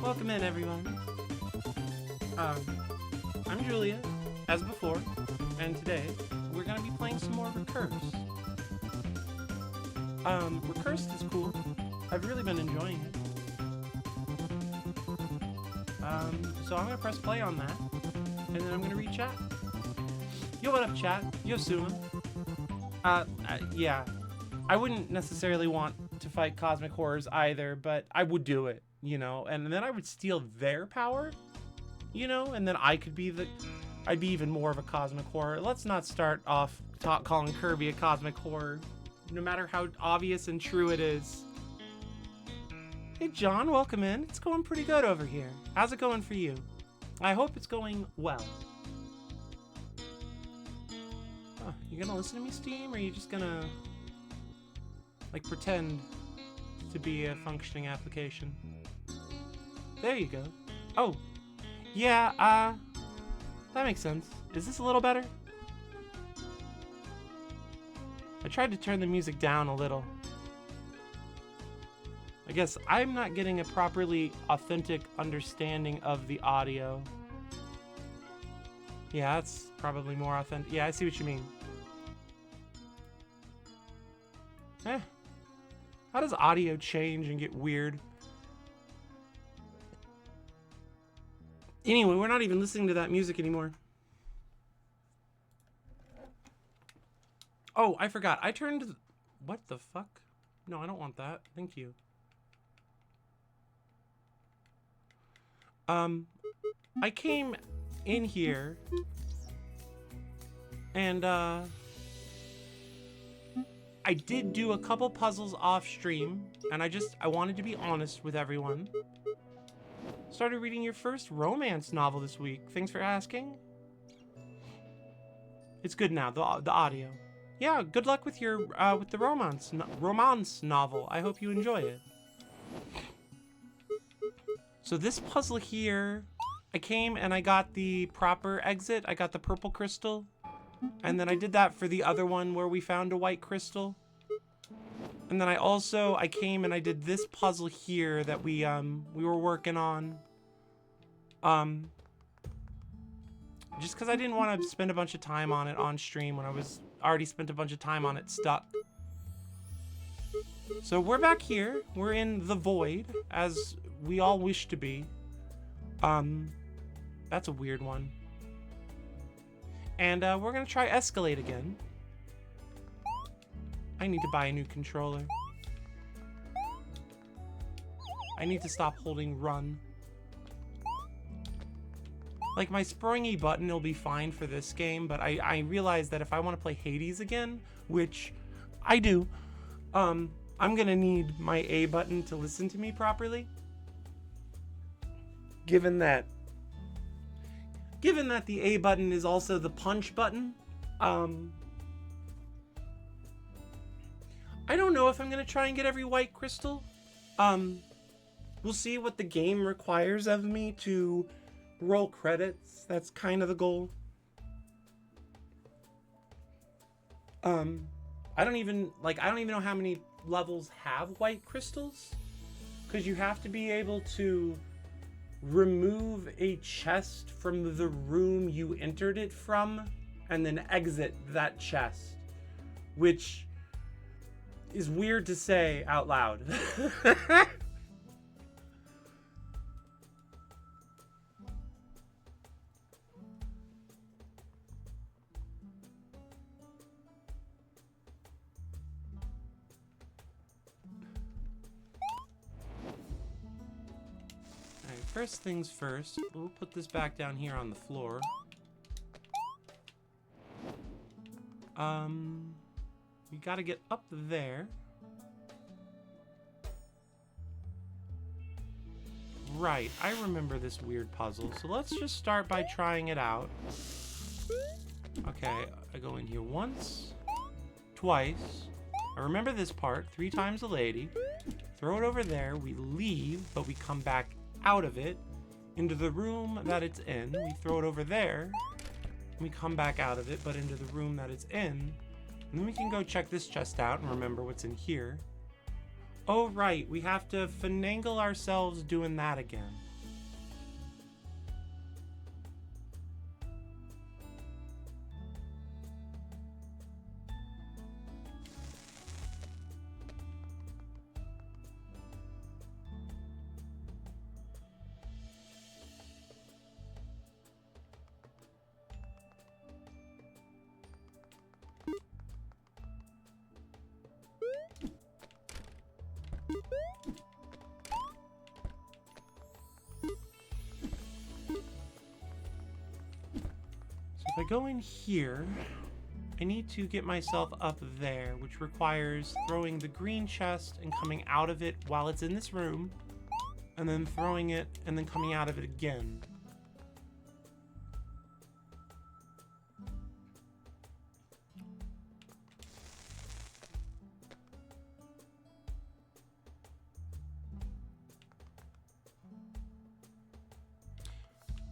Welcome in, everyone. I'm Julia, as before, and today we're gonna be playing some more Recursed. Recursed is cool. I've really been enjoying it. So I'm gonna press play on that, and then I'm gonna read chat. Yo, what up, chat? Yo, Suma. Yeah. I wouldn't necessarily want to fight Cosmic Horrors either, but I would do it, you know, and then I would steal their power, you know, and then I'd be even more of a Cosmic Horror. Let's not start off calling Kirby a Cosmic Horror, no matter how obvious and true it is. Hey, John, welcome in. It's going pretty good over here. How's it going for you? I hope it's going well. Oh, you gonna listen to me, Steam, or are you just gonna like pretend to be a functioning application? There you go. Oh, yeah, that makes sense. Is this a little better? I tried to turn the music down a little. I guess I'm not getting a properly authentic understanding of the audio. Yeah, that's probably more authentic. Yeah, I see what you mean. How does audio change and get weird? Anyway, we're not even listening to that music anymore. Oh, I forgot. I turned... What the fuck? No, I don't want that. Thank you. I came in here and I did do a couple puzzles off stream, and I wanted to be honest with everyone. Started reading your first romance novel this week. Thanks for asking. It's good now, the audio. Yeah, good luck with your with the romance novel. I hope you enjoy it. So this puzzle here, I came and I got the proper exit. I got the purple crystal. And then I did that for the other one where we found a white crystal. And then I came and I did this puzzle here that we were working on. Just because I didn't want to spend a bunch of time on it on stream when I was already spent a bunch of time on it stuck. So we're back here. We're in the void, as we all wish to be. That's a weird one. And we're gonna try escalate again. I need to buy a new controller. I need to stop holding run. Like, my springy button will be fine for this game, but I realize that if I want to play Hades again, which I do, I'm gonna need my A button to listen to me properly. Given that the A button is also the punch button, I don't know if I'm gonna try and get every white crystal. We'll see what the game requires of me to roll credits. That's kind of the goal. I don't even know how many levels have white crystals, because you have to be able to remove a chest from the room you entered it from and then exit that chest, which is weird to say out loud. First things first, we'll put this back down here on the floor. We gotta get up there. Right, I remember this weird puzzle, so let's just start by trying it out. Okay, I go in here once, twice. I remember this part, 3 times a lady. Throw it over there, we leave, but we come back out of it into the room that it's in. We throw it over there, we come back out of it, but into the room that it's in. And then we can go check this chest out and remember what's in here. Oh right, we have to finagle ourselves doing that again. If I go in here, I need to get myself up there, which requires throwing the green chest and coming out of it while it's in this room, and then throwing it and then coming out of it again.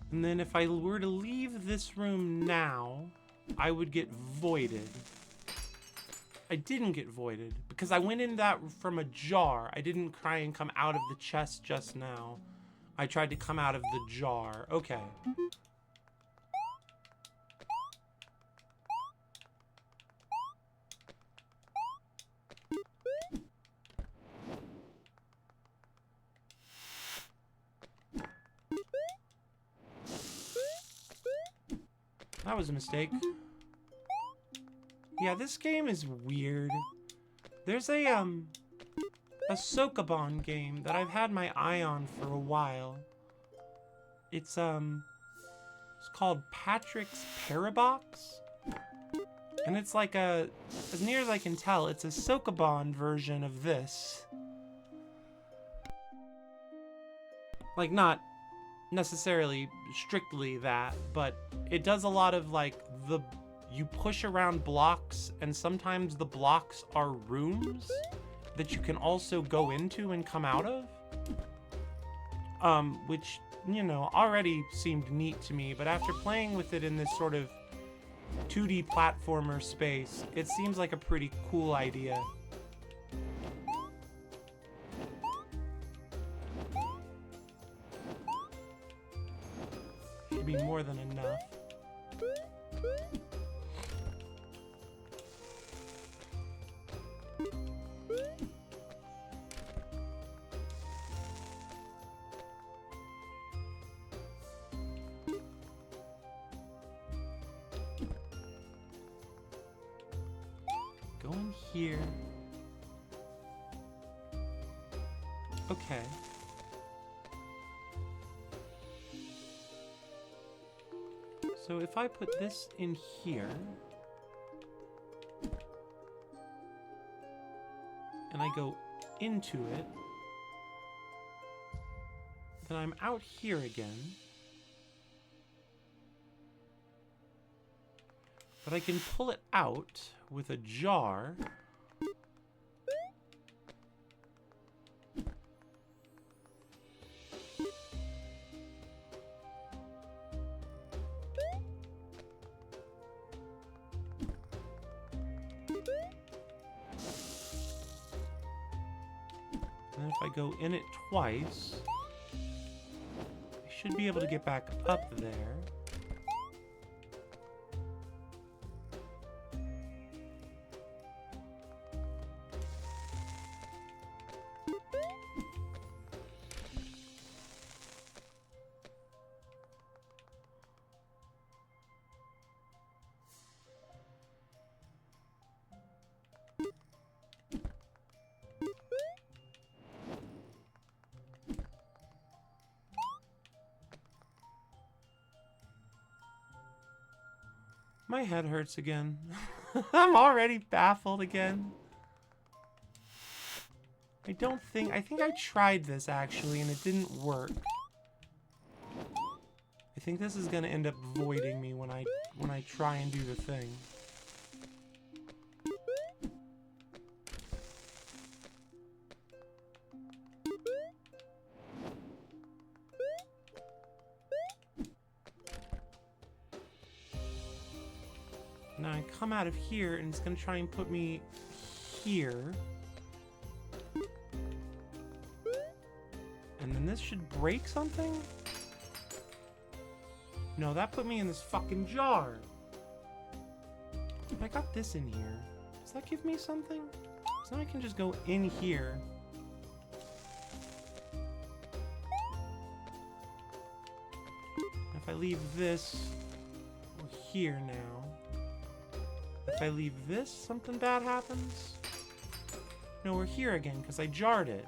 And then if I were to leave this room now, I would get voided. I didn't get voided because I went in that from a jar. I didn't try and come out of the chest just now. I tried to come out of the jar. Okay. That was a mistake. Yeah, this game is weird. There's a Sokobon game that I've had my eye on for a while. It's called Patrick's Parabox. And it's like as near as I can tell, it's a Sokobon version of this. Like, not necessarily strictly that, but it does a lot of like you push around blocks, and sometimes the blocks are rooms that you can also go into and come out of, which, you know, already seemed neat to me, but after playing with it in this sort of 2D platformer space, it seems like a pretty cool idea. Should be more than enough. Go in here. Okay. So if I put this in here, and I go into it, then I'm out here again. But I can pull it out with a jar. And if I go in it twice, I should be able to get back up there. My head hurts again. I'm already baffled again. I think I tried this actually and it didn't work. I think this is gonna end up voiding me when I try and do the thing. Now I come out of here and it's gonna try and put me here. And then this should break something? No, that put me in this fucking jar. I got this in here. Does that give me something? So now I can just go in here. If I leave this, we're here now. If I leave this, something bad happens? No, we're here again because I jarred it.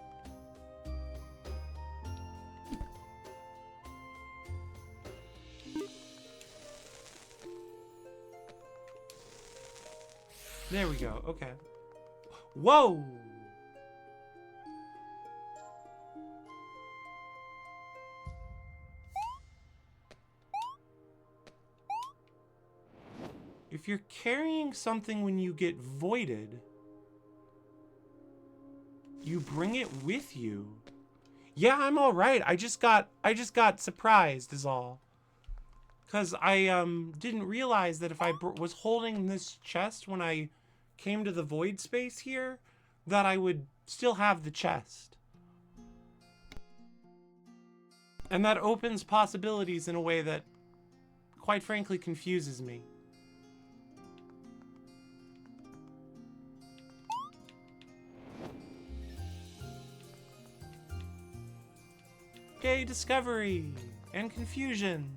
There we go, okay. Whoa! If you're carrying something when you get voided, you bring it with you. Yeah, I'm all right. I just got surprised is all. Cause I didn't realize that if I was holding this chest when I came to the void space here, that I would still have the chest. And that opens possibilities in a way that, quite frankly, confuses me. Yay, discovery and confusion.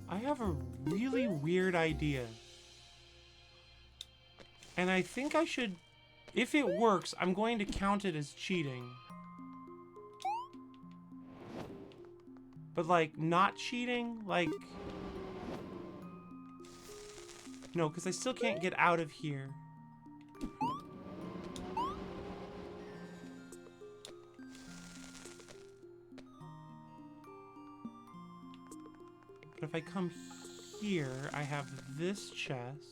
I have a really weird idea. And I think I should, if it works, I'm going to count it as cheating. But like, not cheating? Like, no, because I still can't get out of here. But if I come here, I have this chest.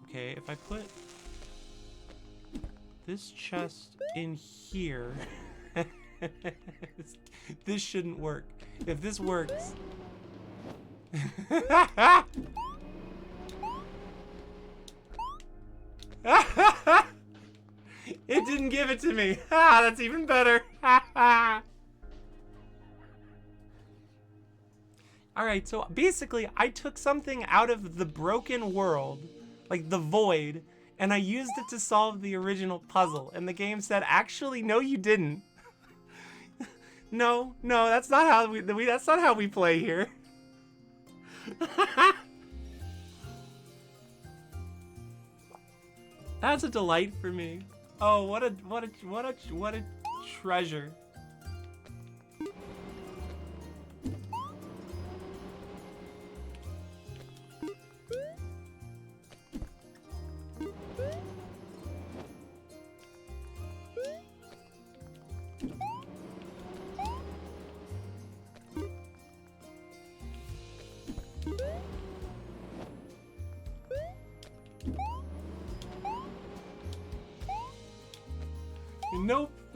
Okay, if I put this chest in here, this shouldn't work. If this works... It didn't give it to me. Ah, that's even better. Alright, so basically I took something out of the broken world, like the void, and I used it to solve the original puzzle. And the game said, actually, no, you didn't. No, that's not how that's not how we play here. That's a delight for me. Oh, what a treasure.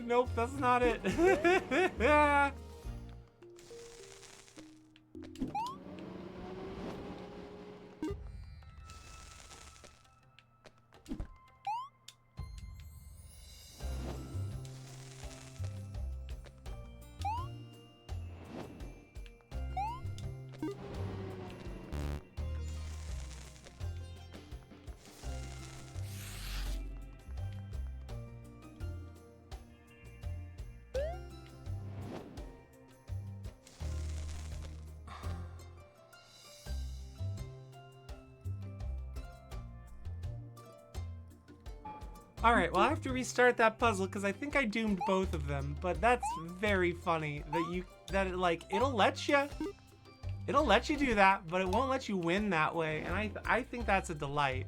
Nope, that's not it. Alright, well I have to restart that puzzle because I think I doomed both of them, but that's very funny that it'll let you do that, but it won't let you win that way, and I think that's a delight.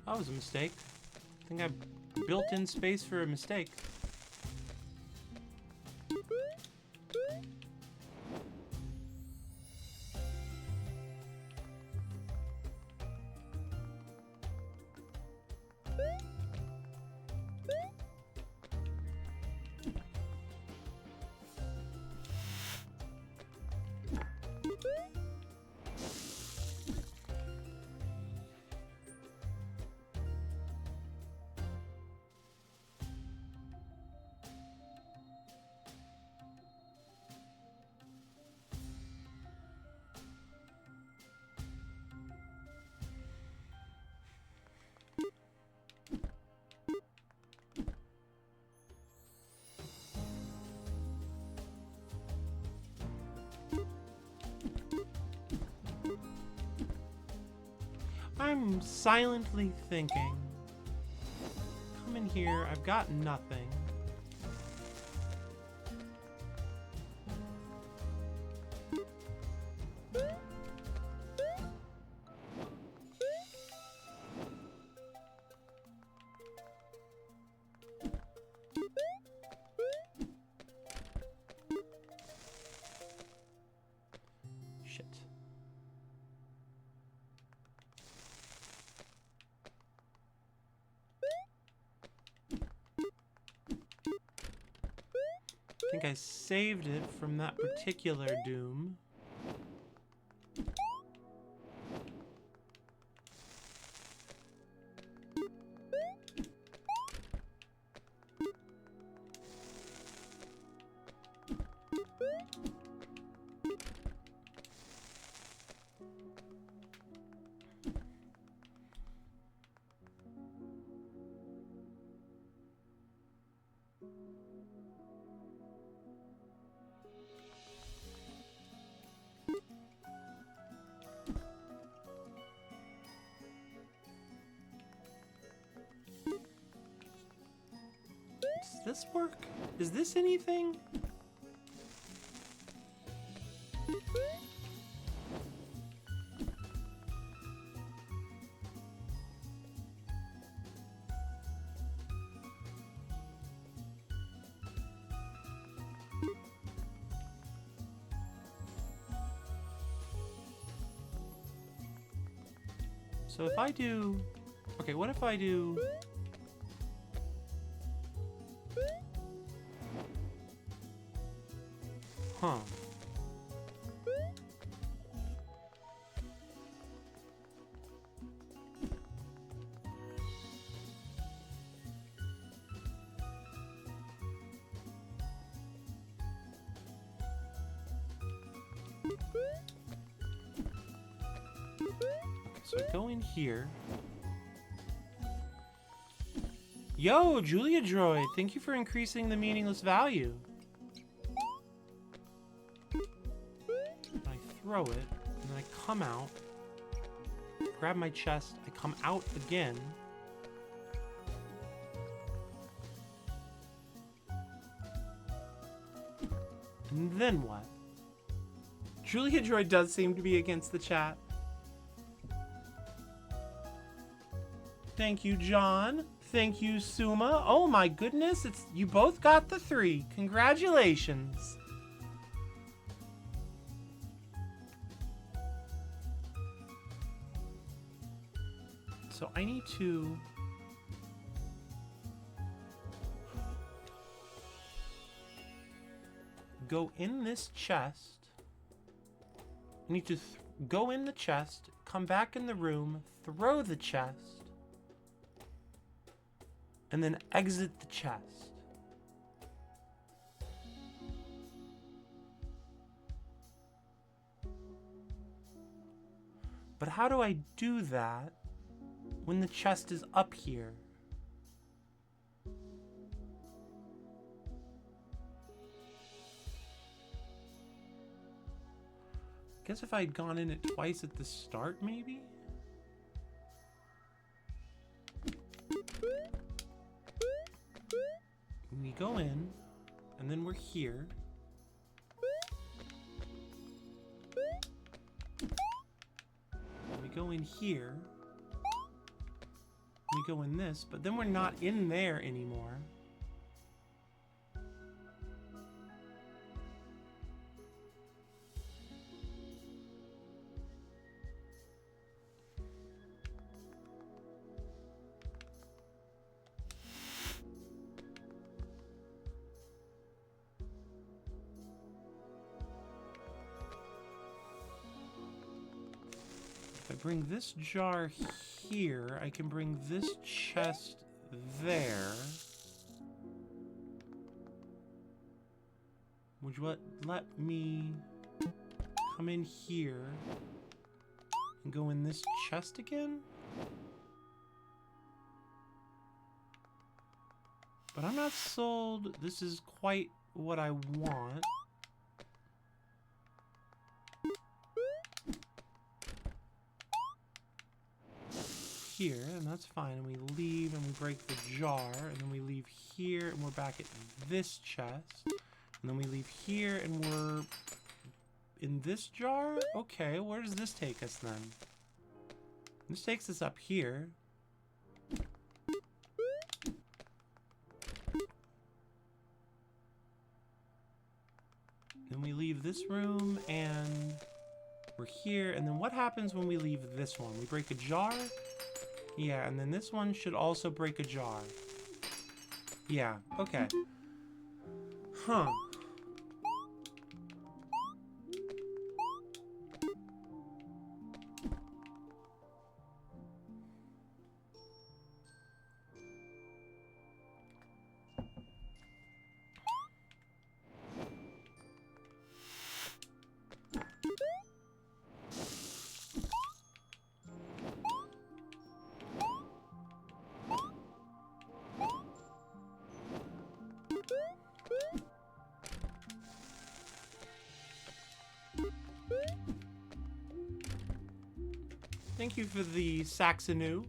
That was a mistake. I think I built in space for a mistake. I'm silently thinking. Come in here, I've got nothing. Shit. I think I saved it from that particular doom. this work? Is this anything? So if I do... Okay, what if I do... Huh. So I go in here. Yo, Julia Droid, thank you for increasing the meaningless value. I throw it, and then I come out, grab my chest, I come out again. And then what? Julia Droid does seem to be against the chat. Thank you, John. Thank you, Suma. Oh my goodness, it's you both got the 3. Congratulations. So I need to go in this chest. I need to go in the chest, come back in the room, throw the chest, and then exit the chest. But how do I do that when the chest is up here? I guess if I had gone in it twice at the start, maybe? We go in, and then we're here. We go in here. We go in this, but then we're not in there anymore. If I bring this jar here, I can bring this chest there. Would you let me come in here and go in this chest again? But I'm not sold this is quite what I want. Here, and that's fine, and we leave and we break the jar, and then we leave here and we're back at this chest, and then we leave here and we're in this jar. Okay, where does this take us then? This takes us up here. Then we leave this room and we're here, and then what happens when we leave this one? We break a jar. Yeah, and then this one should also break a jar. Yeah, okay. Huh. Thank you for the Saxonu.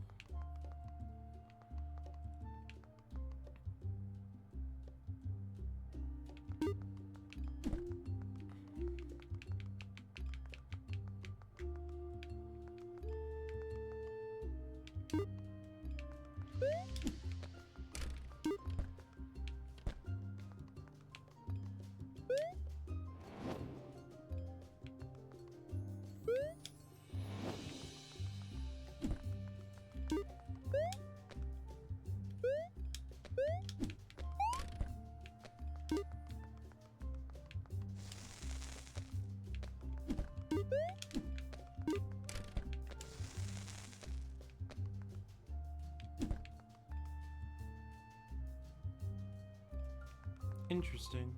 Interesting.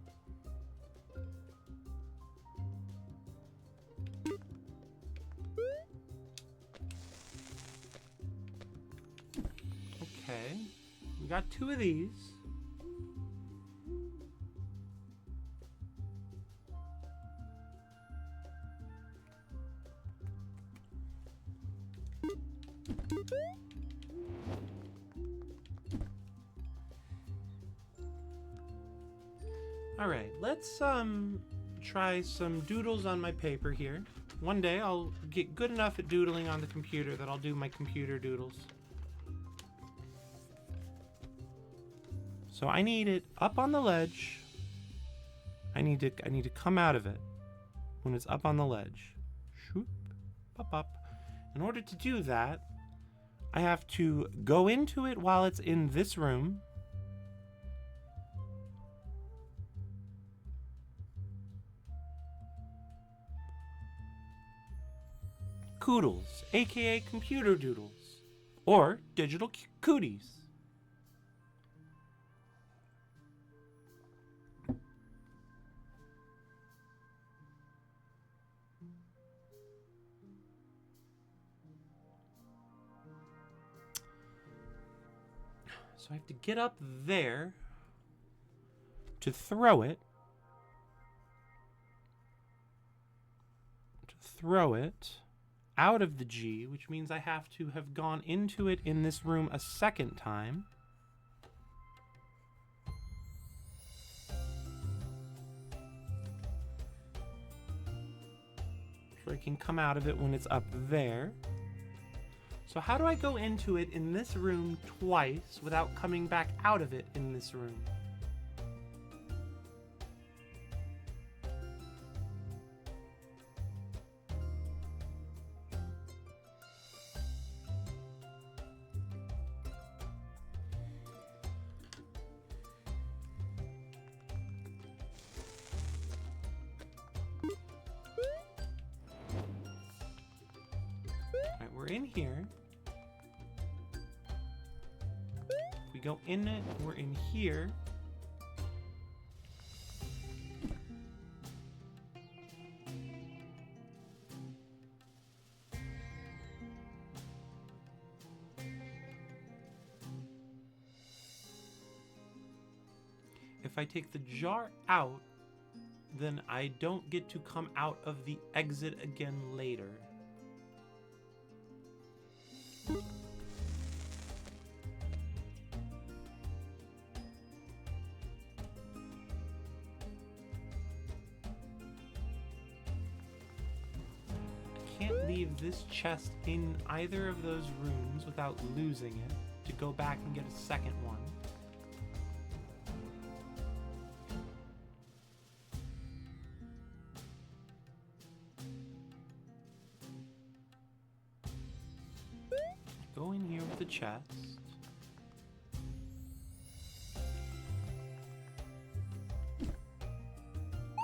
Okay. We got 2 of these. All right, let's try some doodles on my paper here. One day I'll get good enough at doodling on the computer that I'll do my computer doodles. So I need it up on the ledge. I need to come out of it when it's up on the ledge. Shoop, pop up. In order to do that, I have to go into it while it's in this room. Coodles, aka computer doodles, or digital cooties. So I have to get up there to throw it. Out of the G, which means I have to have gone into it in this room a second time. So I can come out of it when it's up there. So how do I go into it in this room twice without coming back out of it in this room? We're in here. If we go in it, we're in here. If I take the jar out, then I don't get to come out of the exit again later. Can't leave this chest in either of those rooms without losing it to go back and get a second one. Go in here with the chest.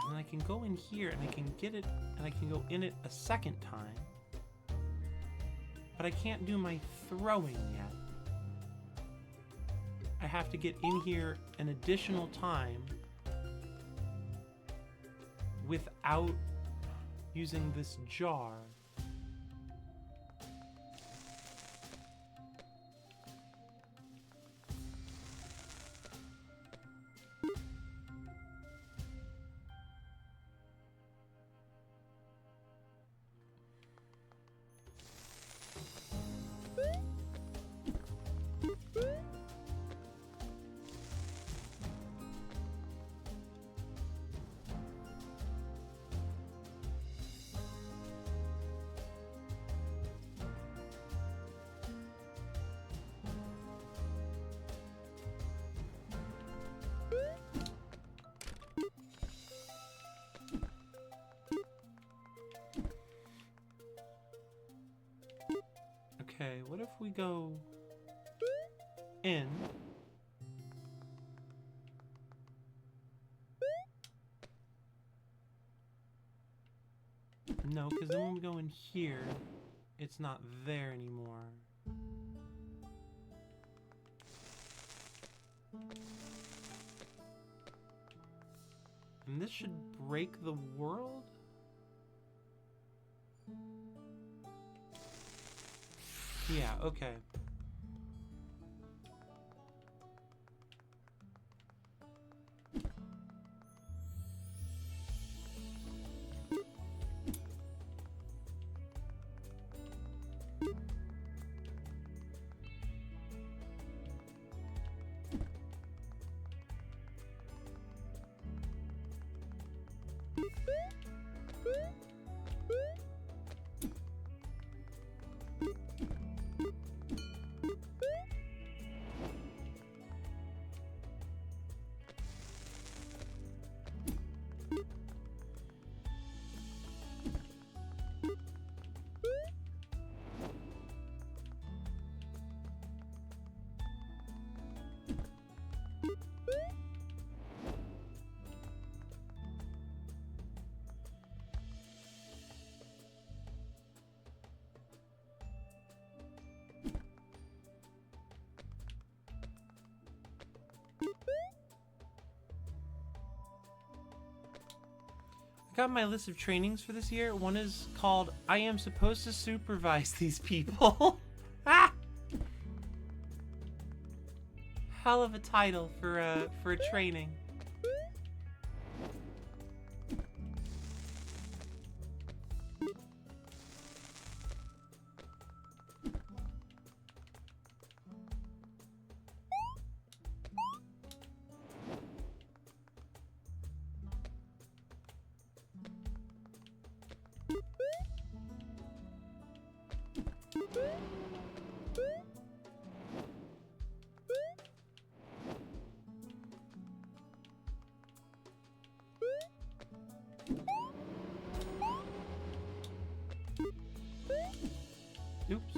And I can go in here and I can get it and I can go in it a second time. But I can't do my throwing yet. I have to get in here an additional time without using this jar. Okay, what if we go in? No, because then when we go in here, it's not there anymore. And this should break the world? Yeah, okay. Got my list of trainings for this year. One is called I am supposed to supervise these people. Ah! Hell of a title for a training. Oops.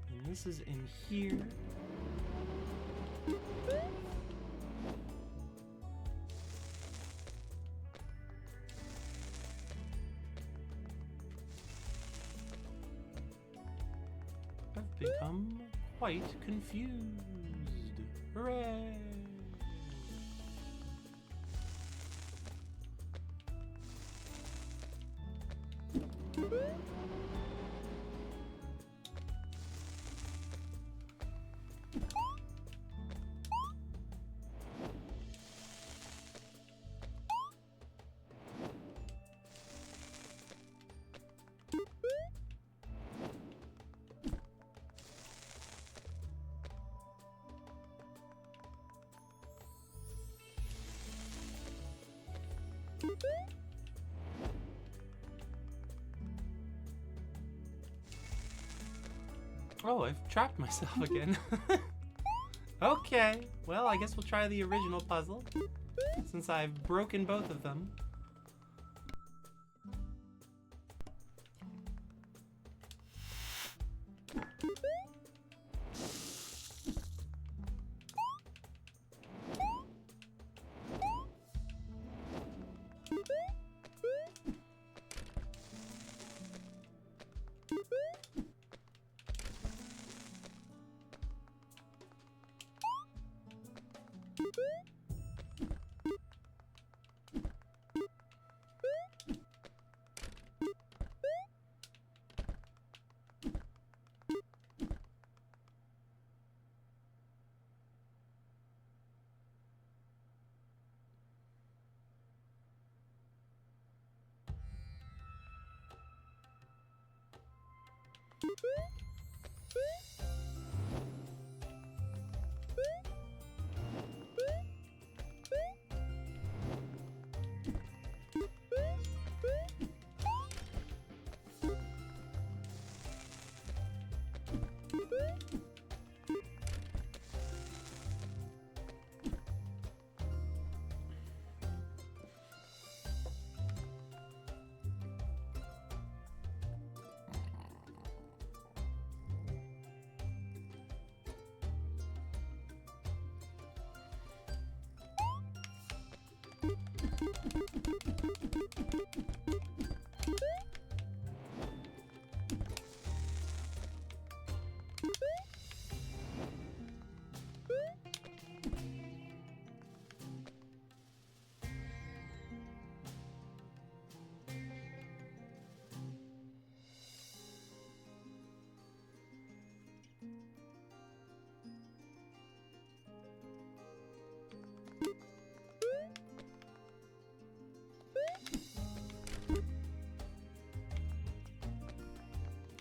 And this is in here. I've become quite confused. Hooray! Oh, I've trapped myself again. Okay, well, I guess we'll try the original puzzle, since I've broken both of them.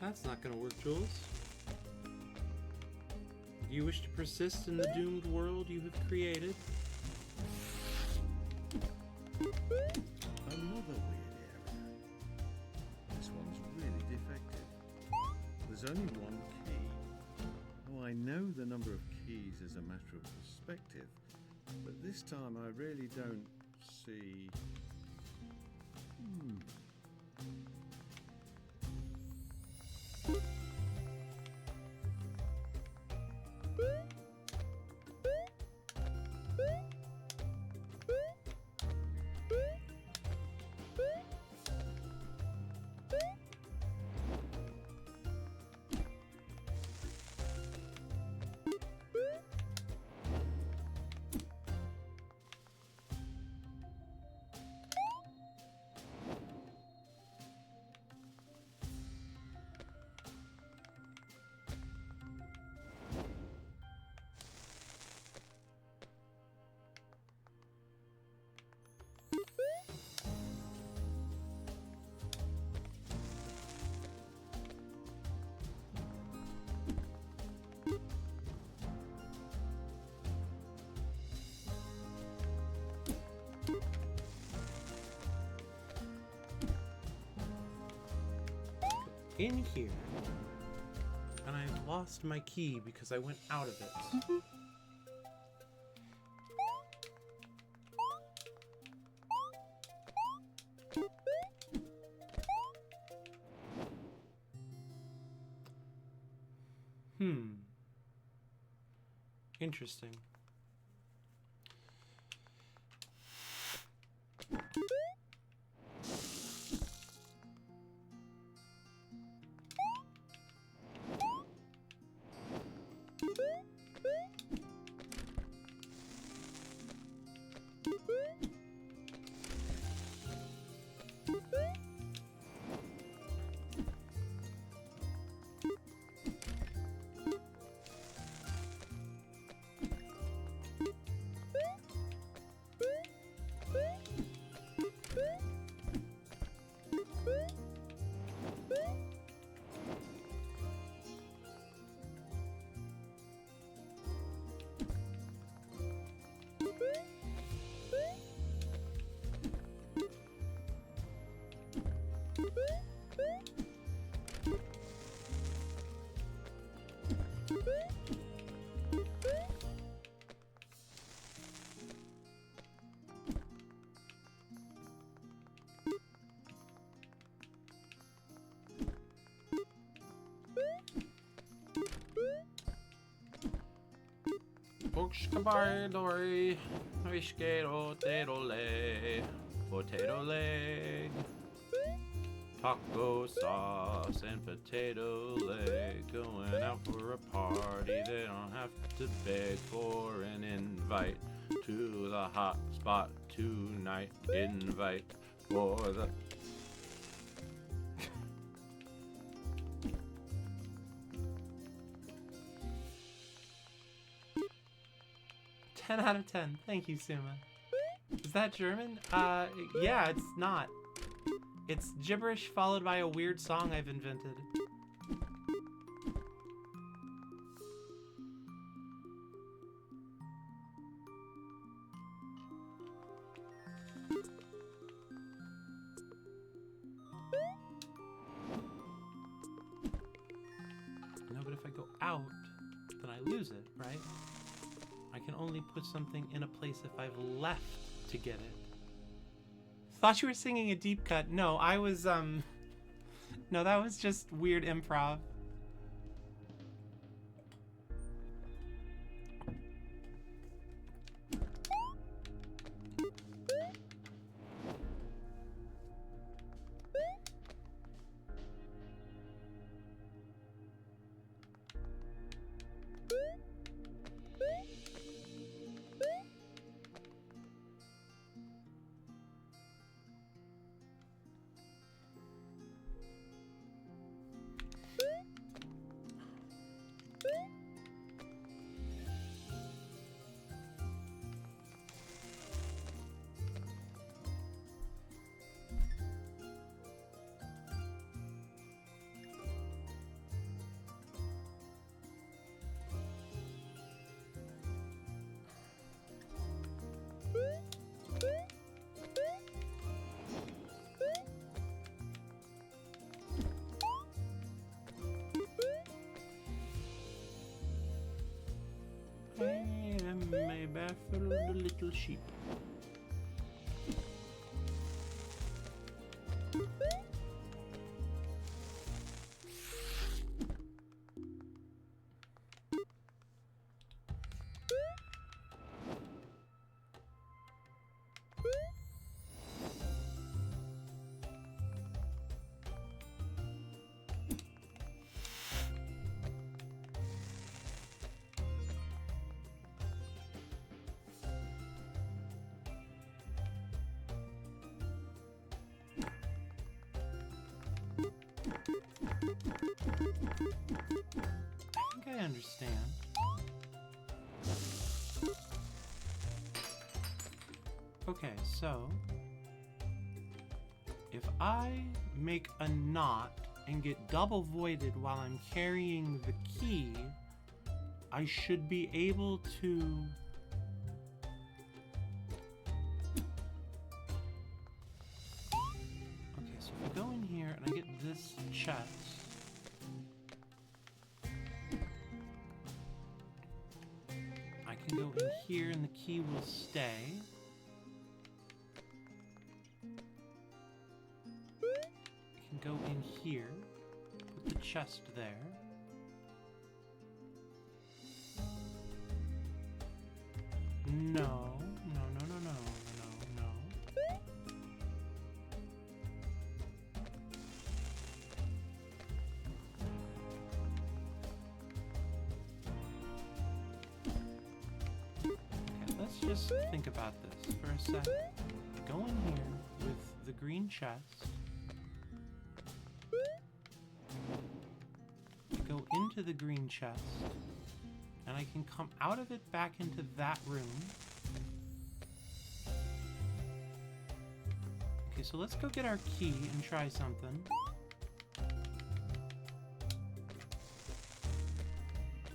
That's not gonna work, Jules. Do you wish to persist in the doomed world you have created? Another weird area. This one's really defective. There's only one key. Oh, I know the number of keys is a matter of perspective, but this time I really don't see... In here. And I lost my key because I went out of it. Interesting. Bookskabardory, Wishgate potato leg, taco sauce and potato leg. Going out for a party, they don't have to beg for an invite to the hot spot tonight. Invite for the 10 out of 10. Thank you, Suma. Is that German? Yeah, it's not. It's gibberish followed by a weird song I've invented. No, but if I go out, then I lose it, right? I can only put something in a place if I've left to get it. Thought you were singing a deep cut. No, I was, no, that was just weird improv. follow the little sheep. I think I understand. Okay, so if I make a knot and get double voided while I'm carrying the key, I should be able to... Okay, so if I go in here and I get this chest, I can go in here and the key will stay. I can go in here, put the chest there. No, no, no, no, no, no, no. Okay, let's just think about this for a second. Go in here with the green chest. Go into the green chest. And I can come out of it back into that room. Okay, so let's go get our key and try something.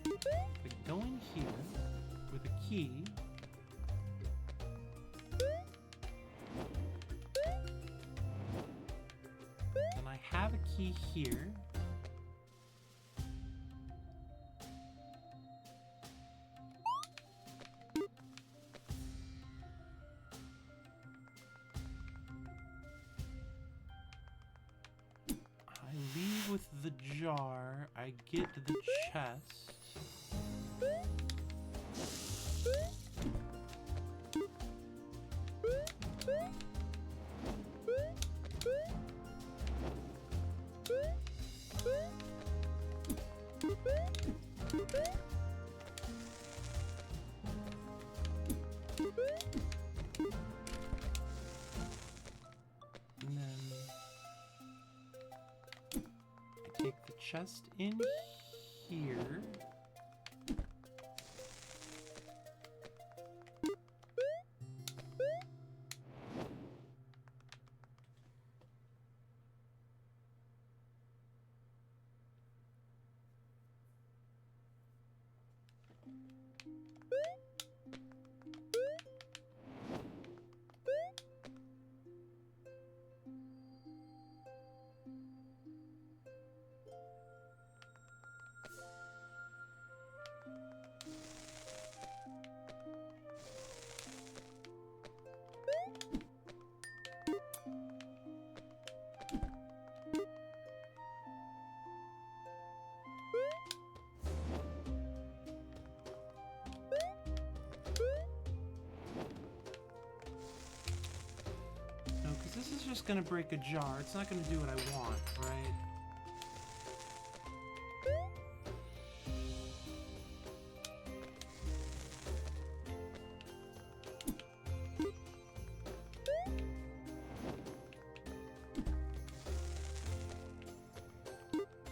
I go in here with a key. And I have a key here. With the jar, I get the chest. And then take the chest in here. No, because this is just gonna break a jar. It's not gonna do what I want, right?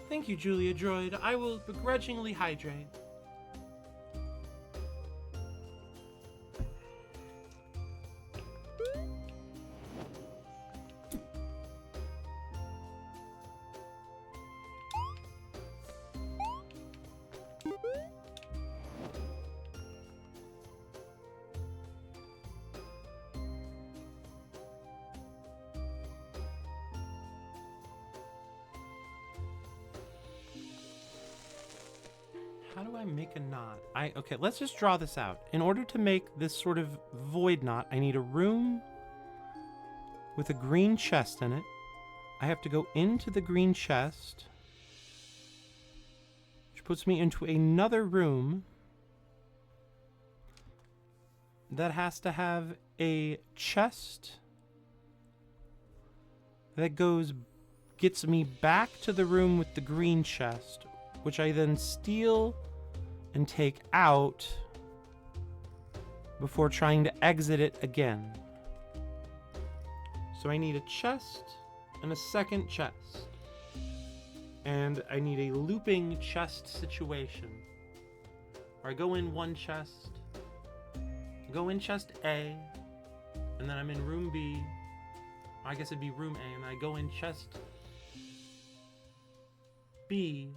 Thank you, Julia Droid. I will begrudgingly hydrate. how do I make a knot? Okay, let's just draw this out. In order to make this sort of void knot, I need a room with a green chest in it. I have to go into the green chest, which puts me into another room that has to have a chest that gets me back to the room with the green chest, which I then steal and take out before trying to exit it again. So I need a chest and a second chest. And I need a looping chest situation, where I go in one chest, go in chest A, and then I'm in room B. I guess it'd be room A, and I go in chest B,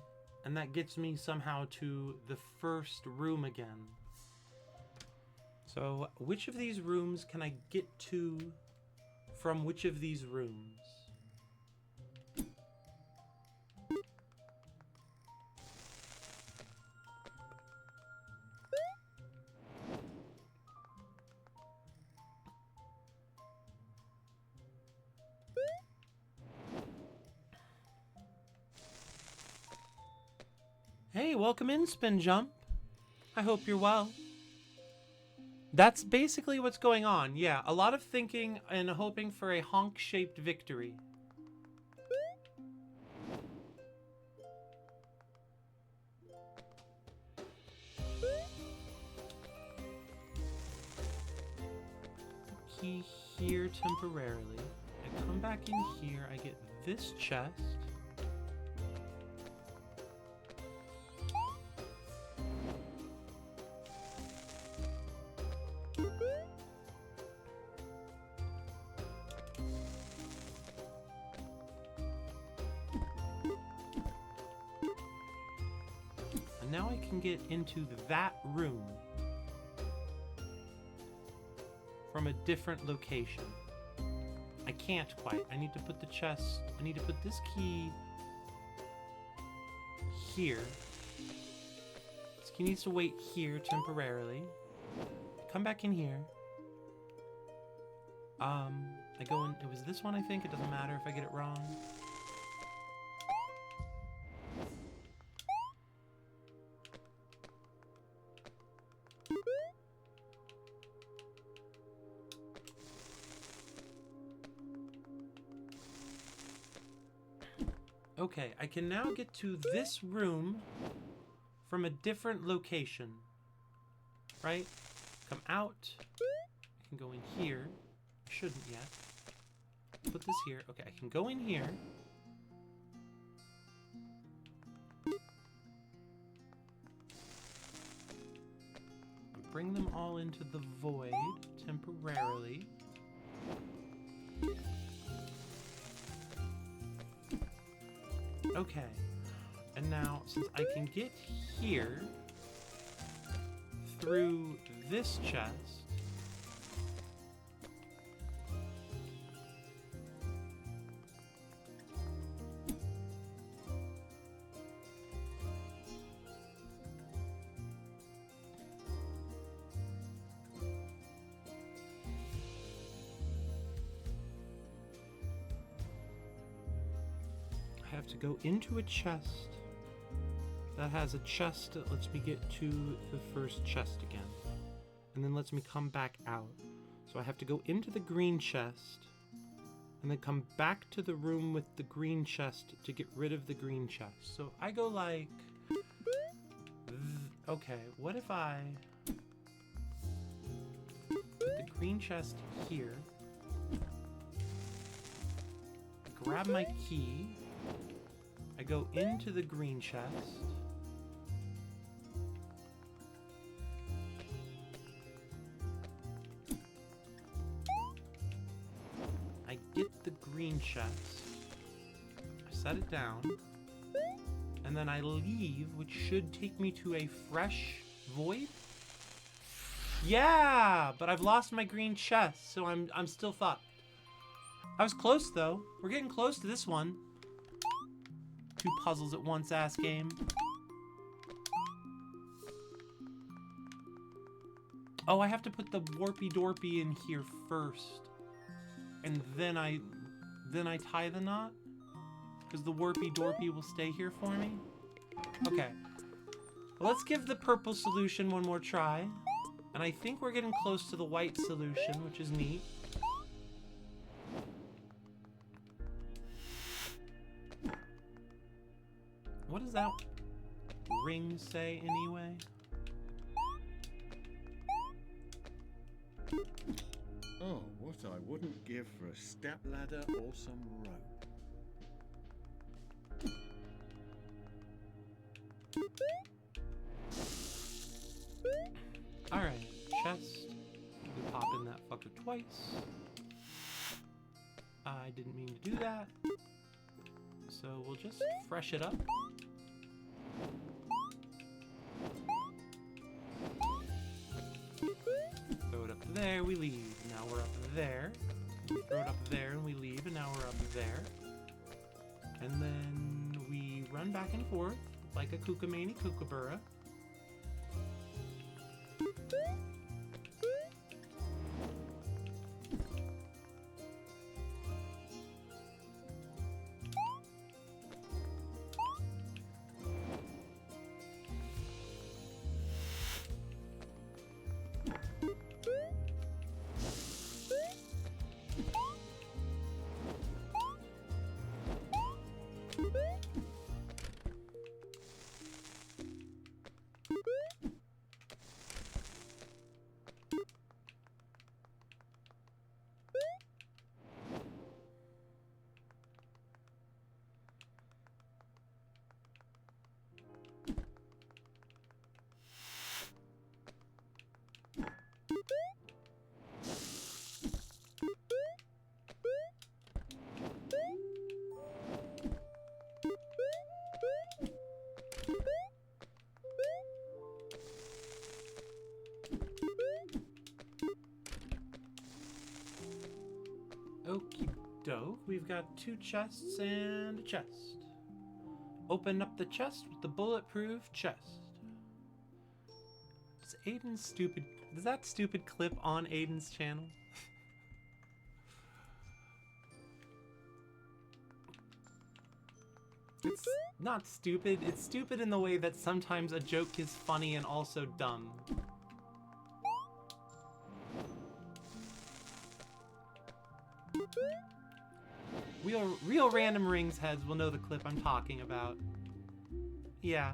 and that gets me somehow to the first room again. So which of these rooms can I get to from which of these rooms? Hey, welcome in, Spin Jump. I hope you're well. That's basically what's going on. Yeah, a lot of thinking and hoping for a honk-shaped victory. Key here temporarily. I come back in here, I get this chest. Now I can get into that room from a different location. I can't quite. I need to put the chest, I need to put this key here. This key needs to wait here temporarily. Come back in here. I go in, it was this one I think, it doesn't matter if I get it wrong. Okay, I can now get to this room from a different location, right? Come out, I can go in here, I shouldn't yet. Put this here, okay, I can go in here. Bring them all into the void temporarily. Okay, and now since I can get here through this chest, I have to go into a chest that has a chest that lets me get to the first chest again, and then lets me come back out. So I have to go into the green chest and then come back to the room with the green chest to get rid of the green chest. So I go like, okay, what if I put the green chest here, grab my key, I go into the green chest, I get the green chest, I set it down, and then I leave, which should take me to a fresh void? Yeah, but I've lost my green chest, so I'm still fucked. I was close though. We're getting close to this one. Two puzzles at once ass game. Oh, I have to put the warpy dorpy in here first. And then I tie the knot? Because the warpy dorpy will stay here for me? Okay. Well, let's give the purple solution one more try. And I think we're getting close to the white solution, which is neat. What does that ring say anyway? Oh, what I wouldn't give for a step ladder or some rope. Alright, chest. We pop in that fucker twice. I didn't mean to do that. So we'll just fresh it up. Throw it up there, we leave. Now we're up there. We throw it up there and we leave, and now we're up there. And then we run back and forth like a kookamani kookaburra. Okie doke, we've got 2 chests and a chest. Open up the chest with the bulletproof chest. Is Aiden's stupid... Is that stupid clip on Aiden's channel? It's not stupid, it's stupid in the way that sometimes a joke is funny and also dumb. Real random rings heads will know the clip I'm talking about. Yeah.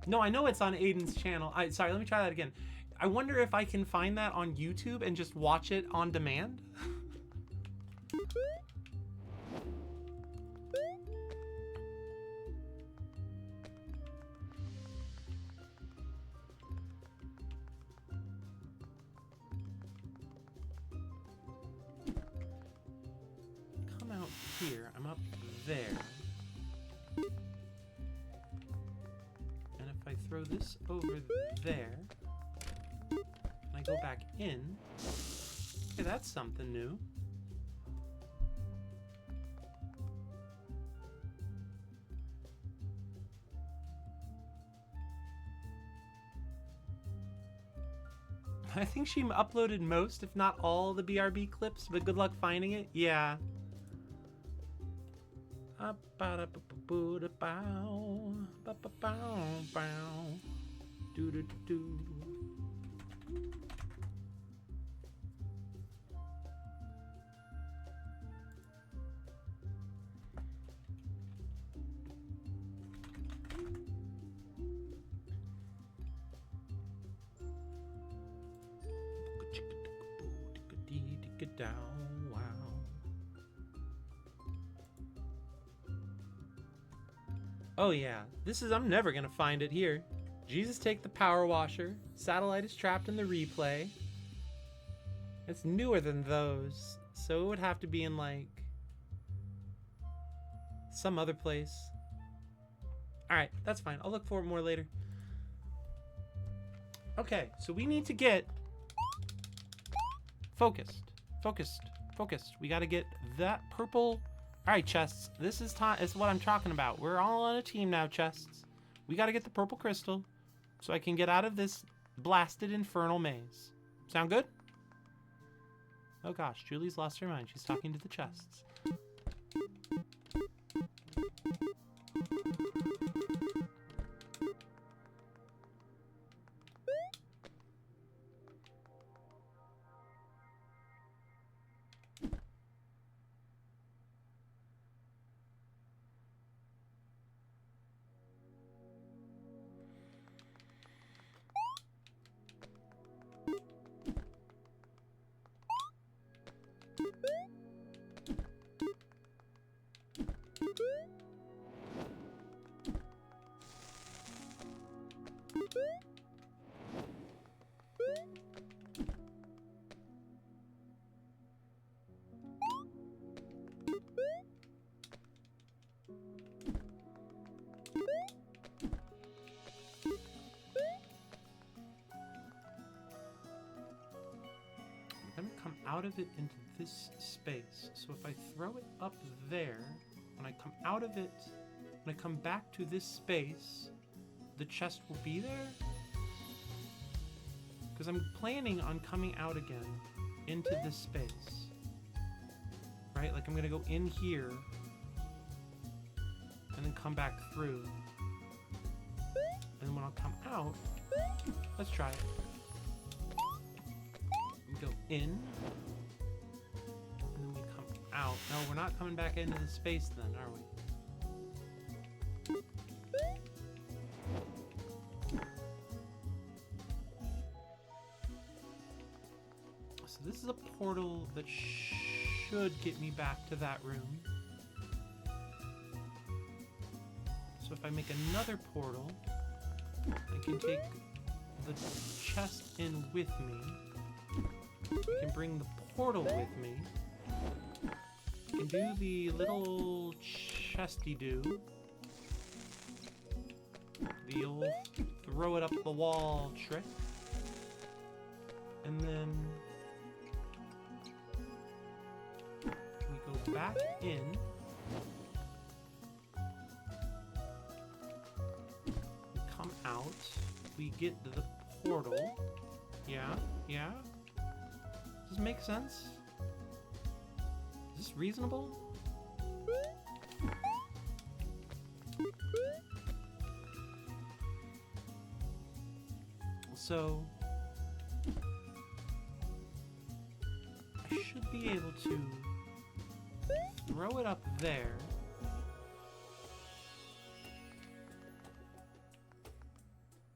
No, I know it's on Aiden's channel. Sorry, let me try that again. I wonder if I can find that on YouTube and just watch it on demand? Here, I'm up there. And if I throw this over there, and I go back in, okay, that's something new. I think she uploaded most, if not all, the BRB clips, but good luck finding it. Yeah. Oh yeah, this is, I'm never gonna find it here. Jesus take the power washer. Satellite is trapped in the replay. It's newer than those, so it would have to be in like some other place. Alright, that's fine. I'll look for it more later. Okay, so we need to get focused. Focused. We gotta get that purple. Alright, chests. This is time. Is what I'm talking about. We're all on a team now, chests. We gotta get the purple crystal. So I can get out of this blasted infernal maze. Sound good? Oh gosh, Julie's lost her mind. She's talking to the chests. I'm gonna come out of it into this space. So if I throw it up there, when I come out of it, when I come back to this space, the chest will be there? Because I'm planning on coming out again into this space. Right? Like I'm gonna go in here and then come back through. And then when I'll come out, let's try it. We go in, and then we come out. No, we're not coming back into the space then, are we? So this is a portal that should get me back to that room. So if I make another portal, I can take the chest in with me. I can bring the portal with me. I can do the little chesty-do. The old throw it up the wall trick. And then we go back in. We come out. We get the portal. Yeah? Does this make sense? Is this reasonable? So I should be able to throw it up there.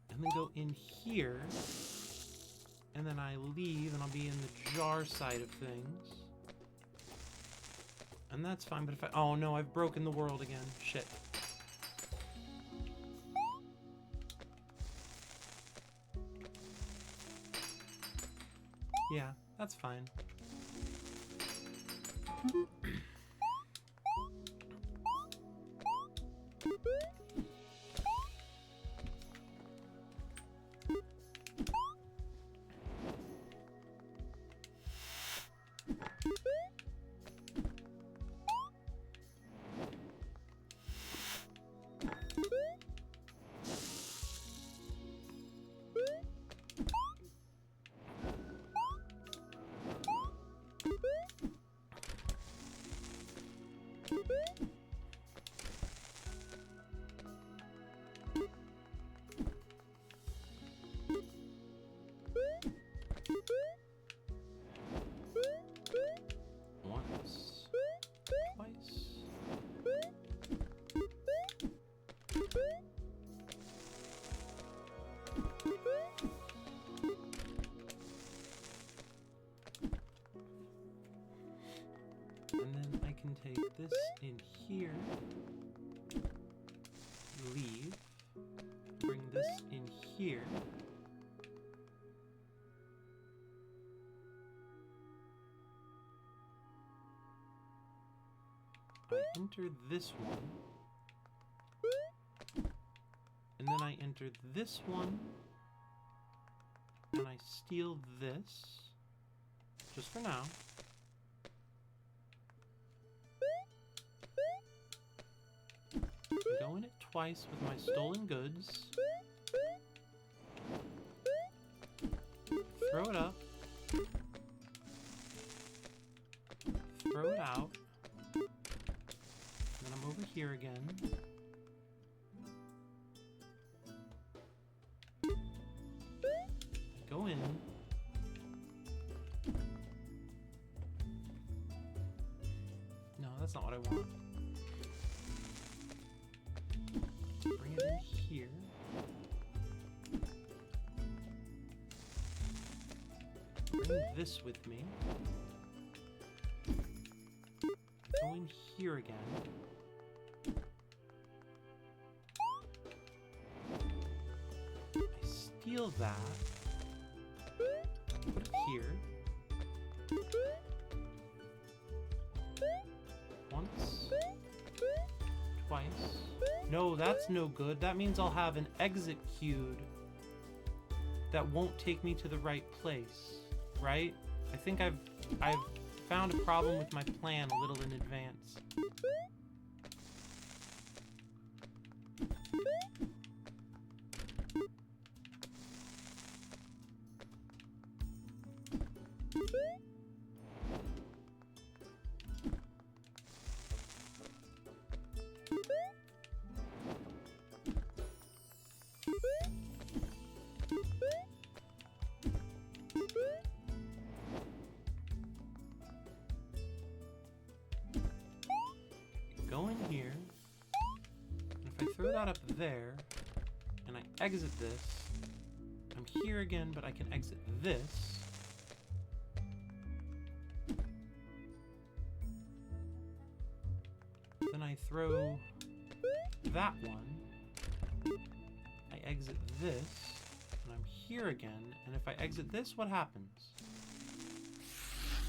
And then go in here. And then I leave and I'll be in the jar side of things. And that's fine, but if I... Oh no, I've broken the world again. Shit. Yeah, that's fine. Once, twice. And then I can take this in here, leave, bring this in here. I enter this one, and then I enter this one, and I steal this, just for now. I go in it twice with my stolen goods, throw it up. Throw it out. Then I'm over here again. Go in. No, that's not what I want. Bring it in here. Bring this with me. Go in here again. I steal that. Put it here. Once. Twice. No, that's no good. That means I'll have an exit queued that won't take me to the right place, right? I think I've found a problem with my plan a little in advance. Go in here, and if I throw that up there, and I exit this, I'm here again, but I can exit this. Then I throw that one, I exit this, and I'm here again, and if I exit this, what happens?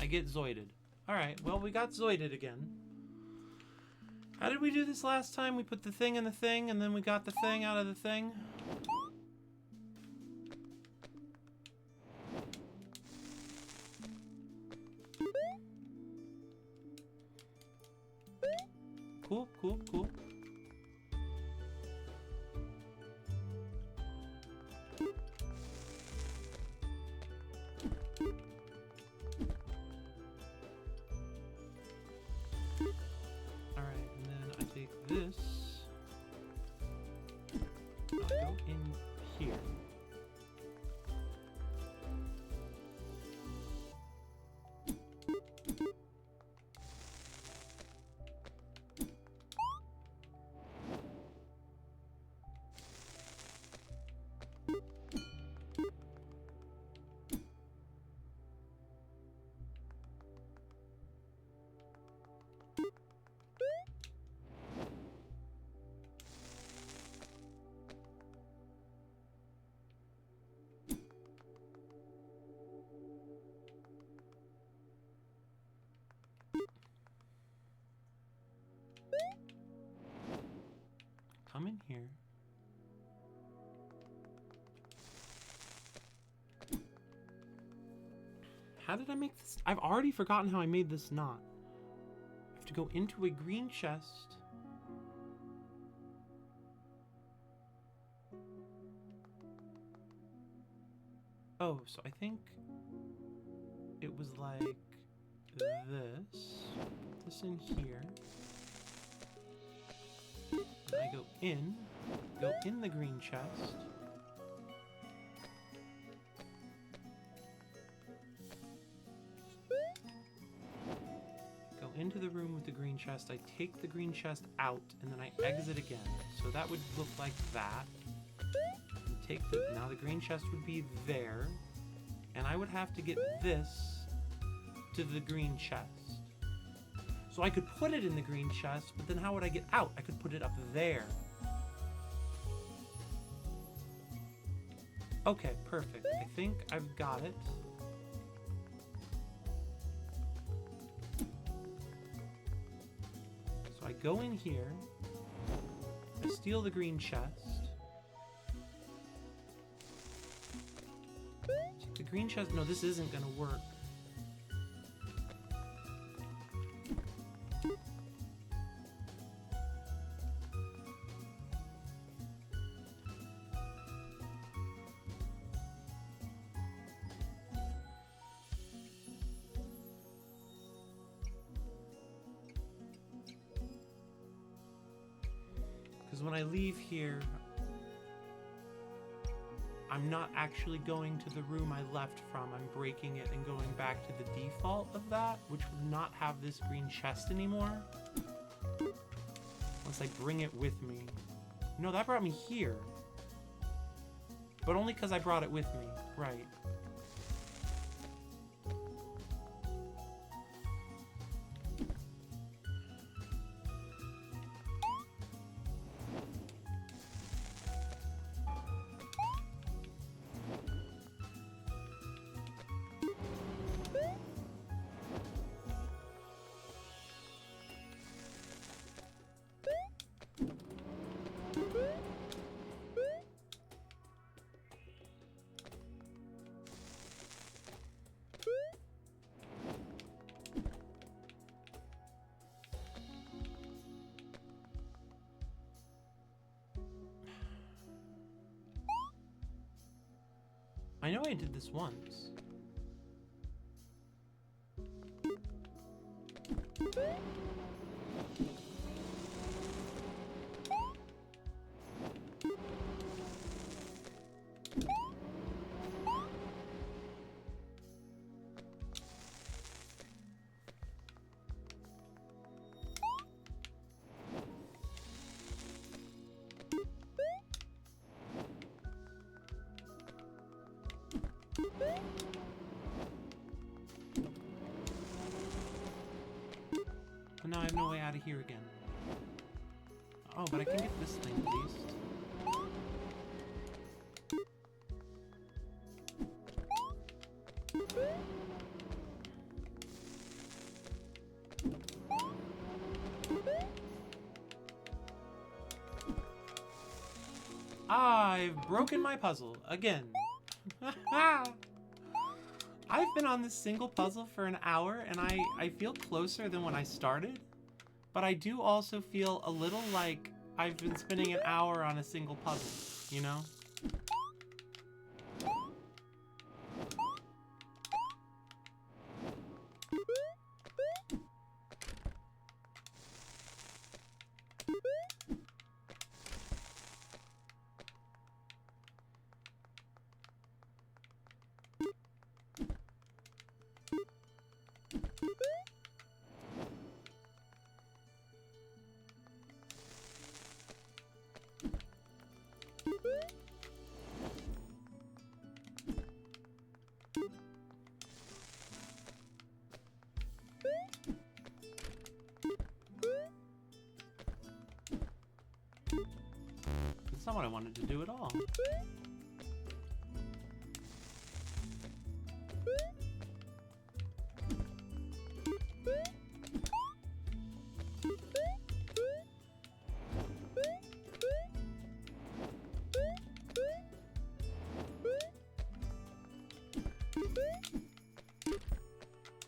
I get zoided. Alright, well, we got zoided again. How did we do this last time? We put the thing in the thing, and then we got the thing out of the thing. Cool, cool, cool. This, I'll go in here. Come in here. How did I make this? I've already forgotten how I made this knot. I have to go into a green chest. Oh, so I think it was like this. Put this in here. And I go in the green chest. Go into the room with the green chest. I take the green chest out, and then I exit again. So that would look like that. And take the, now the green chest would be there, and I would have to get this to the green chest. So I could put it in the green chest, but then how would I get out? I could put it up there. Okay, perfect. I think I've got it. So I go in here. I steal the green chest. Take the green chest. No, this isn't gonna work. Because when I leave here, I'm not actually going to the room I left from. I'm breaking it and going back to the default of that, which would not have this green chest anymore. Unless I bring it with me. No, that brought me here. But only because I brought it with me. Right. I know I did this once. But now I have no way out of here again. Oh, but I can get this thing at least. I've broken my puzzle again. I've been on this single puzzle for an hour, and I feel closer than when I started, but I do also feel a little like I've been spending an hour on a single puzzle, you know? That's not what I wanted to do at all.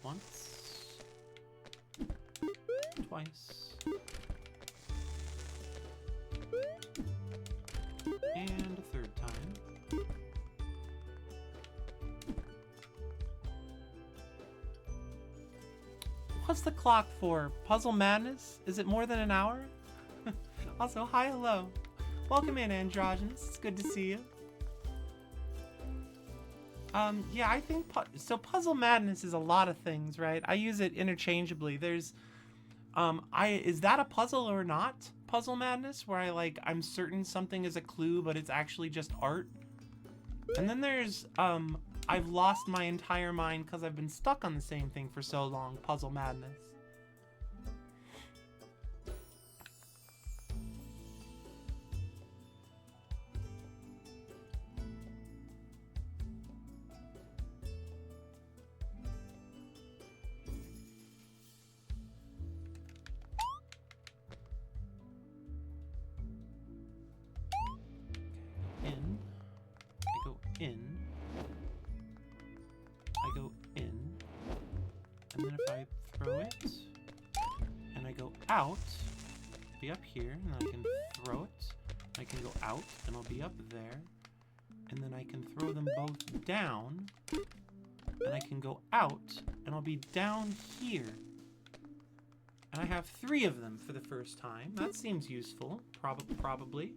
Once. Twice. And a third time. What's the clock for? Puzzle Madness? Is it more than an hour? Also, hi, hello. Welcome in, Androgynous. It's good to see you. Yeah, I think so. Puzzle Madness is a lot of things, right? I use it interchangeably. There's, is that a puzzle or not? Puzzle Madness, where I'm certain something is a clue, but it's actually just art. And then there's, I've lost my entire mind because I've been stuck on the same thing for so long. Puzzle Madness. And then if I throw it, and I go out, be up here, and then I can throw it, I can go out, and I'll be up there, and then I can throw them both down, and I can go out, and I'll be down here. And I have 3 of them for the first time. That seems useful, probably.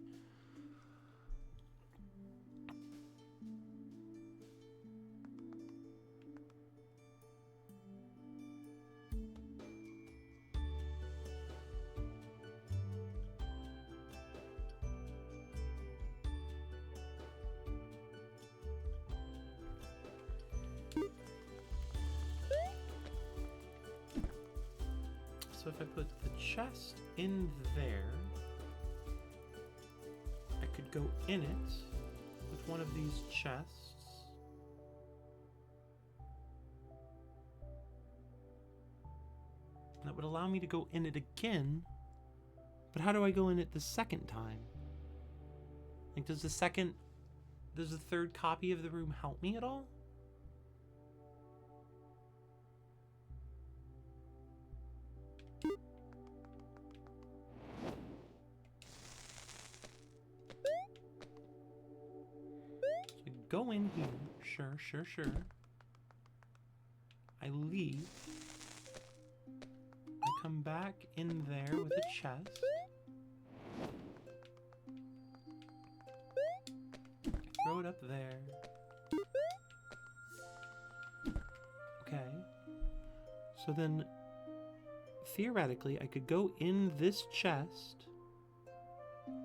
So if I put the chest in there, I could go in it with one of these chests. And that would allow me to go in it again. But how do I go in it the second time? Like, does the third copy of the room help me at all? Go in here. Sure. I leave. I come back in there with a chest. Throw it up there. Okay. So then, theoretically, I could go in this chest,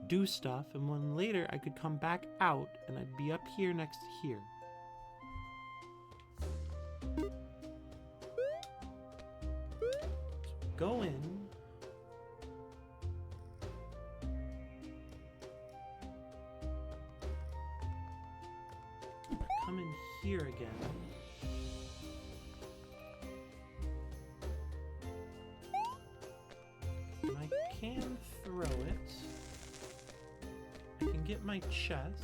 do stuff, and when later I could come back out and I'd be up here next to here. So go in. Come in here again. And I can throw it. I can get my chest.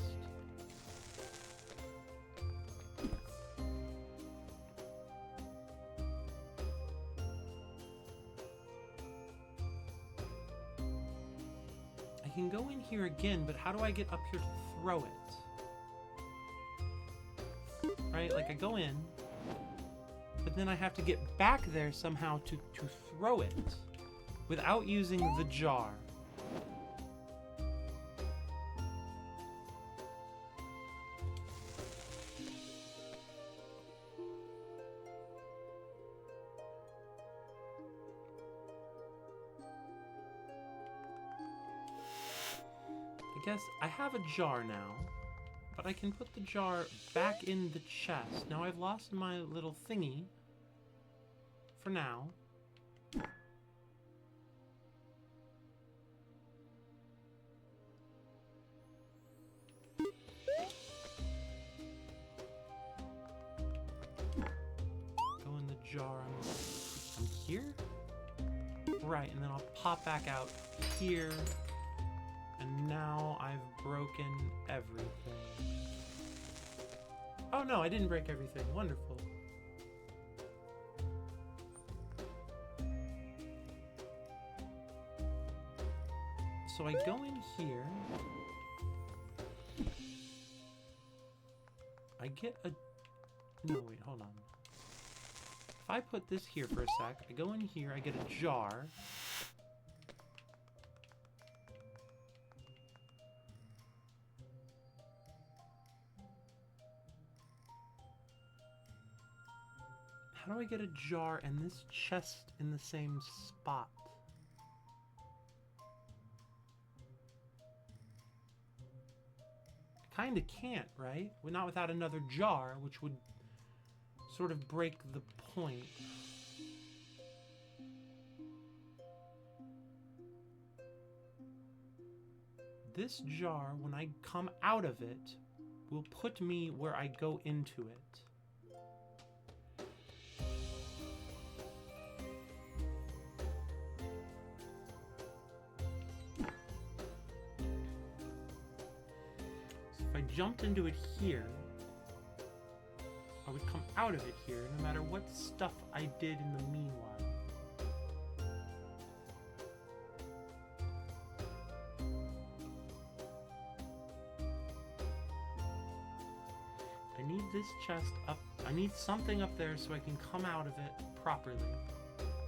I can go in here again, but how do I get up here to throw it? Right? Like I go in, but then I have to get back there somehow to throw it without using the jar. I guess I have a jar now, but I can put the jar back in the chest. Now I've lost my little thingy for now. Go in the jar. I'm here? Right, and then I'll pop back out here. And now I've broken everything. Oh no, I didn't break everything. Wonderful. So I go in here. I get a... No, wait, hold on. If I put this here for a sec, I go in here, I get a jar. How do I get a jar and this chest in the same spot? I kinda can't, right? Well, not without another jar, which would sort of break the point. This jar, when I come out of it, will put me where I go into it. If I jumped into it here, I would come out of it here, no matter what stuff I did in the meanwhile. I need this chest up. I need something up there so I can come out of it properly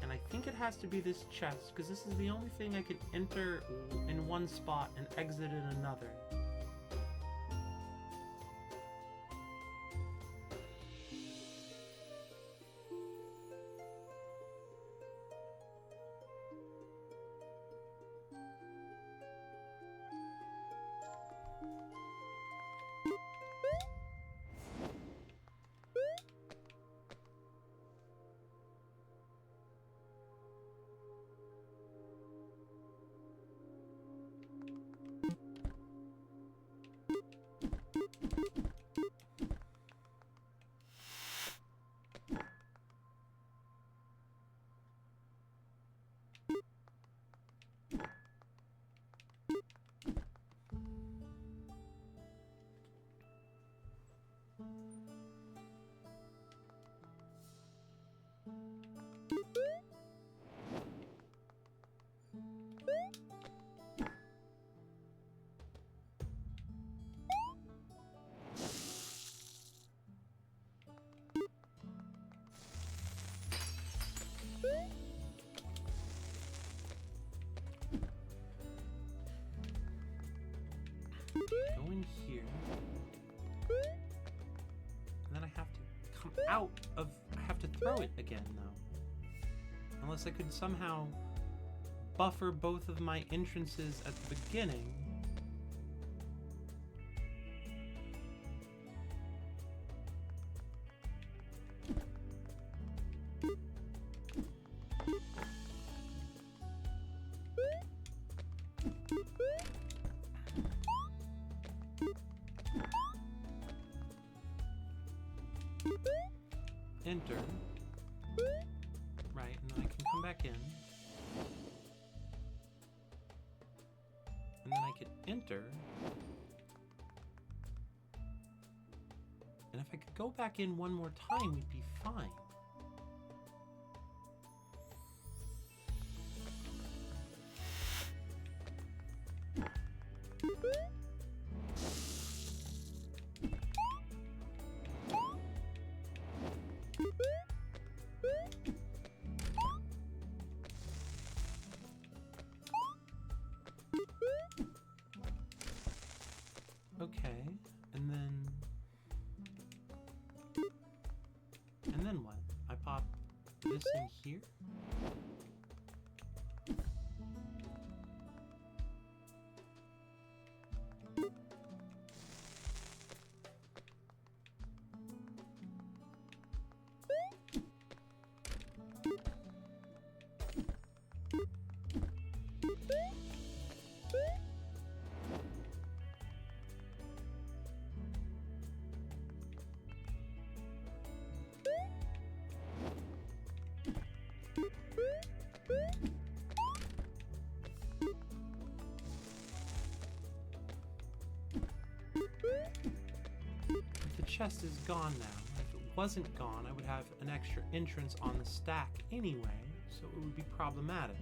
And I think it has to be this chest, because this is the only thing I can enter in one spot and exit in another. Go in here. And then I have to come out of... I have to throw it again, though. Unless I could somehow buffer both of my entrances at the beginning. Enter. Right, and then I can come back in. And then I can enter. And if I could go back in one more time, we'd be fine. Okay, and then what? I pop this in here? The chest is gone now. If it wasn't gone, I would have an extra entrance on the stack anyway, so it would be problematic.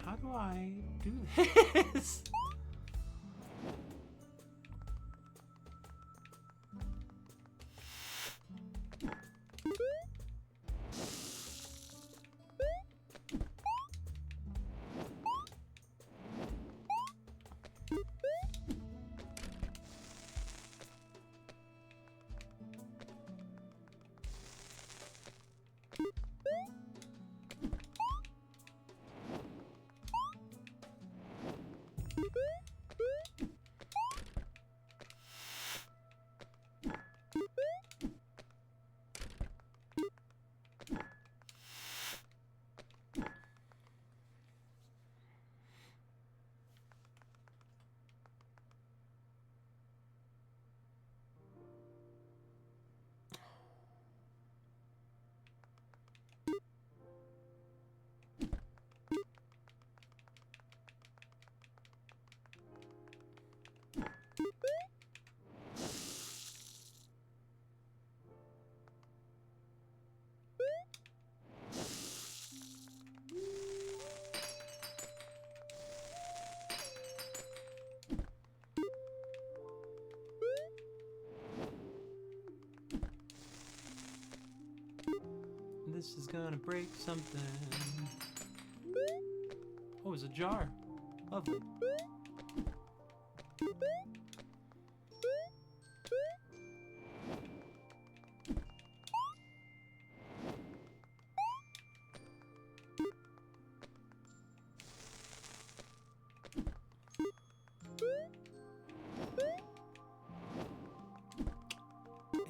How do I do this? This is gonna break something. Oh, it's a jar. Lovely.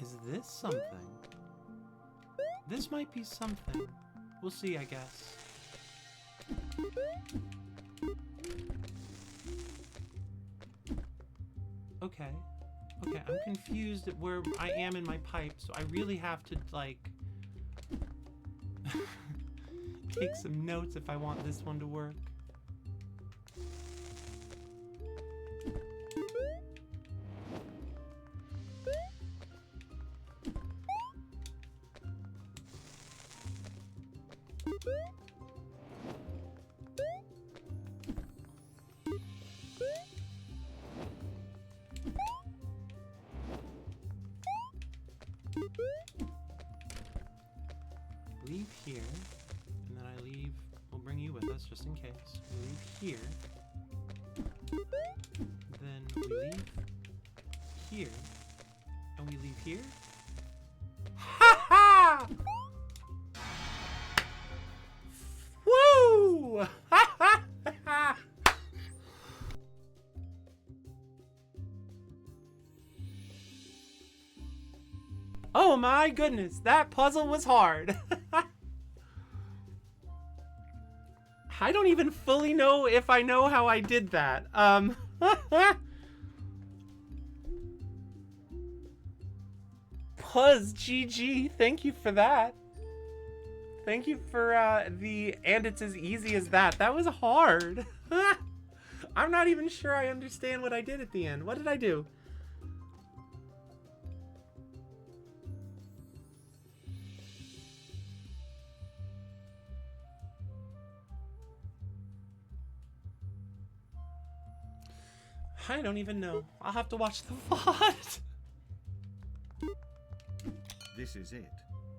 Is this something? This might be something. We'll see, I guess. Okay. Okay, I'm confused at where I am in my pipe, so I really have to, like, take some notes if I want this one to work. Leave here, and then I leave. We'll bring you with us just in case. We leave here, then we leave here, and we leave here. Ha ha! Woo! Ha ha ha! Oh my goodness, that puzzle was hard. I don't even fully know if I know how I did that. Puzz GG, thank you for that. Thank you for the and it's as easy as that. That was hard. I'm not even sure I understand what I did at the end. What did I do? I don't even know. I'll have to watch the VOD. This is it.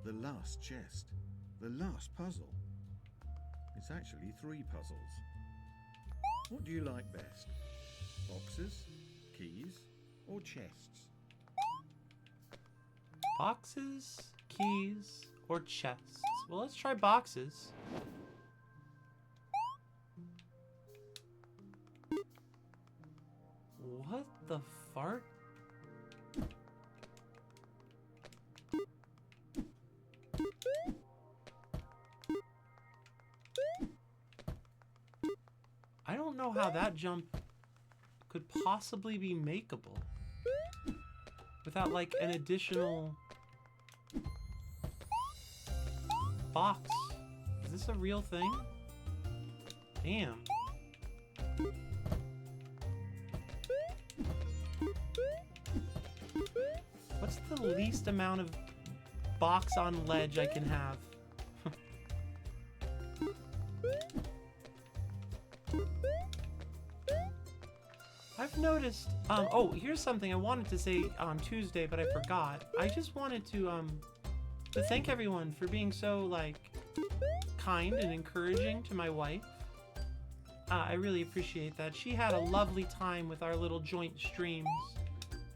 The last chest. The last puzzle. It's actually 3 puzzles. What do you like best? Boxes, keys, or chests? Boxes, keys, or chests? Well, let's try boxes. What the fart? I don't know how that jump could possibly be makeable without like an additional box. Is this a real thing? Damn. What's the least amount of box on ledge I can have? I've noticed, oh, here's something I wanted to say on Tuesday, but I forgot. I just wanted to thank everyone for being so, like, kind and encouraging to my wife. I really appreciate that. She had a lovely time with our little joint streams,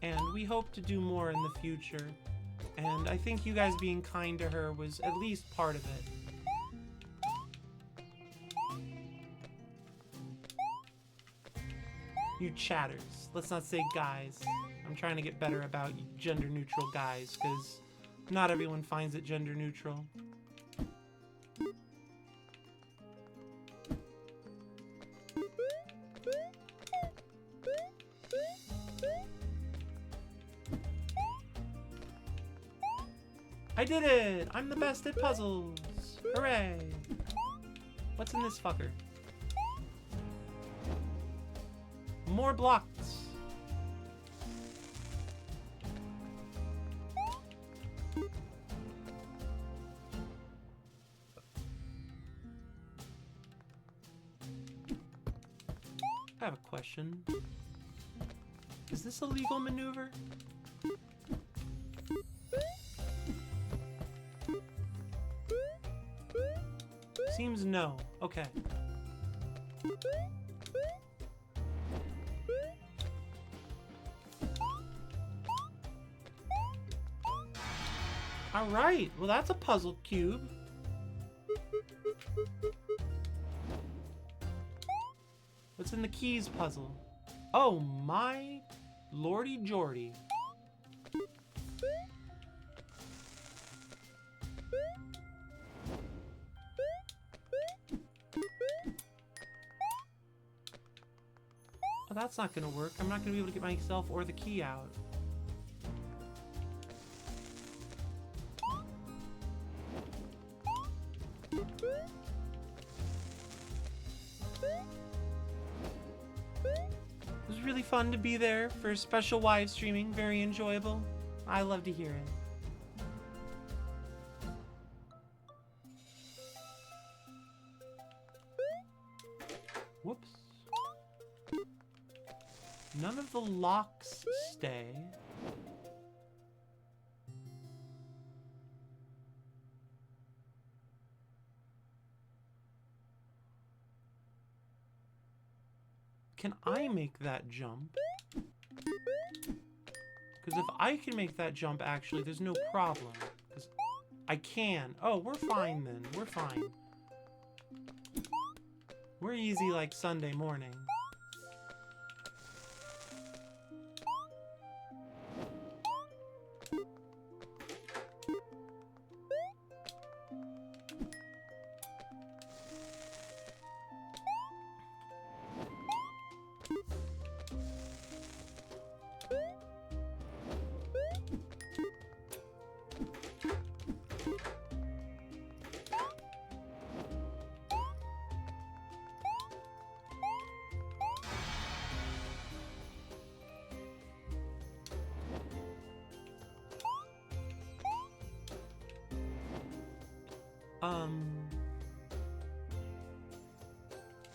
and we hope to do more in the future. And I think you guys being kind to her was at least part of it. You chatters. Let's not say guys. I'm trying to get better about gender neutral guys, because not everyone finds it gender neutral. I did it! I'm the best at puzzles! Hooray! What's in this fucker? More blocks! I have a question. Is this a legal maneuver? Seems no. Okay. Alright, well that's a puzzle cube. What's in the keys puzzle? Oh my lordy jordy. Oh, that's not gonna work. I'm not gonna be able to get myself or the key out. It was really fun to be there for special live streaming. Very enjoyable. I love to hear it. Whoops. None of the locks stay. Can I make that jump? Because if I can make that jump, actually, there's no problem. Because I can. Oh, we're fine then. We're fine. We're easy like Sunday morning.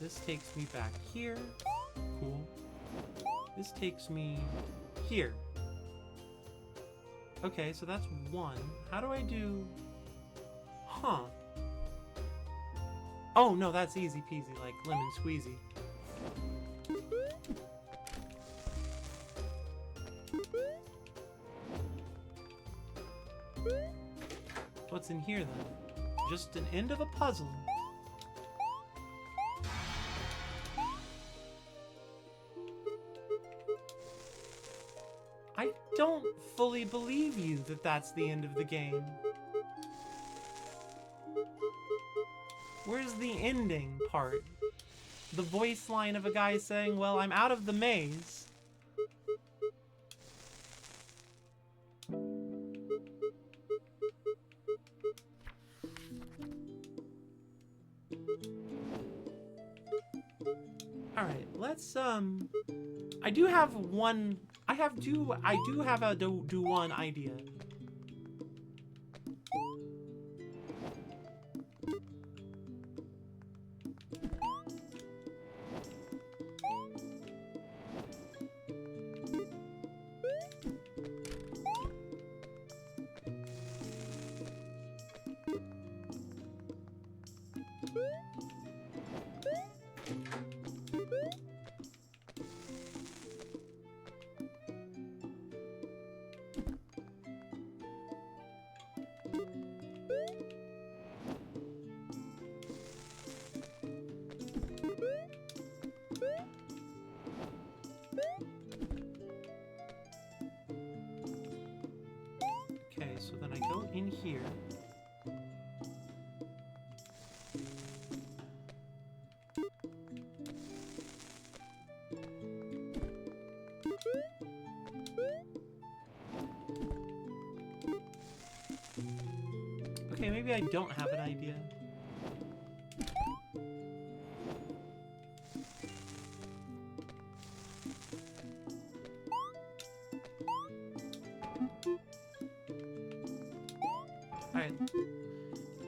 This takes me back here. Cool. This takes me here. Okay, so that's one. How do I do... Huh. Oh, no, that's easy peasy, like lemon squeezy. What's in here, then? Just an end of a puzzle. I don't fully believe you that that's the end of the game. Where's the ending part? The voice line of a guy saying, well, I'm out of the maze. Alright, let's, I do have one... I do have a do one idea. Okay, so then I go in here. Okay, maybe I don't have an idea. Alright.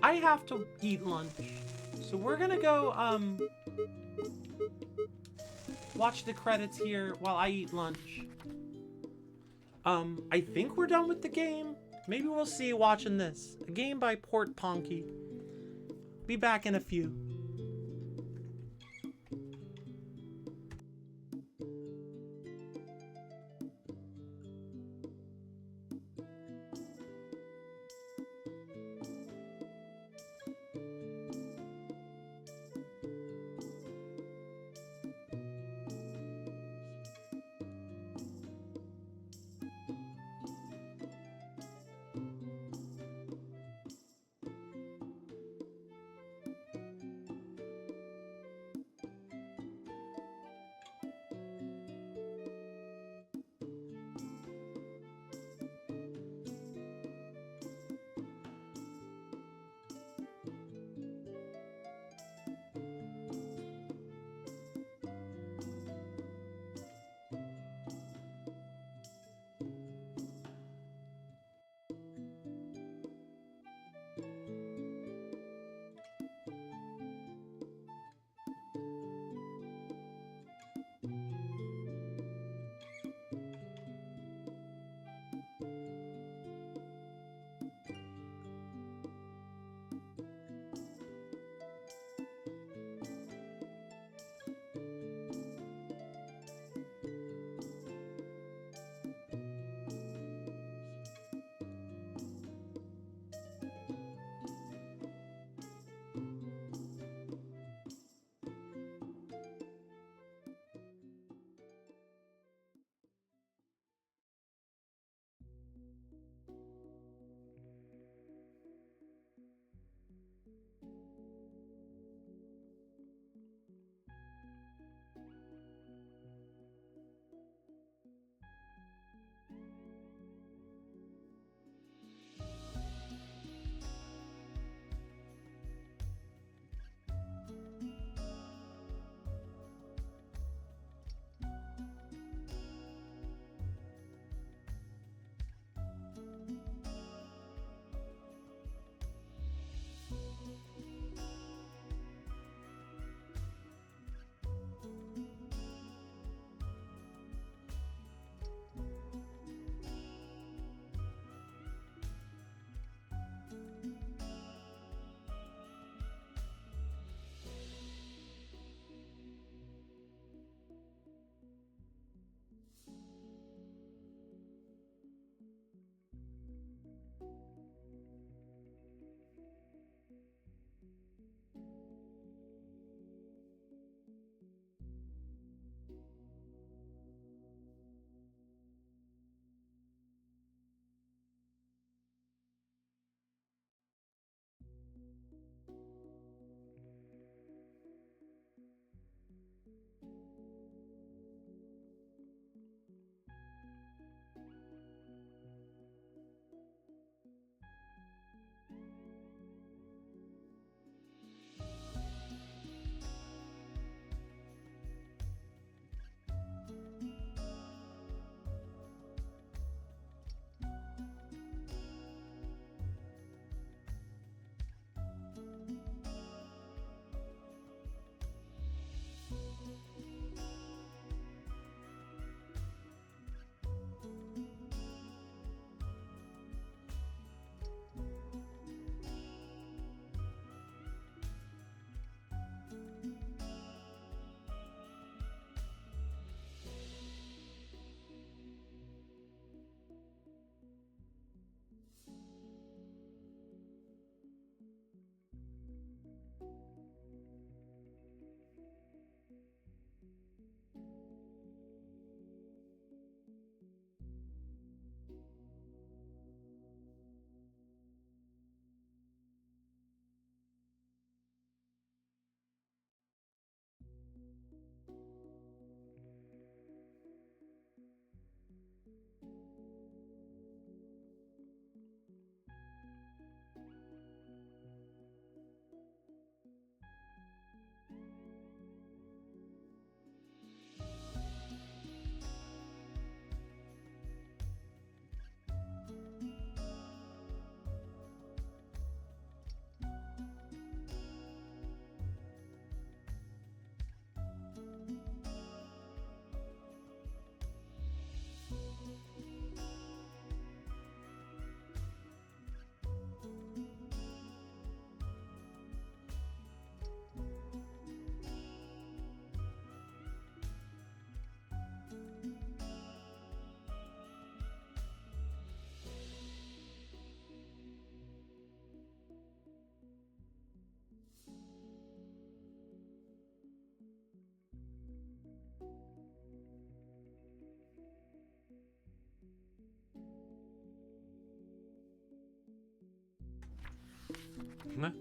I have to eat lunch. So we're gonna go, watch the credits here while I eat lunch. I think we're done with the game. Maybe we'll see watching this. A game by Port Ponky. Be back in a few.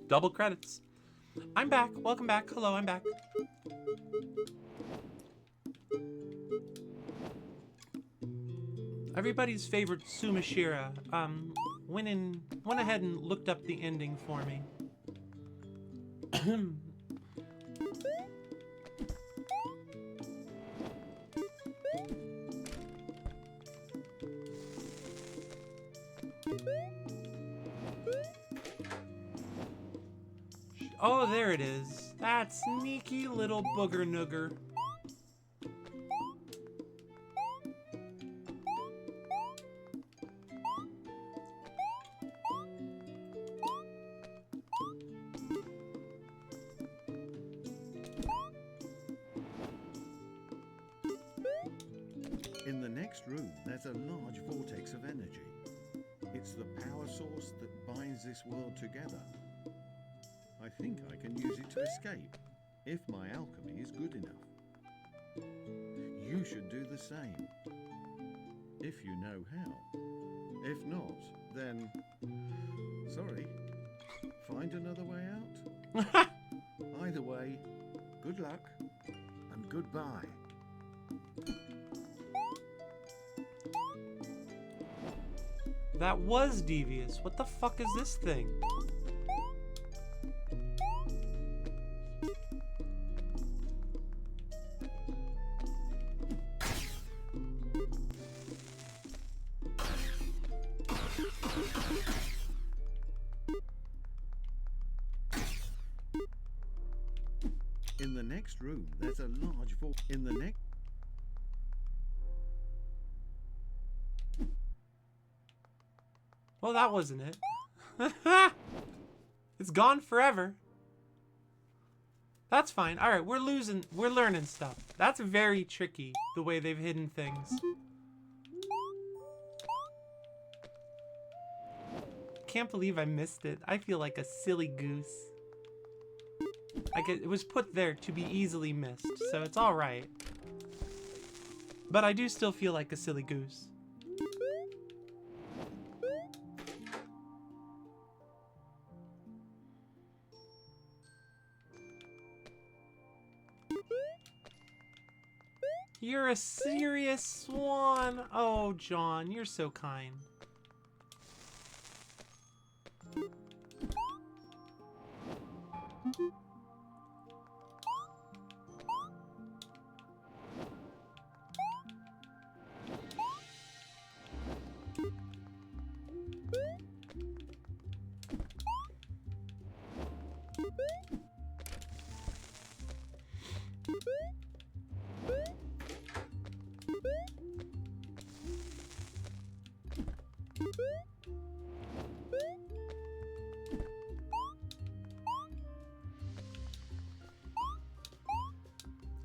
Double credits. I'm back. Welcome back. Hello, I'm back. Everybody's favorite Sumashira went ahead and looked up the ending for me. Oh, there it is. That sneaky little booger nooger. In the next room, there's a large vortex of energy. It's the power source that binds this world together. I think I can use it to escape, if my alchemy is good enough. You should do the same, if you know how. If not, then, sorry, find another way out. Either way, good luck and goodbye. That was devious. What the fuck is this thing? In the next room, there's a large vault. In the next... Well, that wasn't it. It's gone forever. That's fine. Alright, we're learning stuff. That's very tricky, the way they've hidden things. Can't believe I missed it. I feel like a silly goose. It was put there to be easily missed, so it's alright. But I do still feel like a silly goose. You're a serious swan. Oh, John, you're so kind.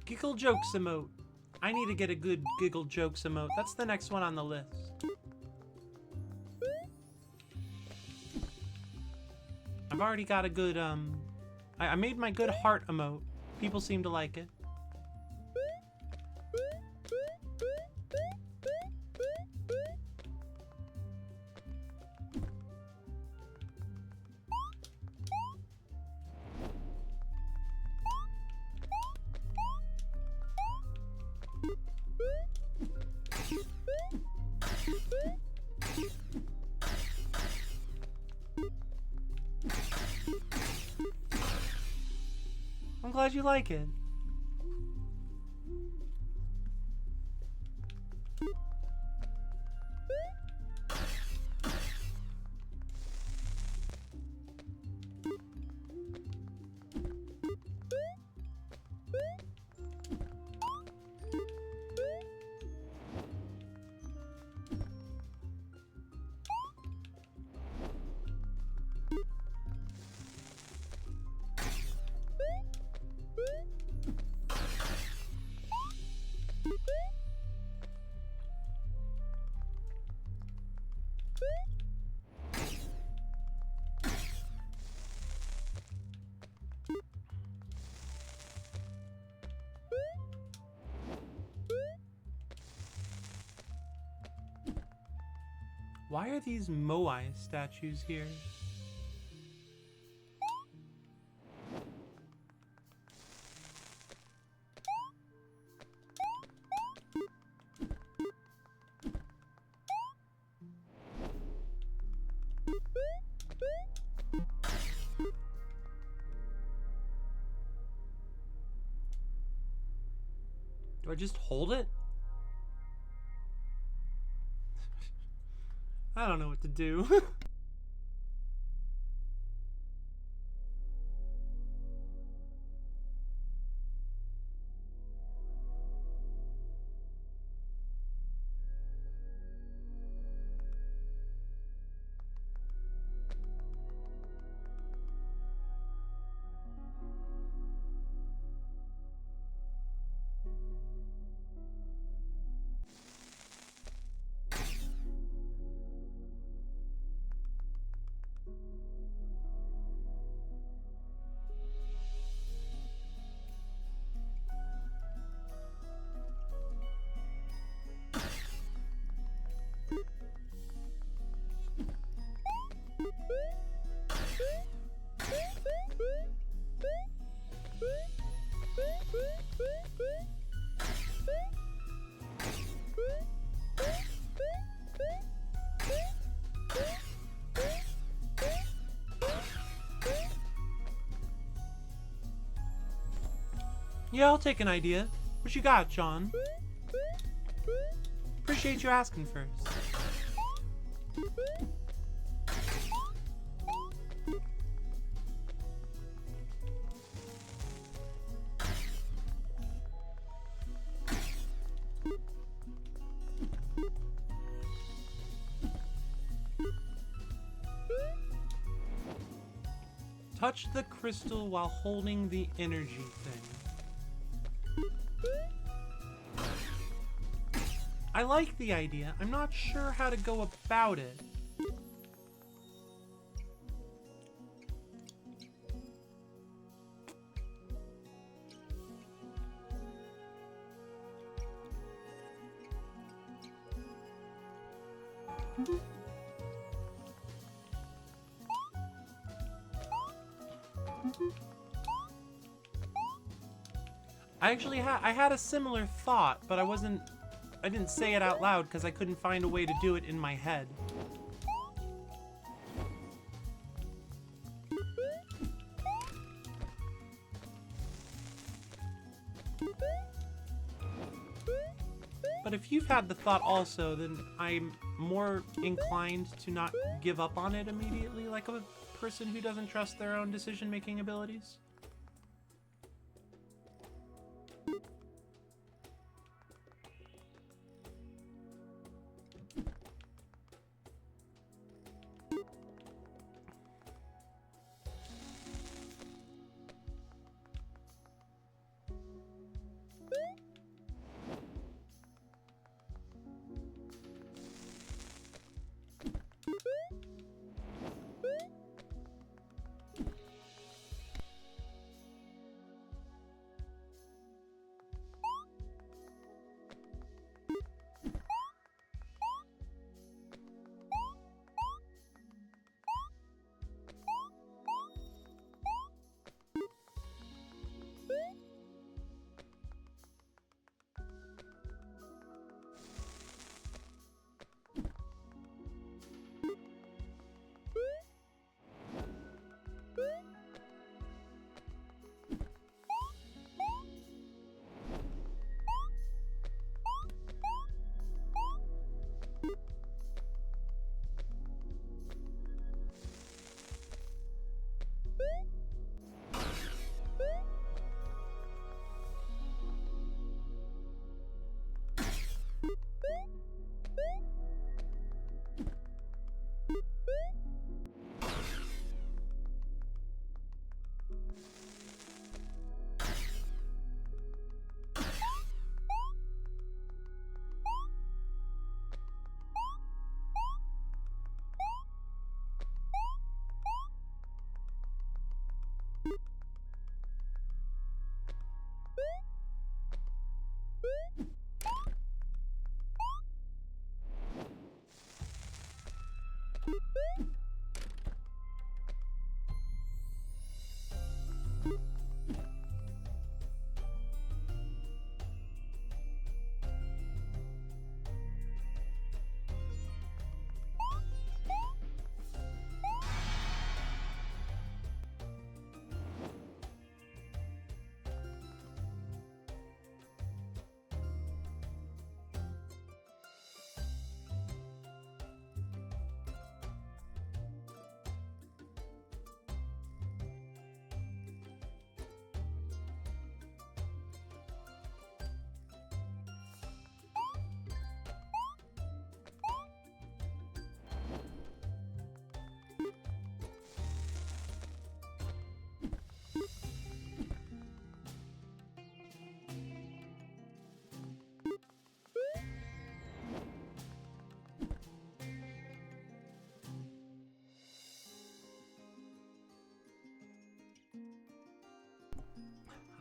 Giggle jokes emote. I need to get a good giggle jokes emote. That's the next one on the list. I've already got a good, I made my good heart emote. People seem to like it. I'm glad you like it. Why are these Moai statues here? Do I just hold it? I don't know what to do. Yeah, I'll take an idea. What you got, John? Appreciate you asking first. Touch the crystal while holding the energy thing. I like the idea. I'm not sure how to go about it. I had a similar thought, but I didn't say it out loud because I couldn't find a way to do it in my head. But if you've had the thought also, then I'm more inclined to not give up on it immediately, like a person who doesn't trust their own decision-making abilities.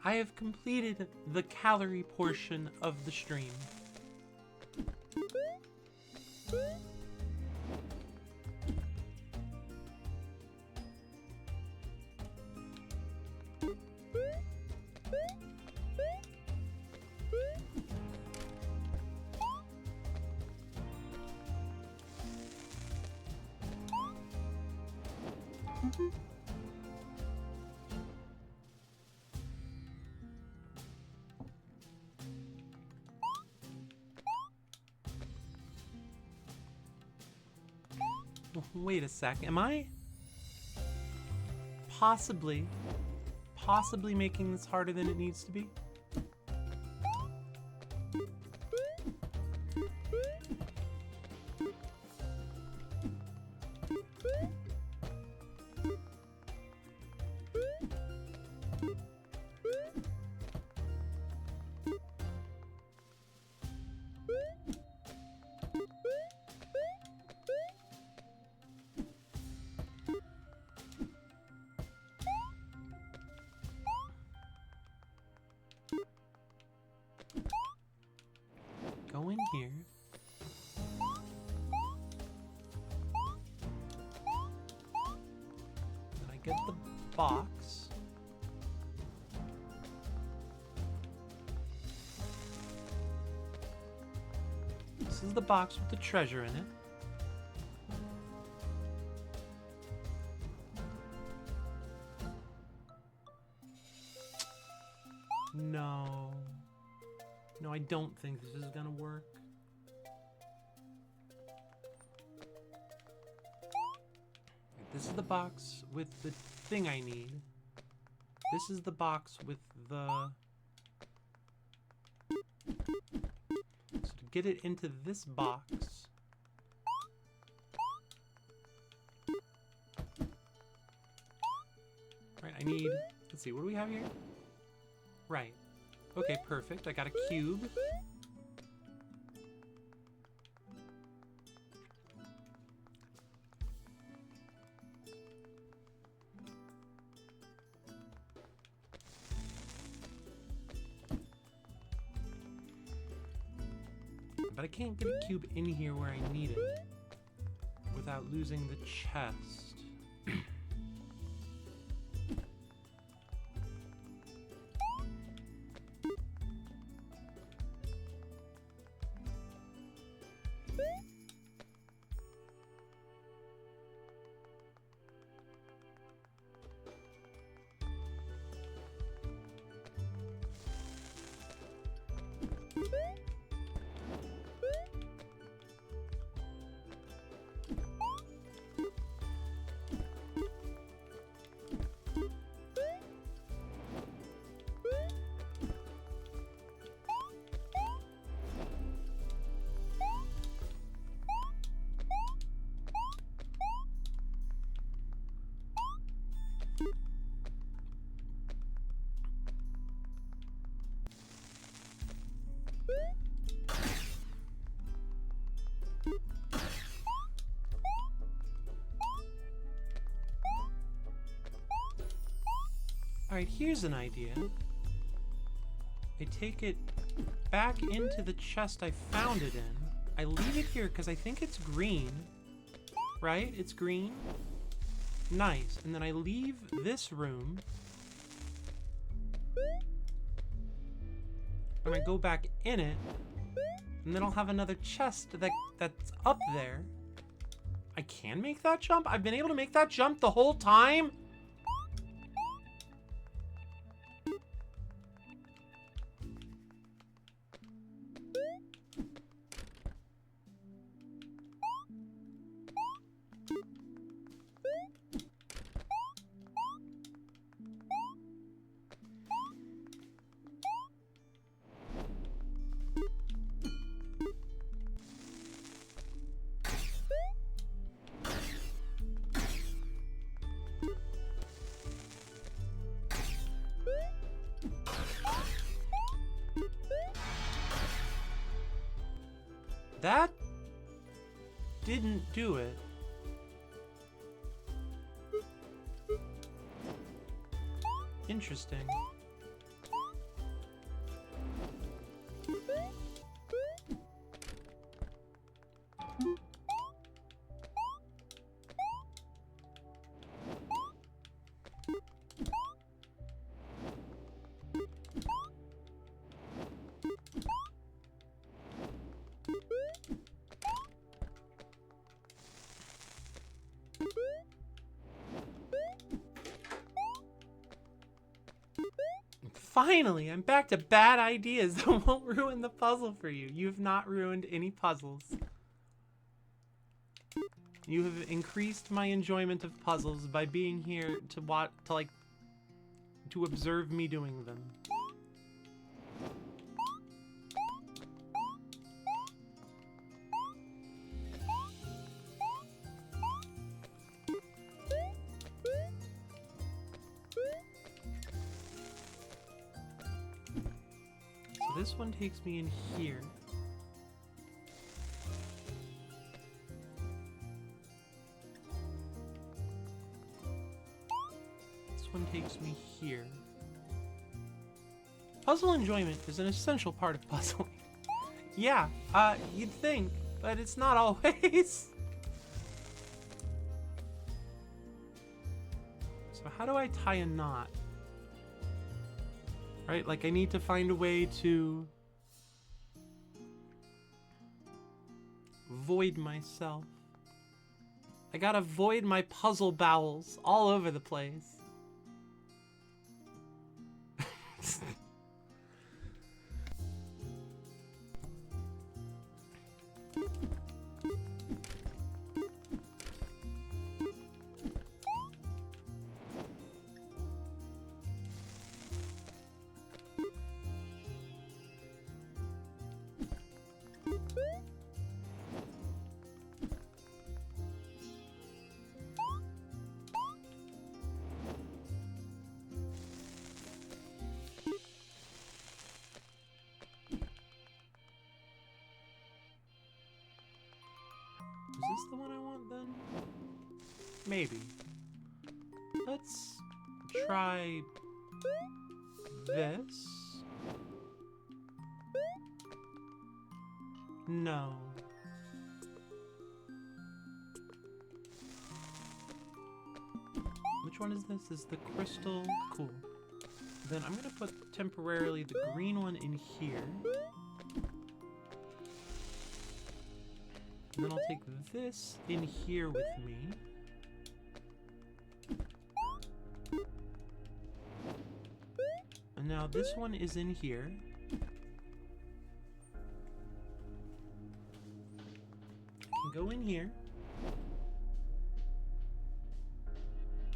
I have completed the calorie portion of the stream. Wait a sec, am I possibly making this harder than it needs to be? Go in here. Then I get the box. This is the box with the treasure in it. No. No, I don't think this is gonna work. This is the box with the thing I need. This is the box with the... So to get it into this box... Right, I need... Let's see, what do we have here? Right. Okay, perfect. I got a cube. But I can't get a cube in here where I need it without losing the chest. Alright, here's an idea. I take it back into the chest I found it in. I leave it here because I think it's green. Right? It's green. Nice. And then I leave this room. And I go back in it. And then I'll have another chest that's up there. I can make that jump? I've been able to make that jump the whole time? That didn't do it. Interesting. Finally, I'm back to bad ideas that won't ruin the puzzle for you. You have not ruined any puzzles. You have increased my enjoyment of puzzles by being here to watch, to observe me doing them. So this one takes me in here. This one takes me here. Puzzle enjoyment is an essential part of puzzling. Yeah, you'd think, but it's not always. So how do I tie a knot? Right, like I need to find a way to void myself. I gotta void my puzzle bowels all over the place. Is this the one I want then? Maybe. Let's try this. No. Which one is this? Is the crystal? Cool. Then I'm gonna put temporarily the green one in here. And then I'll take this in here with me. And now this one is in here. I can go in here.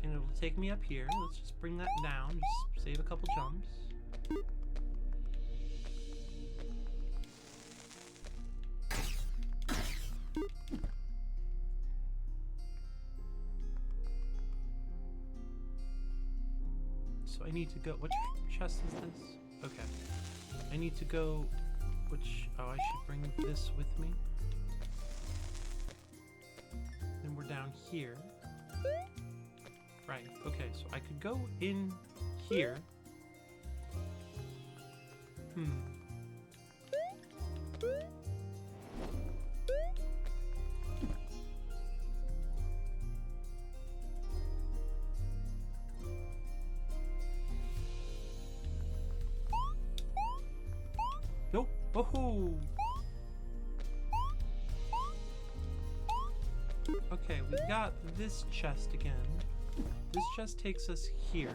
And it'll take me up here. Let's just bring that down. Just save a couple jumps. So I need to go, which chest is this? Okay. I need to go, oh, I should bring this with me. Then we're down here. Right, okay, so I could go in here. Nope. Woohoo! Okay, we got this chest again. This chest takes us here.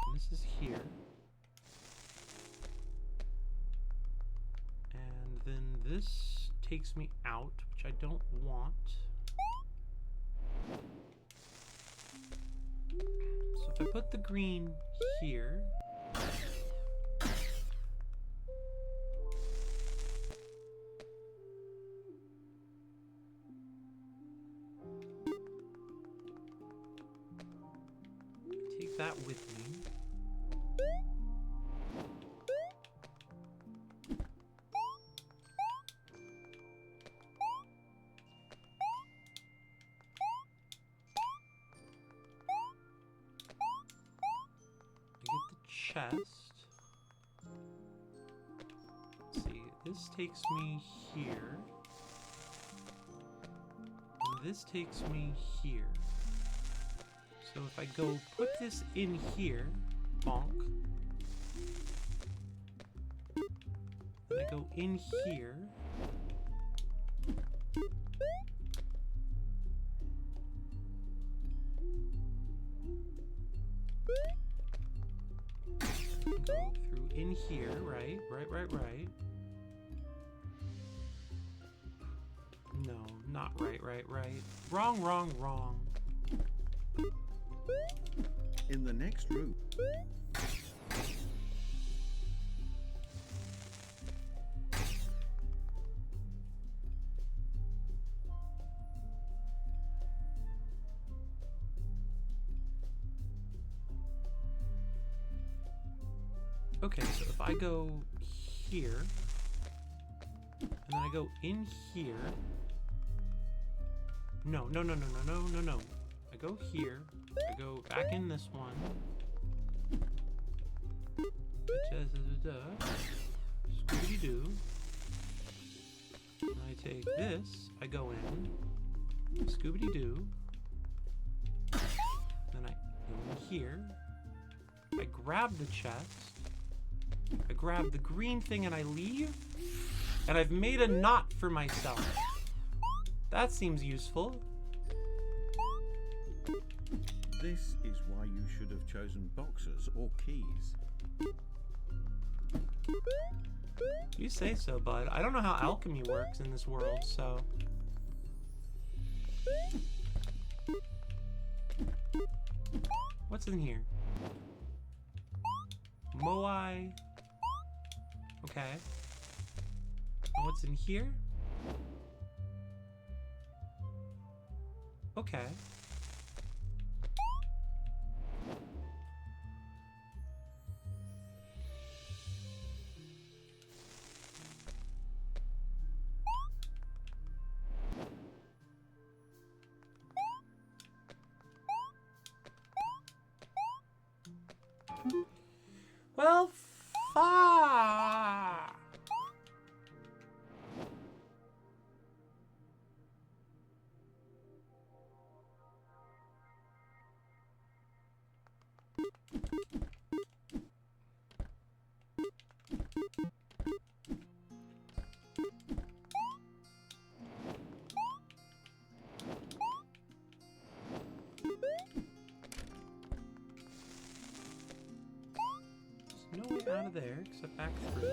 And this is here. And then this takes me out, which I don't want. So if I put the green here, take that with me. Chest. Let's see, this takes me here. And this takes me here. So if I go put this in here, bonk. then I go in here. Go through in here, right. No, not right. Wrong. In the next room. Okay, so if I go here, and then I go in here. No. I go here. I go back in this one. Scooby-Doo. And I take this. I go in. Scooby-Doo. Then I go in here. I grab the chest. I grab the green thing and I leave. And I've made a knot for myself. That seems useful. This is why you should have chosen boxes or keys. You say so, bud. I don't know how alchemy works in this world, so... What's in here? Moai. Okay. And what's in here? Okay. Well, there's no way out of there except back through.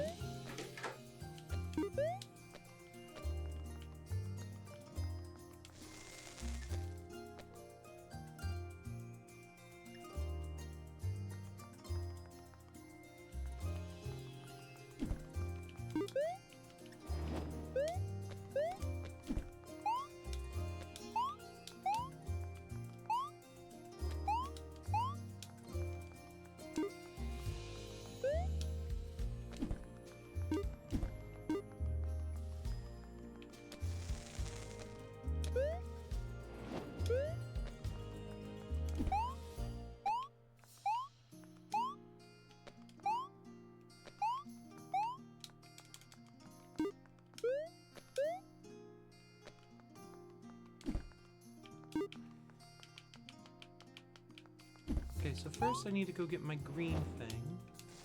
Okay, so first I need to go get my green thing,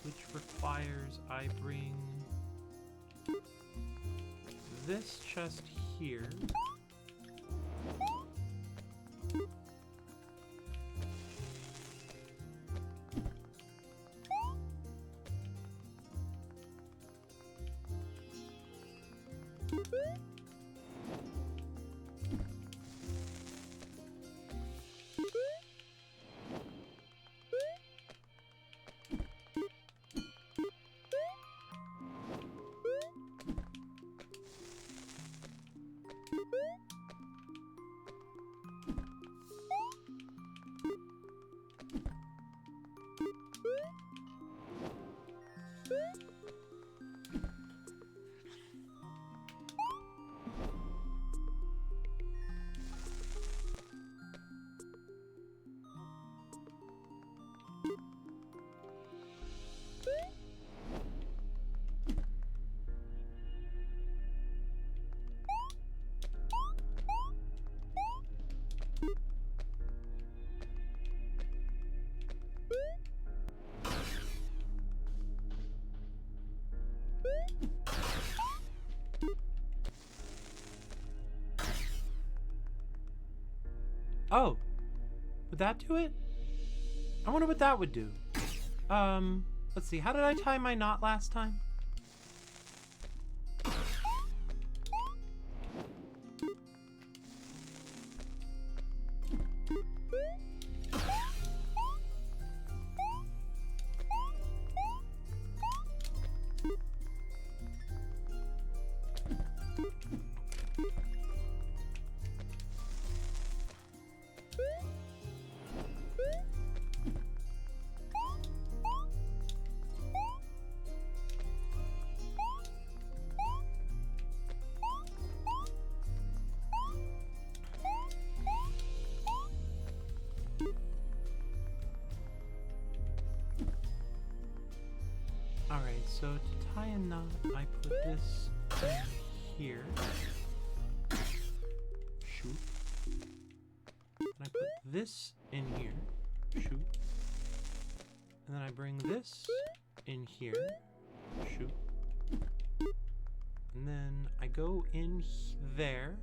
which requires I bring this chest here. Oh, would that do it? I wonder what that would do. Let's see, how did I tie my knot last time? Alright, so to tie a knot, I put this in here. Shoot. And I put this in here. Shoot. And then I bring this in here. Shoot. And then I go in there.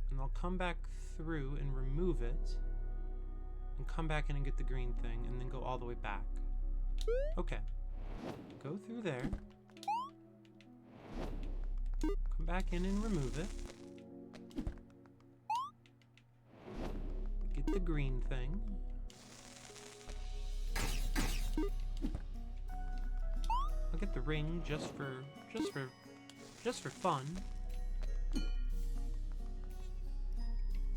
And I'll come back through and remove it. And come back in and get the green thing. And then go all the way back. Okay. Go through there. Come back in and remove it. Get the green thing. I'll get the ring just for fun.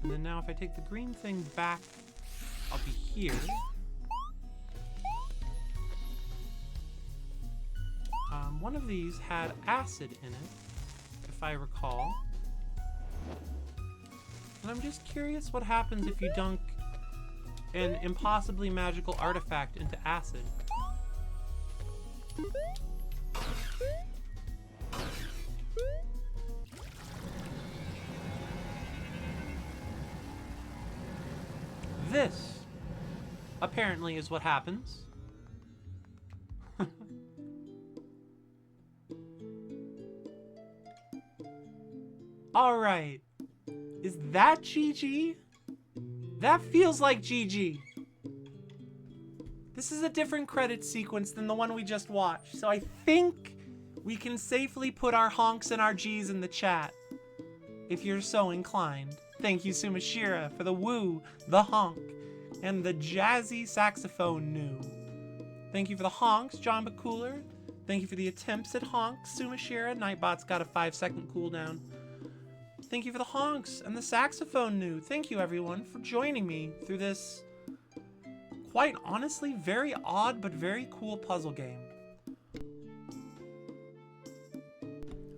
And then now if I take the green thing back, I'll be here. One of these had acid in it, if I recall. And I'm just curious what happens if you dunk an impossibly magical artifact into acid. This, apparently, is what happens. Alright. Is that GG? That feels like GG. This is a different credit sequence than the one we just watched, so I think we can safely put our honks and our Gs in the chat, if you're so inclined. Thank you, Sumashira, for the woo, the honk, and the jazzy saxophone new. Thank you for the honks, John Bakuler. Thank you for the attempts at honks, Sumashira. Nightbot's got a 5-second cooldown. Thank you for the honks and the saxophone new. Thank you, everyone, for joining me through this, quite honestly, very odd but very cool puzzle game.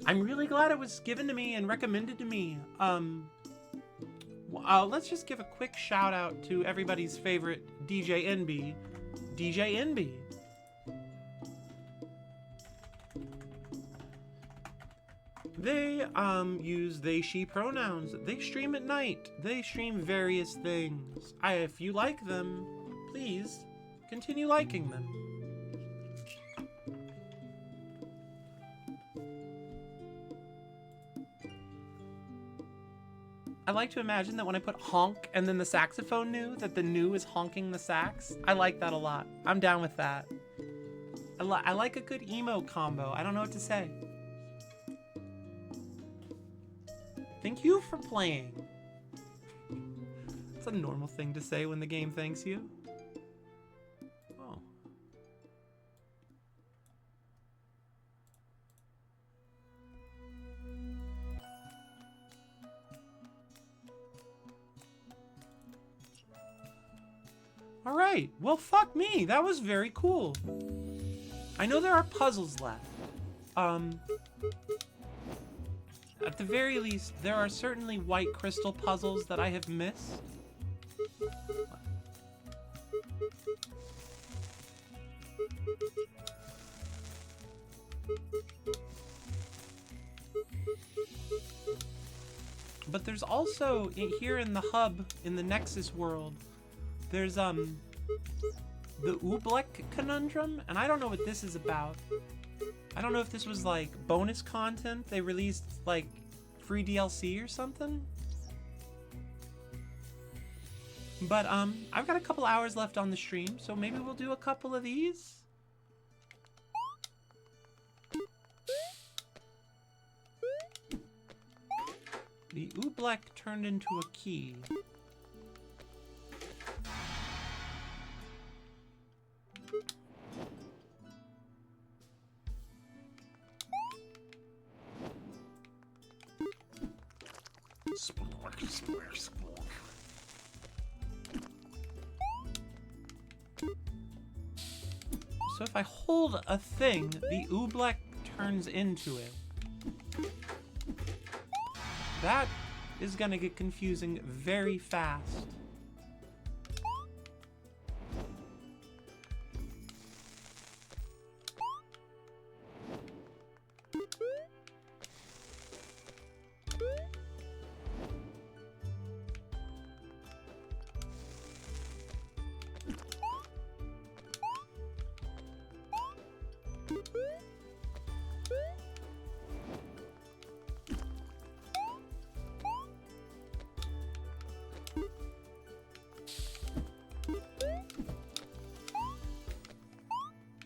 I'm really glad it was given to me and recommended to me. Let's just give a quick shout out to everybody's favorite DJ NB, DJ NB. They use they, she pronouns. They stream at night. They stream various things. If you like them, please continue liking them. I like to imagine that when I put honk and then the saxophone new, that the new is honking the sax. I like that a lot. I'm down with that. I like a good emo combo. I don't know what to say. Thank you for playing. It's a normal thing to say when the game thanks you. Oh. Alright, well fuck me, that was very cool. I know there are puzzles left. At the very least, there are certainly white crystal puzzles that I have missed. But there's also, here in the hub, in the Nexus world, there's, the Oobleck Conundrum, and I don't know what this is about. I don't know if this was, like, bonus content they released, like, free DLC or something? But I've got a couple hours left on the stream, so maybe we'll do a couple of these. The oobleck turned into a key. So if I hold a thing, the oobleck turns into it. That is gonna get confusing very fast.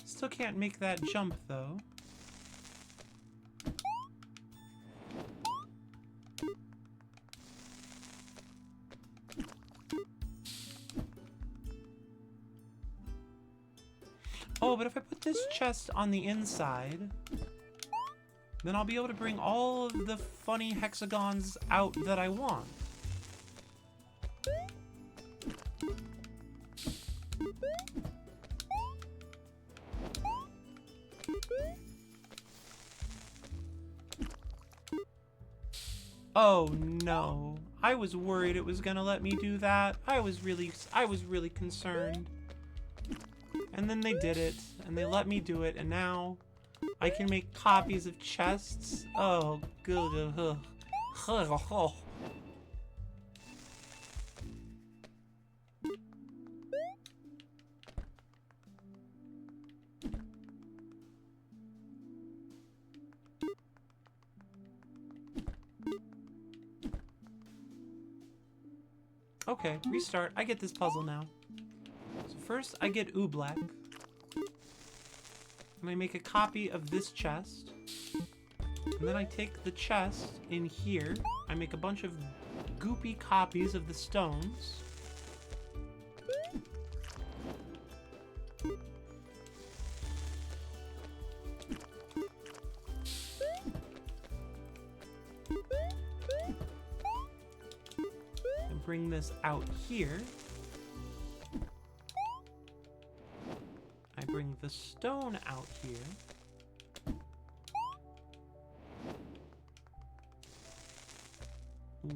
Still can't make that jump, though. Oh, but if I put this chest on the inside, then I'll be able to bring all of the funny hexagons out that I want. Oh no, I was worried it was gonna let me do that. I was really concerned. And then they did it, and they let me do it, and now I can make copies of chests. Oh, good. Okay, restart. I get this puzzle now. So first, I get oobleck. And I make a copy of this chest. And then I take the chest in here. I make a bunch of goopy copies of the stones. And bring this out here. I bring the stone out here.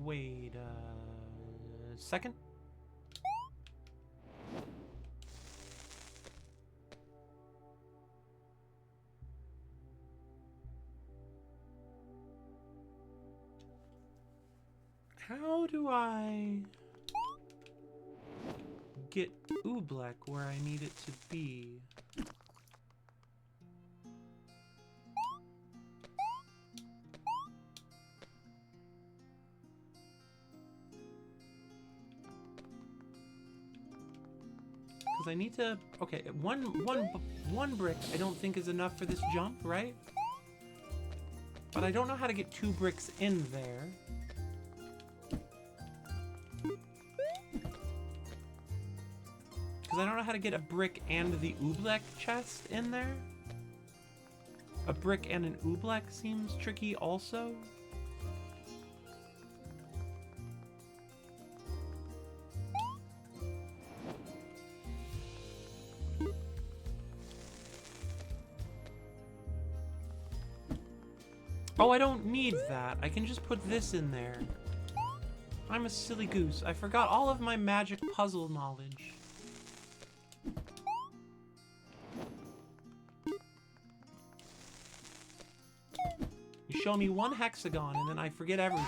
Wait a second. How do I get oobleck where I need it to be? Because I need to... Okay, one brick I don't think is enough for this jump, right? But I don't know how to get 2 bricks in there. Because I don't know how to get a brick and the oobleck chest in there. A brick and an oobleck seems tricky also. Oh, I don't need that. I can just put this in there. I'm a silly goose. I forgot all of my magic puzzle knowledge. You show me one hexagon and then I forget everything.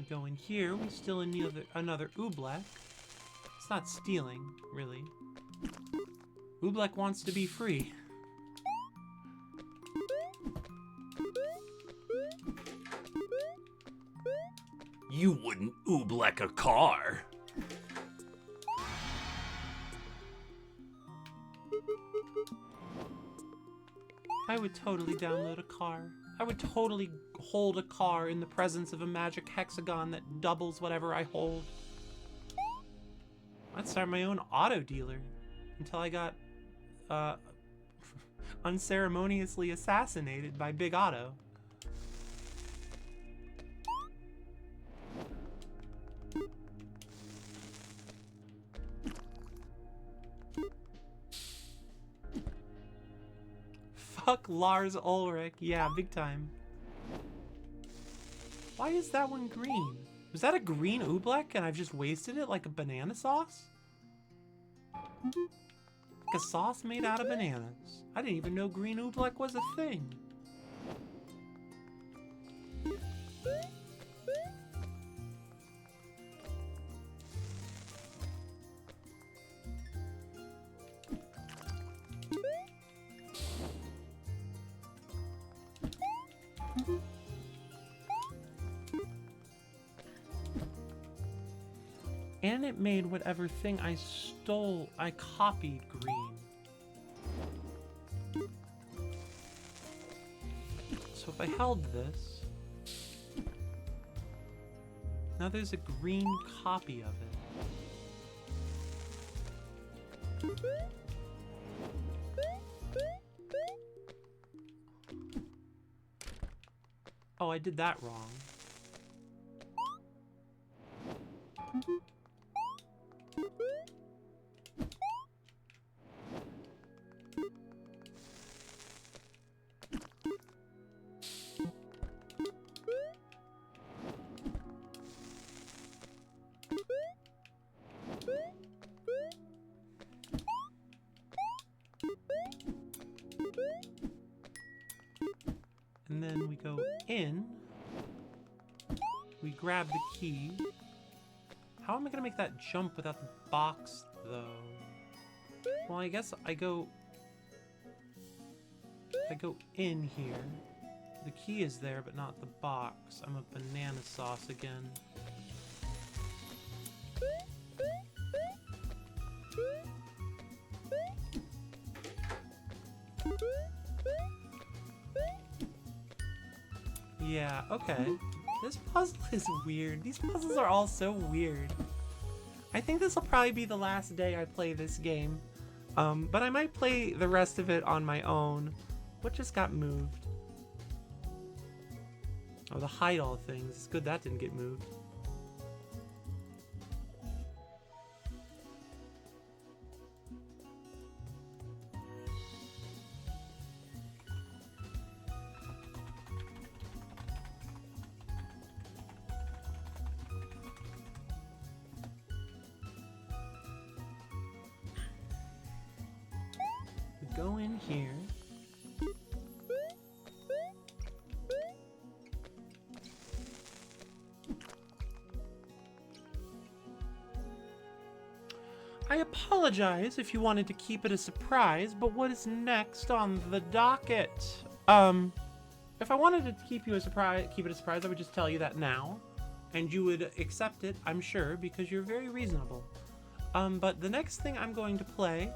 go in here. We still need another Oobleck. It's not stealing, really. Oobleck wants to be free. You wouldn't Oobleck a car. I would totally download a car. I would totally hold a car in the presence of a magic hexagon that doubles whatever I hold. I'd start my own auto dealer until I got unceremoniously assassinated by Big Otto. Fuck Lars Ulrich. Yeah, big time. Why is that one green? Was that a green Oobleck and I've just wasted it like a banana sauce? Like a sauce made out of bananas. I didn't even know green Oobleck was a thing. And it made whatever thing I stole, I copied green. So if I held this, now there's a green copy of it. Oh, I did that wrong. And then we go in, we grab the key. How am I gonna make that jump without the box, though? Well, I guess I go in here. The key is there, but not the box. I'm a banana sauce again. Yeah, okay. This puzzle is weird. These puzzles are all so weird. I think this will probably be the last day I play this game. But I might play the rest of it on my own. What just got moved? Oh, the hide all things. It's good that didn't get moved. Go in here. I apologize if you wanted to keep it a surprise, but what is next on the docket? If I wanted to keep it a surprise, I would just tell you that now, and you would accept it, I'm sure, because you're very reasonable. But the next thing I'm going to play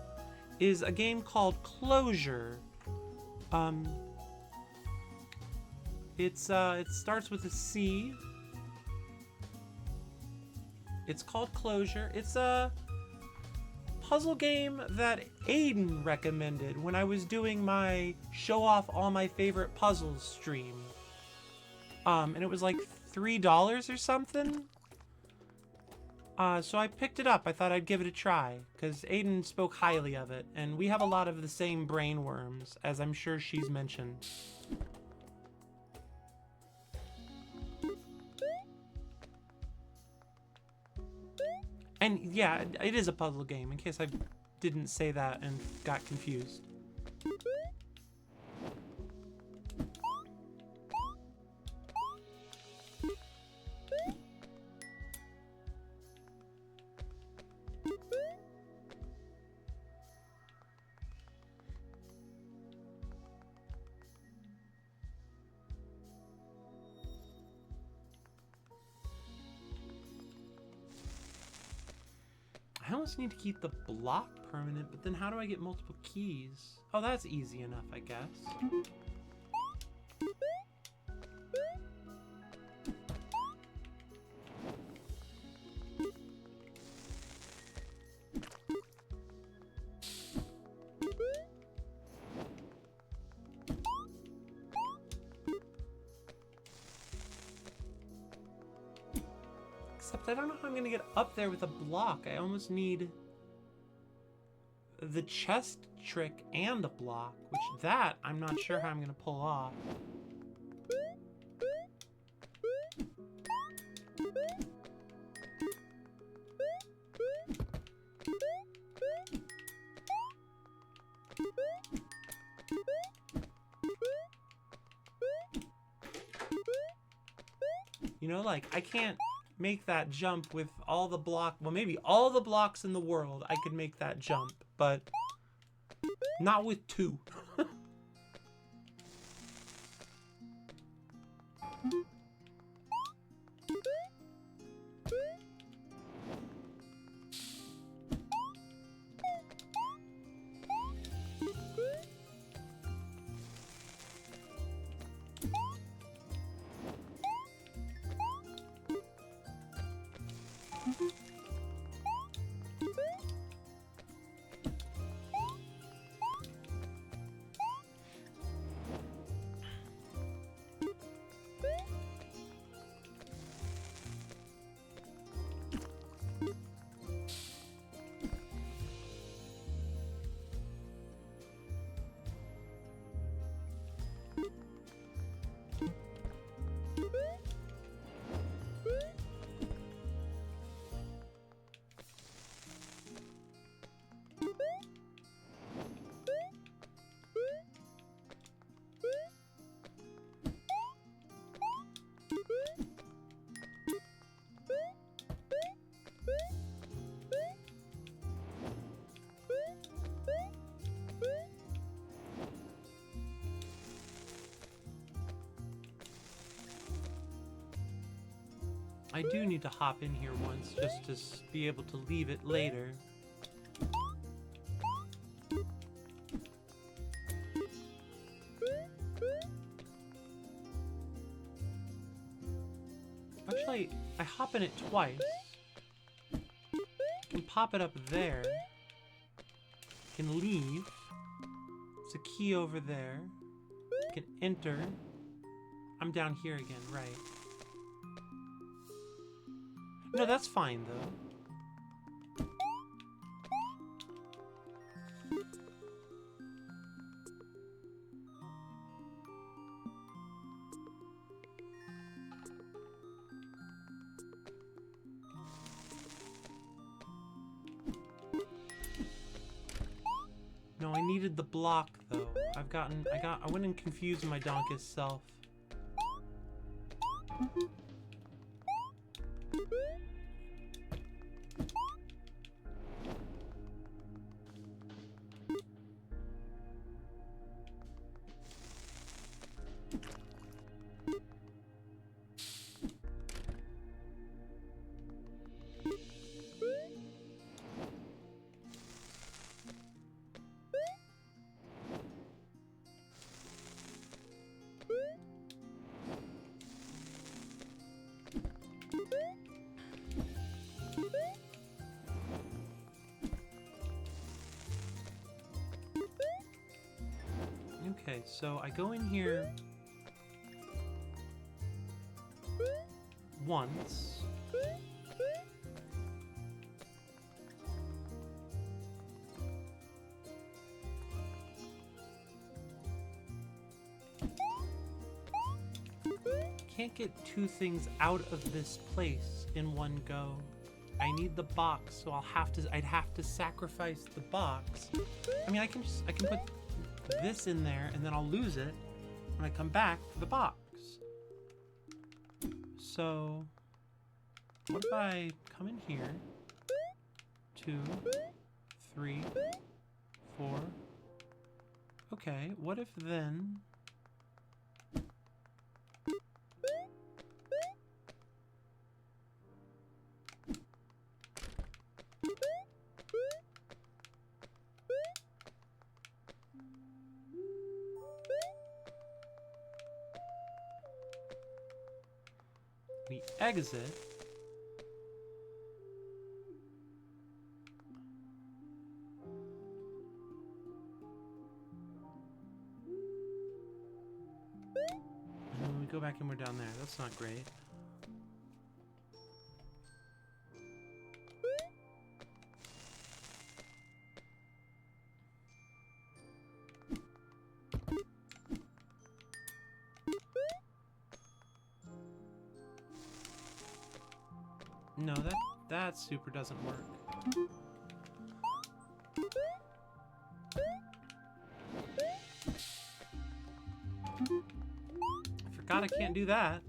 is a game called Closure. It starts with a C. It's called Closure. It's a puzzle game that Aiden recommended when I was doing my show off all my favorite puzzles stream. And it was like $3 or something. So I picked it up. I thought I'd give it a try, because Aiden spoke highly of it, and we have a lot of the same brain worms, as I'm sure she's mentioned. And yeah, it is a puzzle game, in case I didn't say that and got confused. almost need to keep the block permanent, but then how do I get multiple keys? Oh, that's easy enough, I guess. Except I don't know how I'm gonna get up there with a block. I almost need the chest trick and a block, which that I'm not sure how I'm gonna pull off. You know, like, I can't make that jump with all the well, maybe all the blocks in the world I could make that jump, but not with 2. I do need to hop in here once just to be able to leave it later. Actually, I hop in it twice. I can pop it up there. I can leave. There's a key over there. I can enter. I'm down here again, right. No, that's fine, though. No, I needed the block, though. I went and confused my Donkus self. Okay, so I go in here once. Can't get 2 things out of this place in one go. I need the box, so I'd have to sacrifice the box. I mean, I can put this in there and then I'll lose it when I come back for the box. So what if I come in here? 2, 3, 4. Okay, what if then We exit. And then we go back and we're down there. That's not great. No, that super doesn't work. I forgot I can't do that.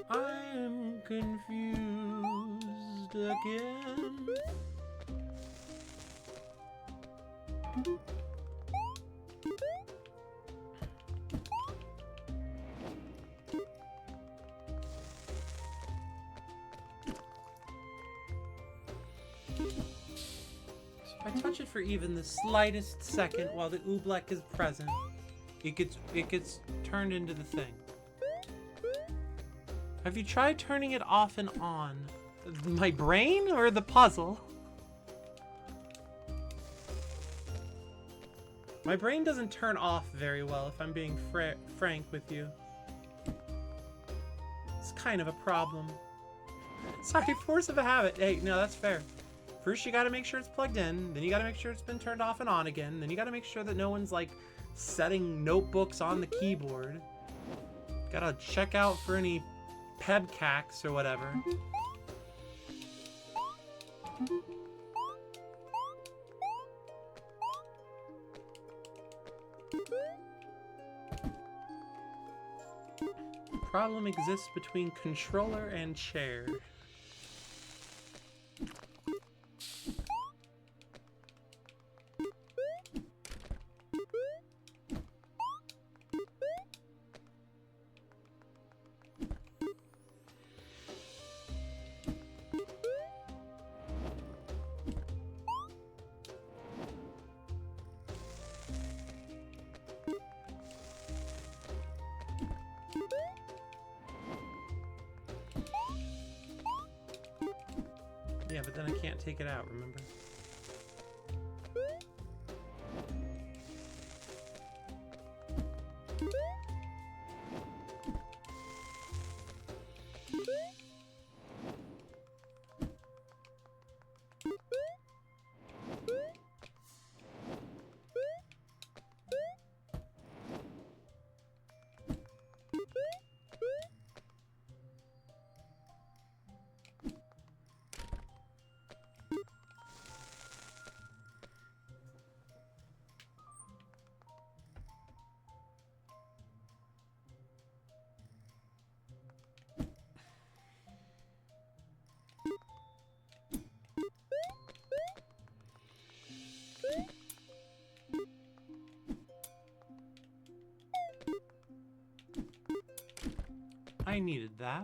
I am confused again. So if I touch it for even the slightest second while the oobleck is present, it gets turned into the thing. Have you tried turning it off and on? My brain or the puzzle? My brain doesn't turn off very well, if I'm being frank with you. It's kind of a problem. Sorry, force of a habit. Hey, no, that's fair. First, you gotta make sure it's plugged in. Then you gotta make sure it's been turned off and on again. Then you gotta make sure that no one's, like, setting notebooks on the keyboard. Gotta check out for any pebcaks or whatever. Problem exists between controller and chair. but then I can't take it out, remember? I needed that.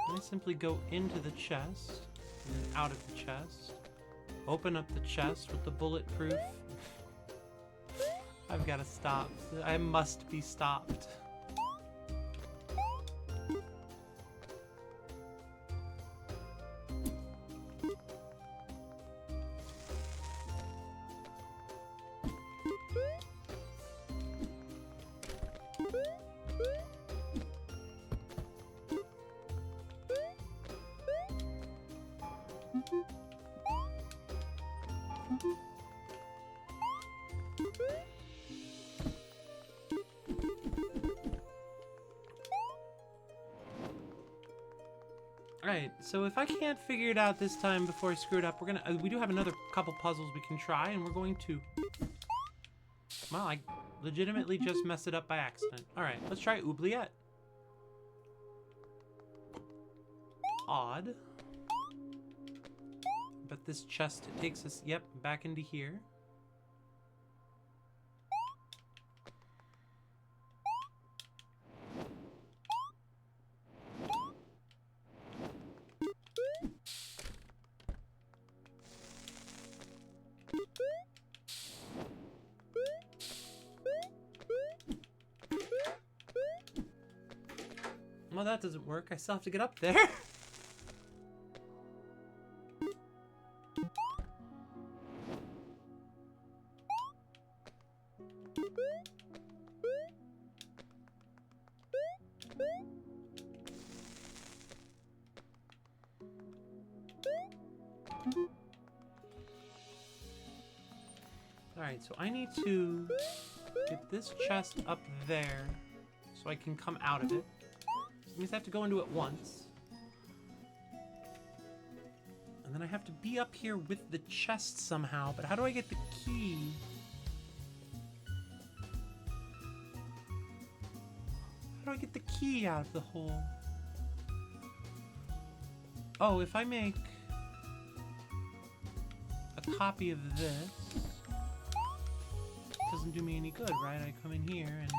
I simply go into the chest, and then out of the chest. Open up the chest with the bulletproof. I've got to stop. I must be stopped. Alright, so if I can't figure it out this time before I screw it up, we're gonna... we do have another couple puzzles we can try, and we're going to... Well, I legitimately just messed it up by accident. Alright, let's try oubliette. Odd. But this chest, it takes us, yep, back into here. Well, that doesn't work. I still have to get up there. Alright, so I need to get this chest up there so I can come out of it. That means I have to go into it once. And then I have to be up here with the chest somehow, but how do I get the key? How do I get the key out of the hole? Oh, if I make a copy of this, it doesn't do me any good, right? I come in here and...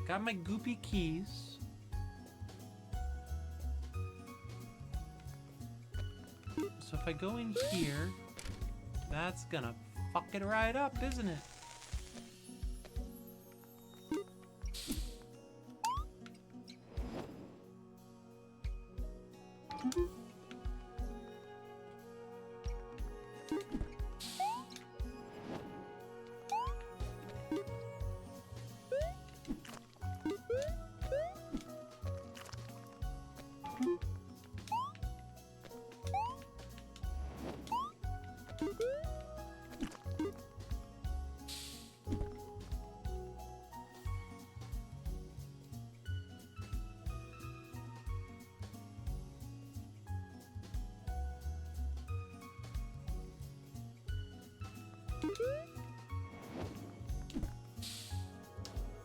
Got my goopy keys. So if I go in here, that's gonna fuck it right up, isn't it?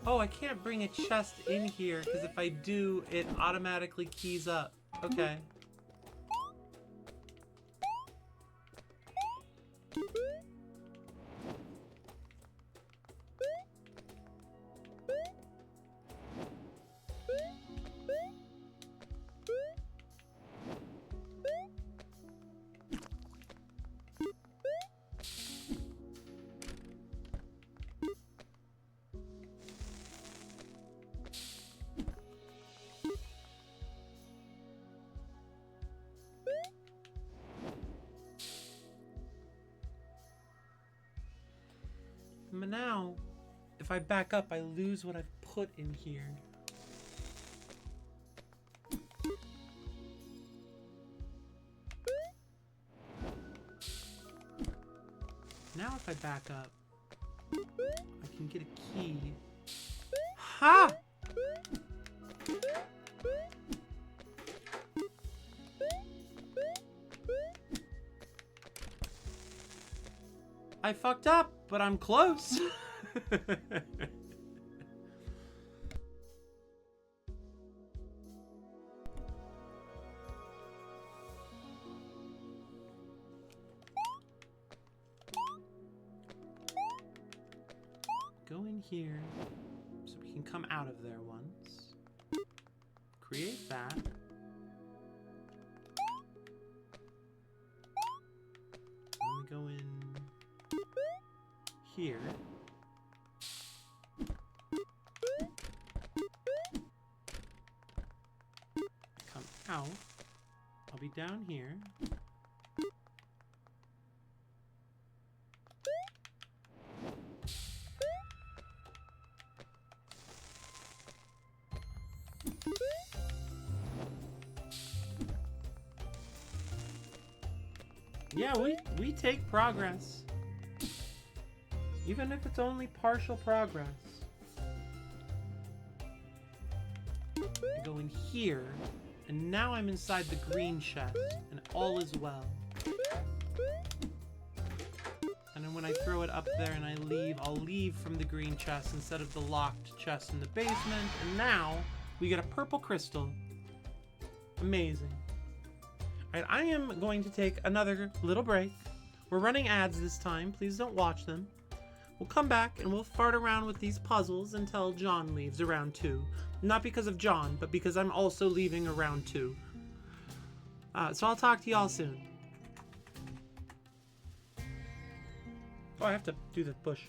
Oh, I can't bring a chest in here, because if I do, it automatically keys up. Okay. I back up, I lose what I've put in here. Now if I back up, I can get a key. Ha! I fucked up, but I'm close. Go in here so we can come out of there once. Create that. Let me go in here. Come out. I'll be down here. Yeah, we take progress. Even if it's only partial progress. I go in here, and now I'm inside the green chest, and all is well. And then when I throw it up there and I leave, I'll leave from the green chest instead of the locked chest in the basement, and now we get a purple crystal. Amazing. Alright, I am going to take another little break. We're running ads this time. Please don't watch them. We'll come back and we'll fart around with these puzzles until John leaves around 2. Not because of John, but because I'm also leaving around 2. So I'll talk to y'all soon. Oh, I have to do the push.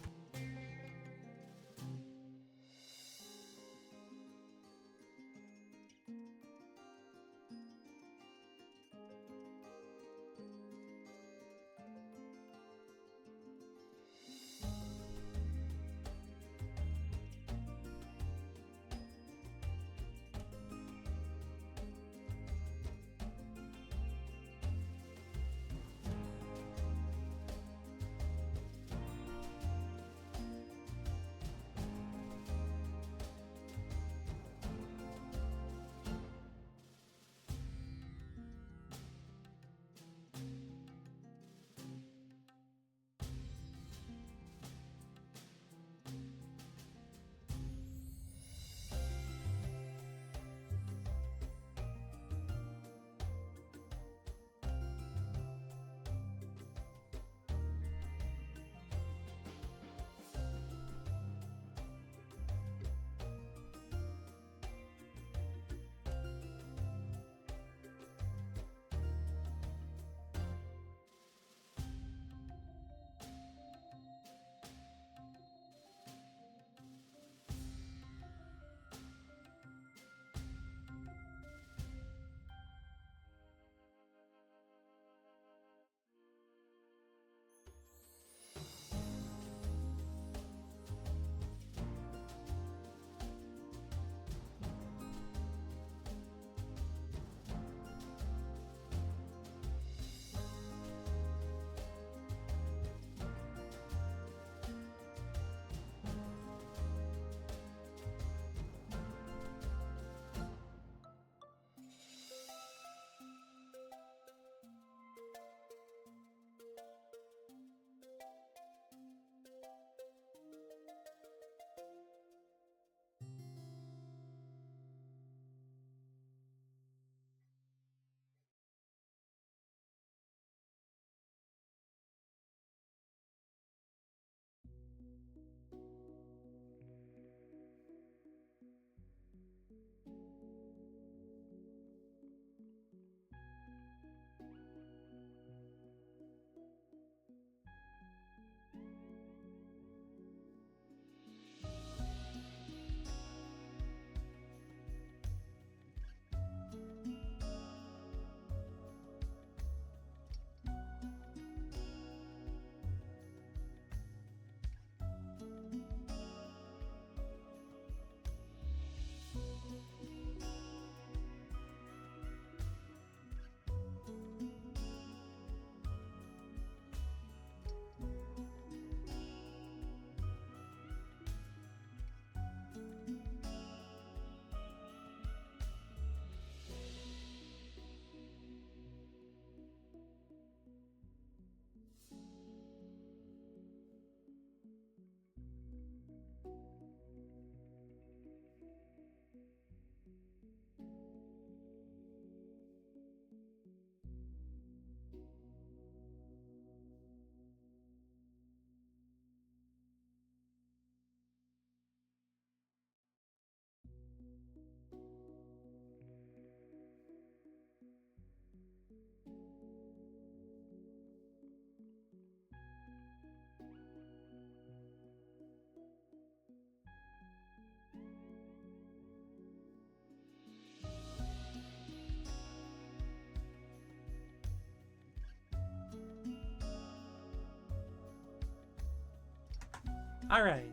All right,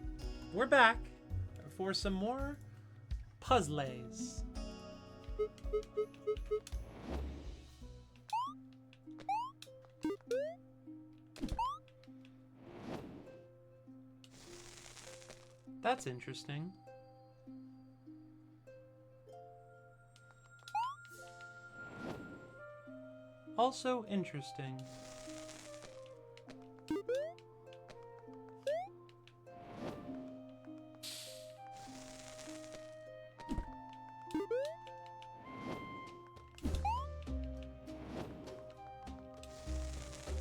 we're back for some more puzzles. That's interesting. Also interesting.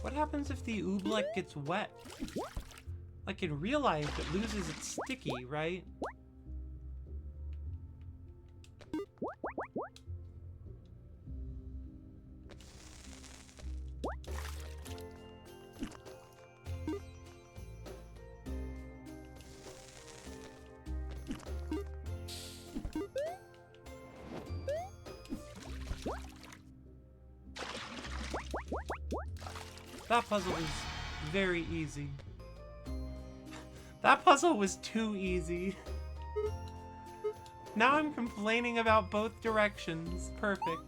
What happens if the oobleck gets wet? Like in real life, it loses its sticky, right? That puzzle is very easy. That puzzle was too easy. Now I'm complaining about both directions. Perfect.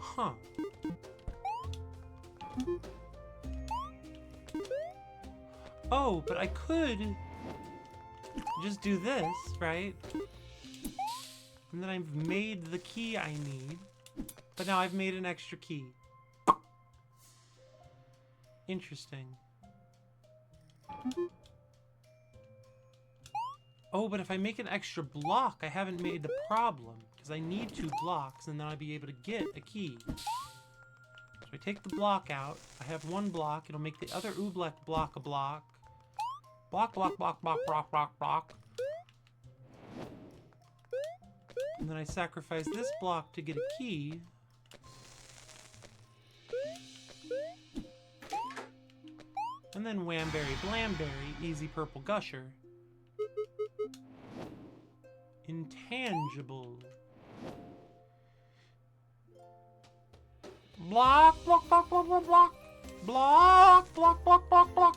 Huh. Oh, but I could just do this, right? And then I've made the key I need. But now I've made an extra key. Interesting. Oh, but if I make an extra block, I haven't made the problem. Because I need 2 blocks, and then I'll be able to get a key. So I take the block out. I have 1 block. It'll make the other oobleck block a block. Block, block, block, block, block, block, block. And then I sacrifice this block to get a key. And then whamberry blamberry, easy purple gusher. Intangible. Block, block, block, block, block, block. Block, block, block, block, block.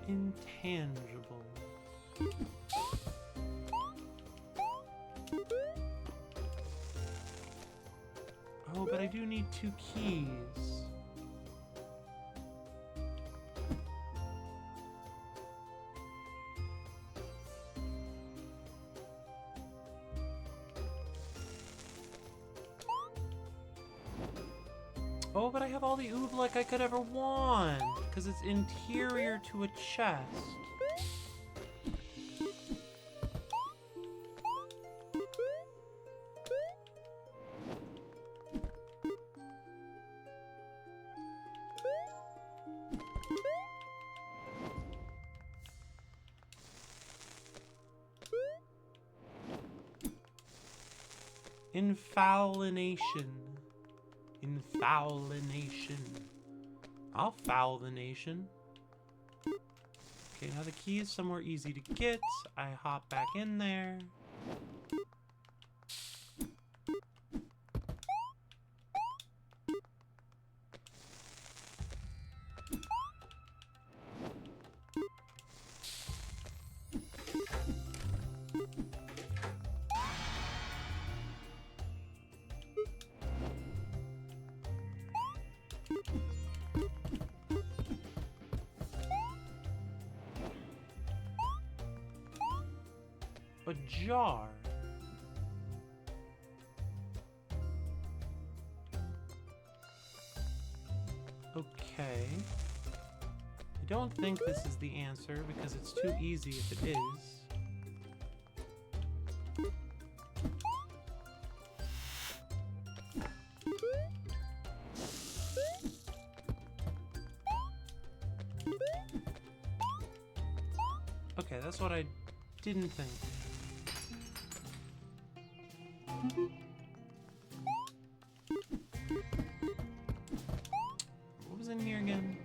Intangible. Oh, but I do need 2 keys. Oh, but I have all the oobleck I could ever want, because it's interior to a chest. Infoulination. Infoulination. I'll foul the nation. Okay, now the key is somewhere easy to get. I hop back in there. a jar. Okay. I don't think this is the answer because it's too easy if it is. Okay, that's what I didn't think. What was in here again?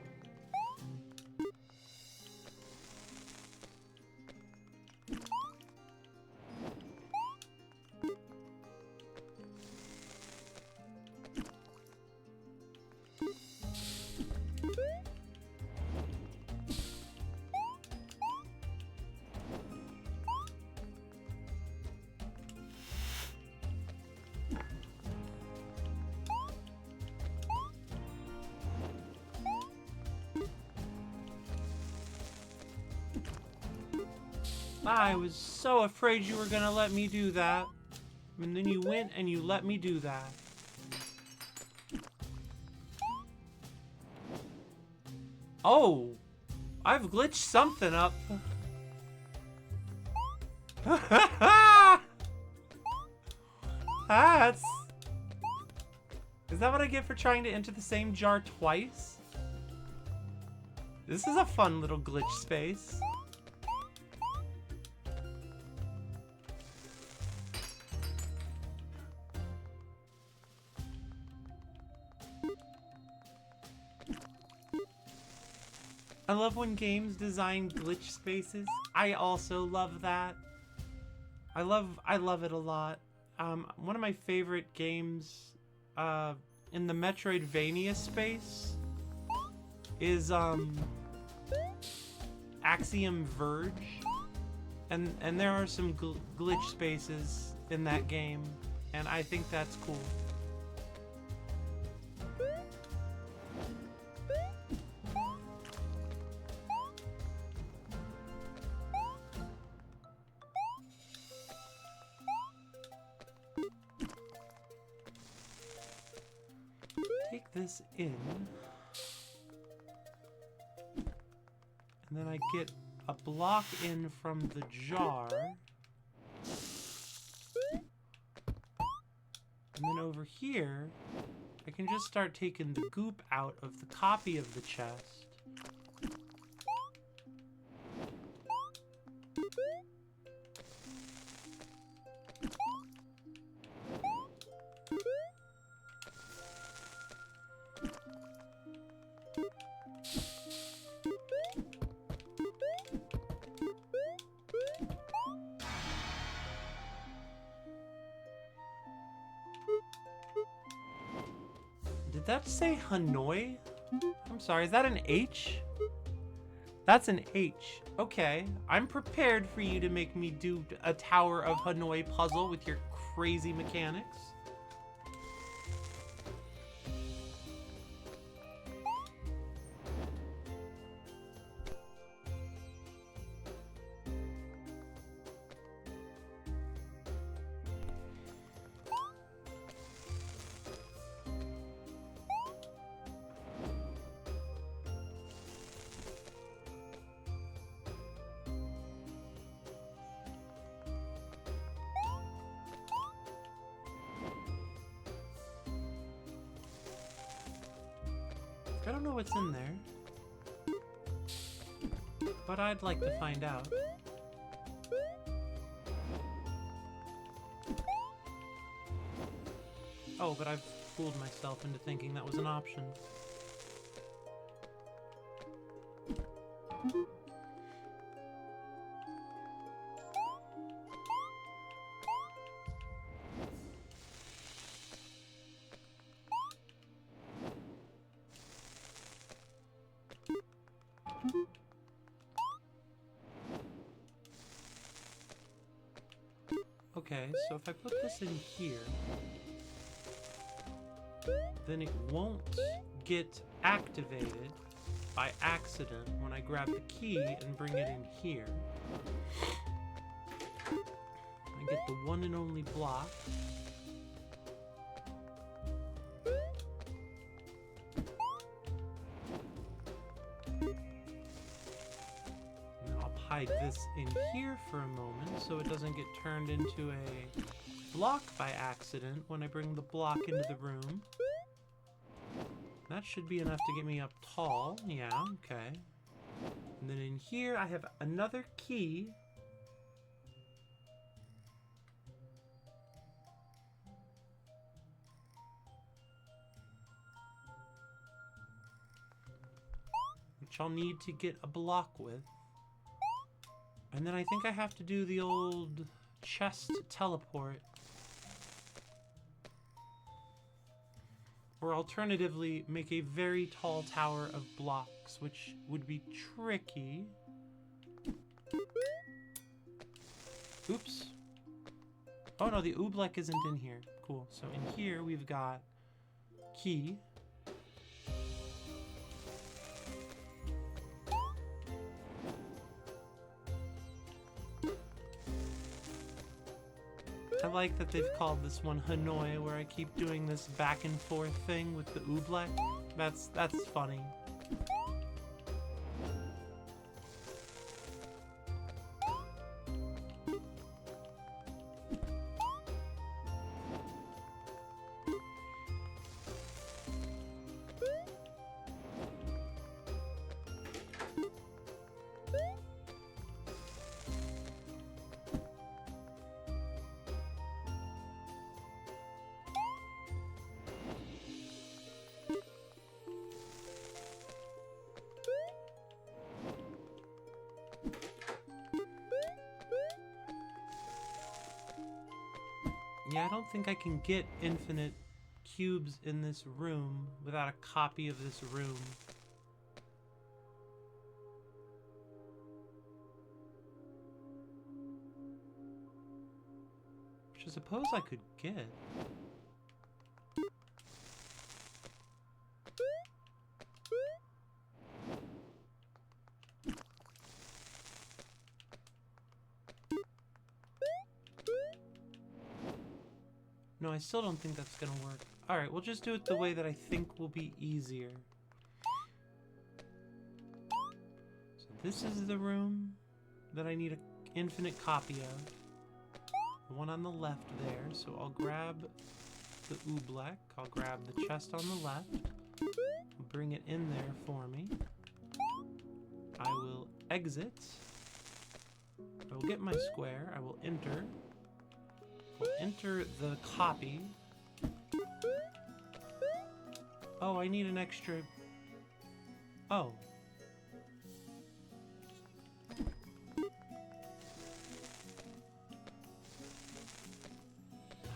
I was so afraid you were gonna let me do that. And then you went and you let me do that. Oh! I've glitched something up. That's... Is that what I get for trying to enter the same jar twice? This is a fun little glitch space. I love when games design glitch spaces. I also love that. I love it a lot. One of my favorite games in the Metroidvania space is Axiom Verge, and there are some glitch spaces in that game, and I think that's cool. Take this in, and then I get a block in from the jar, and then over here I can just start taking the goop out of the copy of the chest. Did that say Hanoi? I'm sorry, is that an H? That's an H. Okay, I'm prepared for you to make me do a Tower of Hanoi puzzle with your crazy mechanics. I don't know what's in there, but I'd like to find out. Oh, but I've fooled myself into thinking that was an option. Okay, so if I put this in here, then it won't get activated by accident when I grab the key and bring it in here. I get the one and only block. I'll hide this in here for a moment so it doesn't get turned into a block by accident when I bring the block into the room. That should be enough to get me up tall. Yeah, okay. And then in here I have another key. Which I'll need to get a block with. And then I think I have to do the old chest teleport. Or alternatively, make a very tall tower of blocks, which would be tricky. Oops. Oh no, the oobleck isn't in here. Cool. So in here we've got key. I like that they've called this one Hanoi, where I keep doing this back and forth thing with the oobleck. That's funny. Yeah, I don't think I can get infinite cubes in this room without a copy of this room. Which I suppose I could get. No, I still don't think that's gonna work. Alright, we'll just do it the way that I think will be easier. So this is the room that I need an infinite copy of. The one on the left there. So I'll grab the oobleck. I'll grab the chest on the left. I'll bring it in there for me. I will exit. I will get my square. I will enter. We'll enter the copy. Oh, I need an extra... Oh.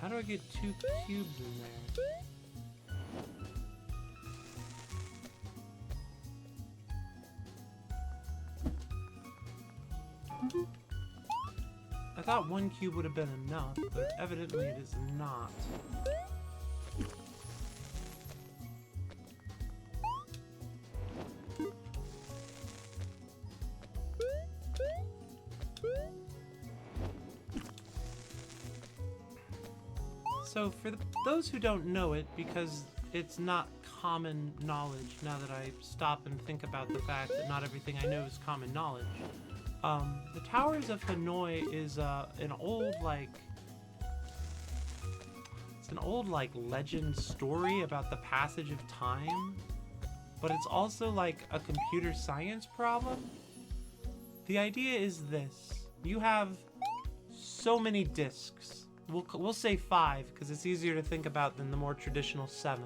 How do I get 2 cubes in there? I thought 1 cube would have been enough, but evidently it is not. So for those who don't know it, because it's not common knowledge now that I stop and think about the fact that not everything I know is common knowledge, the Towers of Hanoi is an old, like legend story about the passage of time, but it's also like a computer science problem. The idea is this: you have so many discs. We'll say 5 because it's easier to think about than the more traditional 7.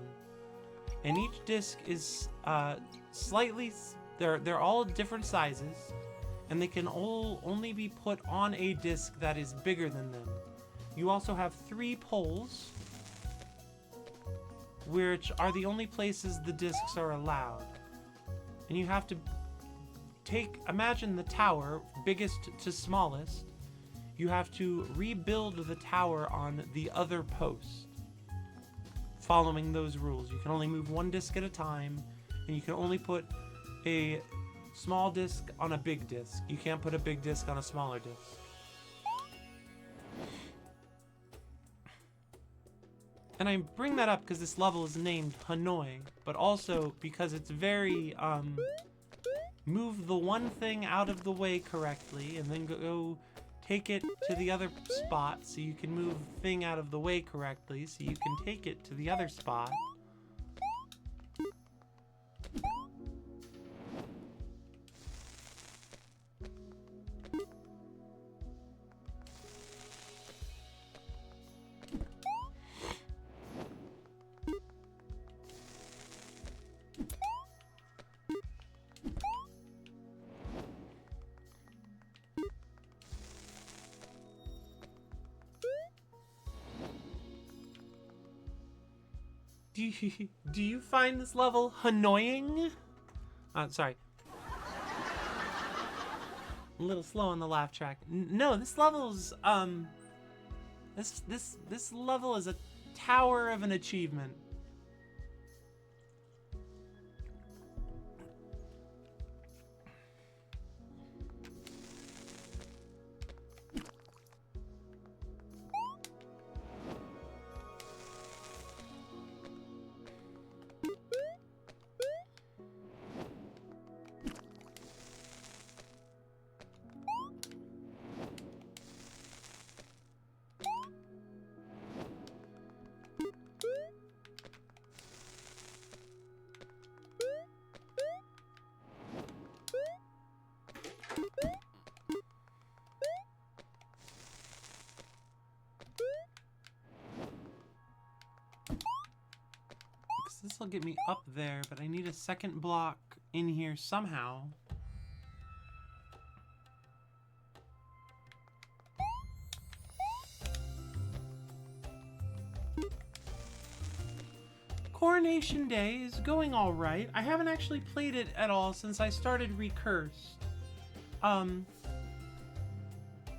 And each disc is they're all different sizes, and they can only be put on a disc that is bigger than them. You also have 3 poles, which are the only places the discs are allowed. And you have to imagine the tower, biggest to smallest. You have to rebuild the tower on the other post, following those rules. You can only move 1 disc at a time, and you can only put a small disc on a big disc. You can't put a big disc on a smaller disc. And I bring that up because this level is named Hanoi, but also because it's very, move the one thing out of the way correctly, and then go take it to the other spot so you can move the thing out of the way correctly so you can take it to the other spot. Do you find this level annoying? Sorry. A little slow on the laugh track. No, this level's this level is a tower of an achievement. This will get me up there, but I need a second block in here somehow. Coronation Day is going all right. I haven't actually played it at all since I started Recursed.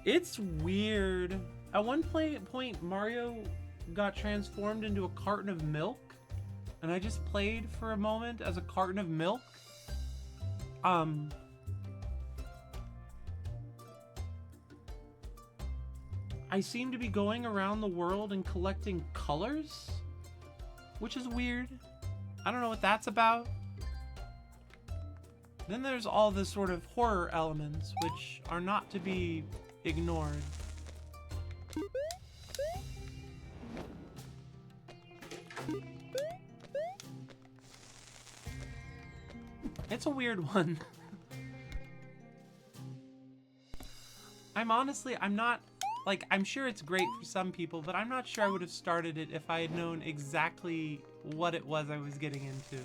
It's weird. At one point, Mario got transformed into a carton of milk. And I just played for a moment as a carton of milk. I seem to be going around the world and collecting colors, which is weird. I don't know what that's about. Then there's all the sort of horror elements, which are not to be ignored. It's a weird one. I'm not, like, I'm sure it's great for some people, but I'm not sure I would have started it if I had known exactly what it was I was getting into.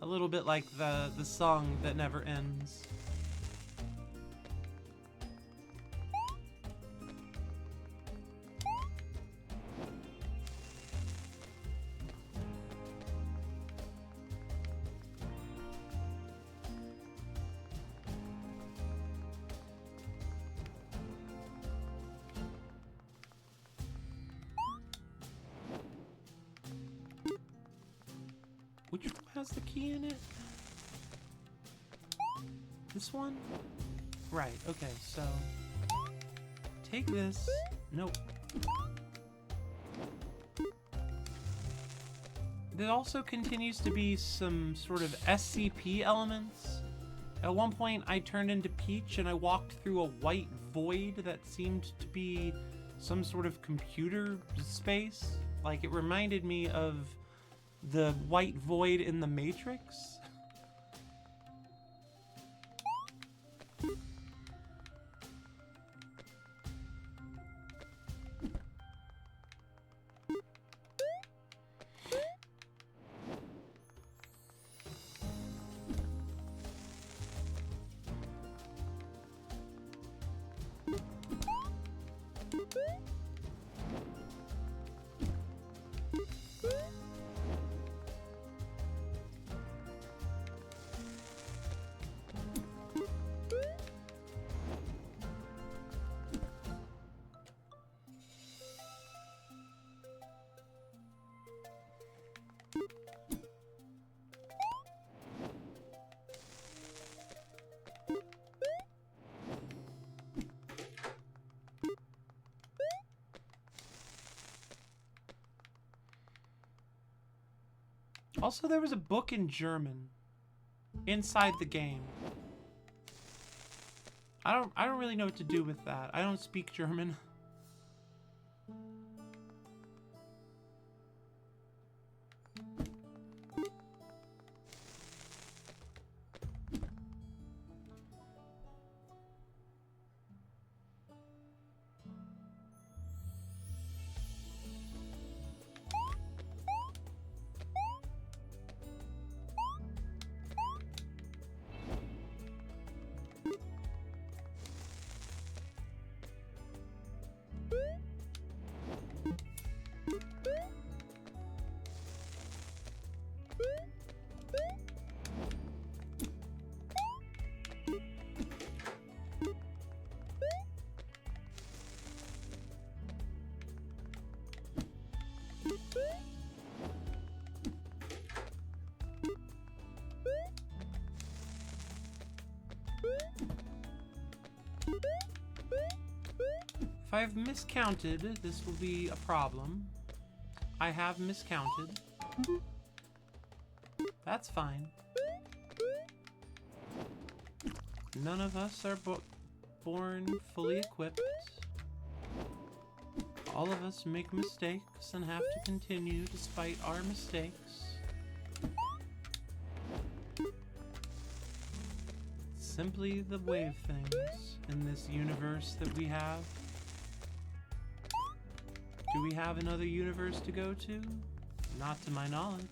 A little bit like the song that never ends. Which one has the key in it? This one? Right, okay, so take this. Nope. There also continues to be some sort of SCP elements. At one point I turned into Peach and I walked through a white void that seemed to be some sort of computer space. Like, it reminded me of the white void in the Matrix. Also, there was a book in German inside the game. I don't really know what to do with that. I don't speak German. If I've miscounted, this will be a problem. I have miscounted. That's fine. None of us are born fully equipped. All of us make mistakes and have to continue despite our mistakes. Simply the way of things in this universe that we have. Do we have another universe to go to? Not to my knowledge.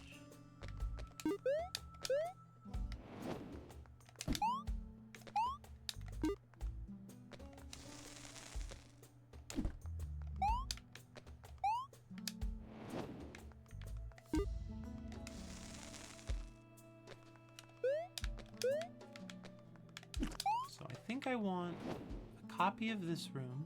So I think I want a copy of this room.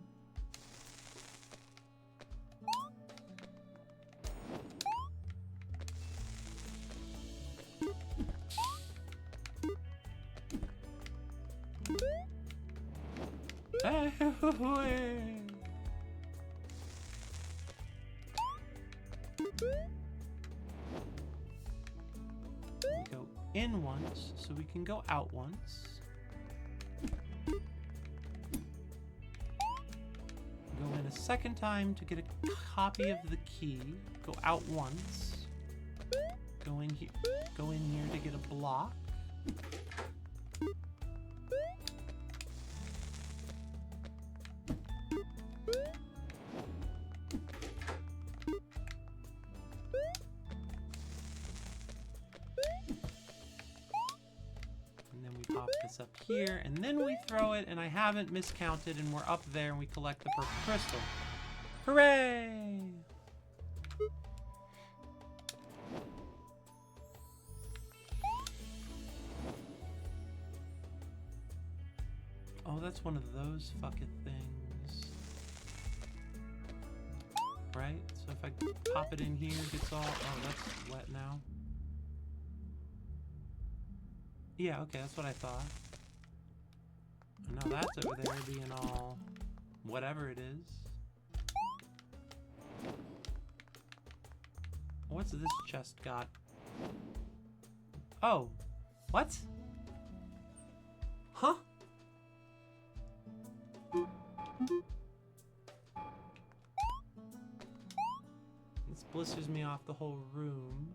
Go in once, so we can go out once. Go in a second time to get a copy of the key. Go out once. Go in here. Go in here to get a block. Up here, and then we throw it, and I haven't miscounted, and we're up there, and we collect the purple crystal. Hooray! Oh, that's one of those fucking things. Right? So if I pop it in here, it gets all... Oh, that's wet now. Yeah, okay, that's what I thought. Now that's over there being all whatever it is. What's this chest got? Oh, what? Huh? This blisters me off the whole room.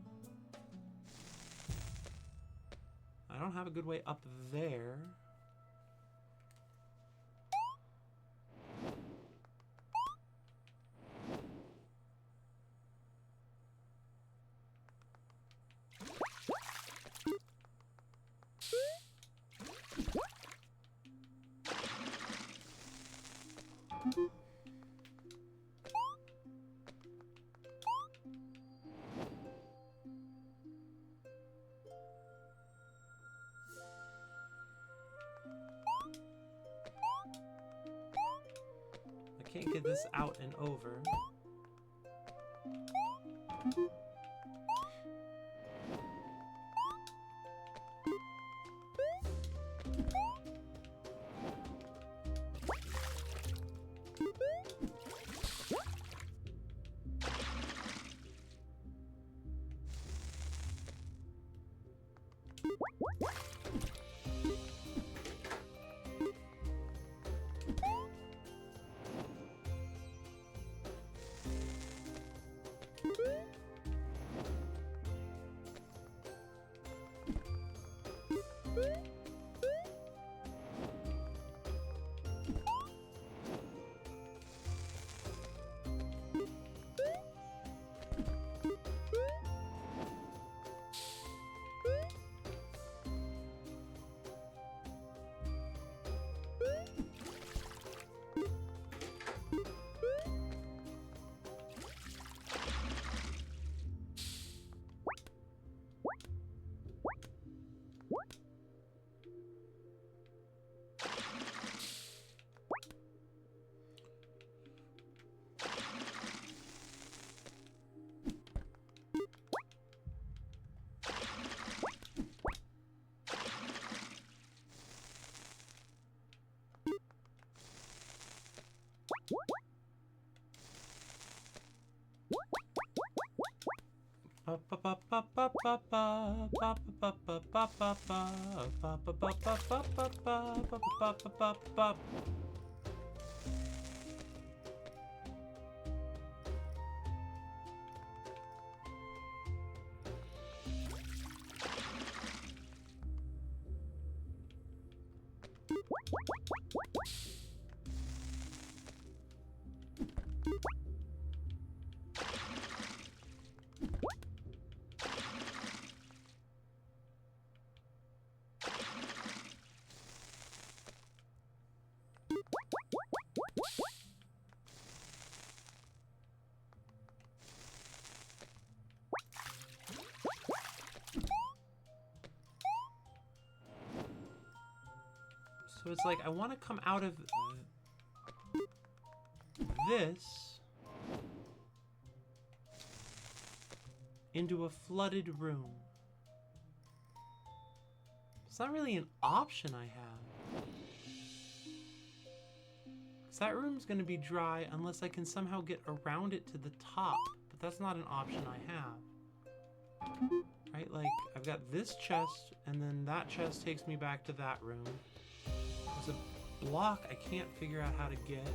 I don't have a good way up there. Can't get this out and over. So it's like I want to come out of this into a flooded room. It's not really an option I have. Because that room's going to be dry unless I can somehow get around it to the top. But that's not an option I have. Right? Like, I've got this chest, and then that chest takes me back to that room. There's a block I can't figure out how to get.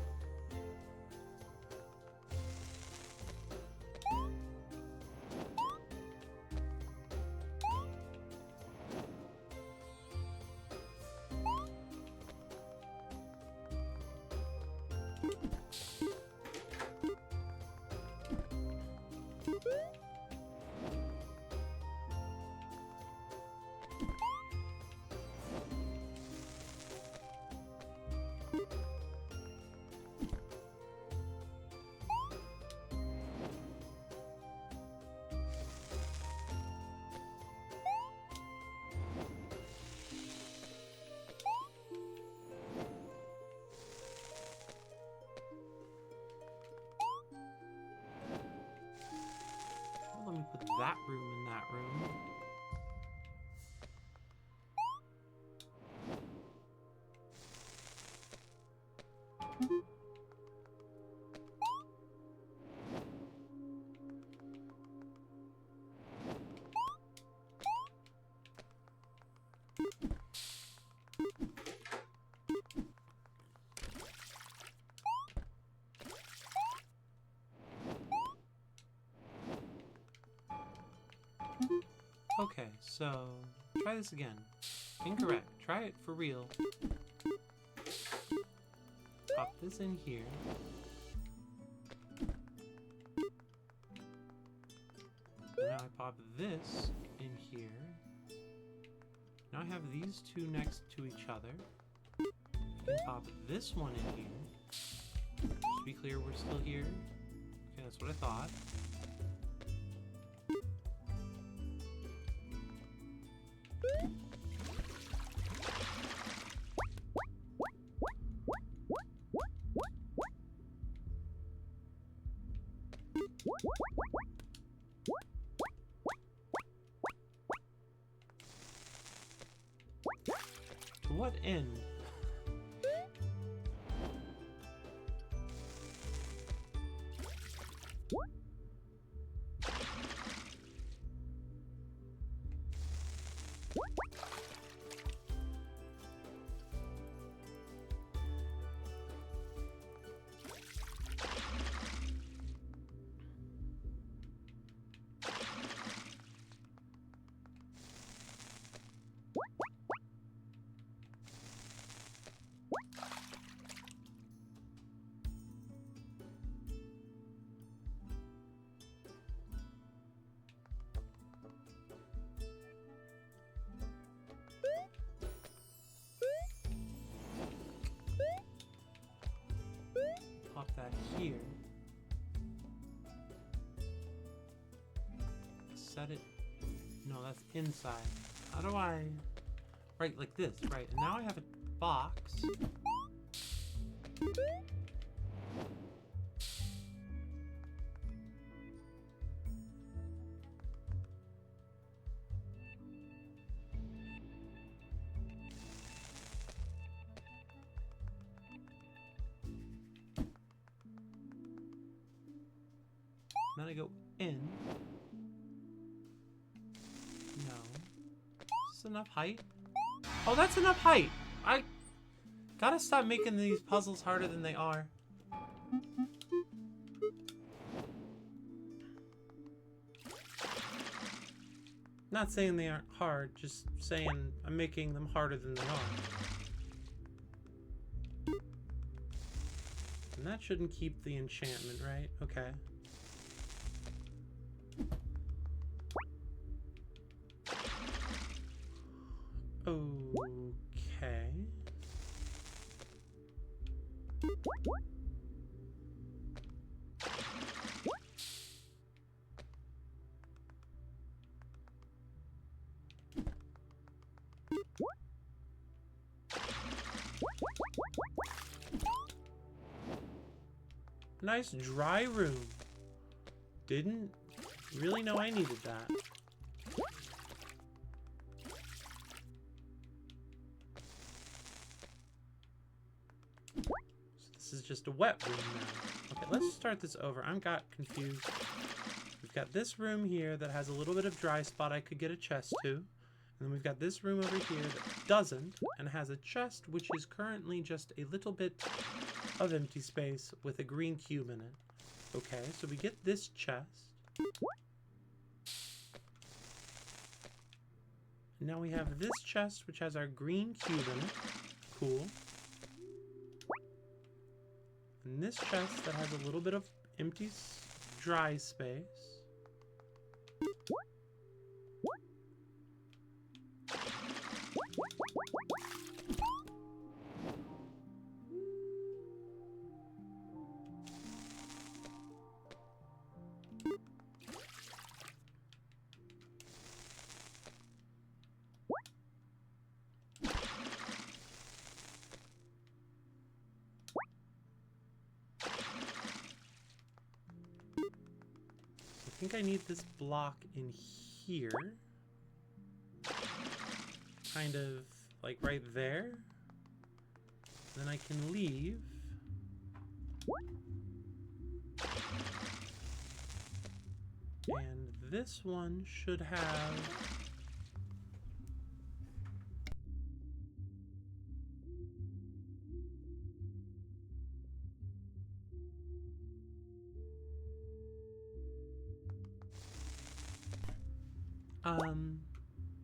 Let me put that room in that room. Okay, so try this again. Incorrect. Try it for real. Pop this in here. Now I pop this in here. Now I have these two next to each other. I can pop this one in here. Just to be clear, we're still here. Okay, that's what I thought. To what end? Pop that here. Set it. No, that's inside. How do I... Right, like this, right. And now I have a box. Then I go in. enough height? Oh, that's enough height. I gotta stop making these puzzles harder than they are. Not saying they aren't hard, just saying I'm making them harder than they are. And that shouldn't keep the enchantment, right? Okay. Okay. Nice dry room. Didn't really know I needed that. So this is just a wet room now. Okay, let's start this over. I got confused. We've got this room here that has a little bit of dry spot I could get a chest to. And then we've got this room over here that doesn't and has a chest which is currently just a little bit of empty space with a green cube in it. Okay, so we get this chest. And now we have this chest which has our green cube in it. Cool. And this chest that has a little bit of empty dry space. I think I need this block in here. Kind of like right there. Then I can leave. And this one should have...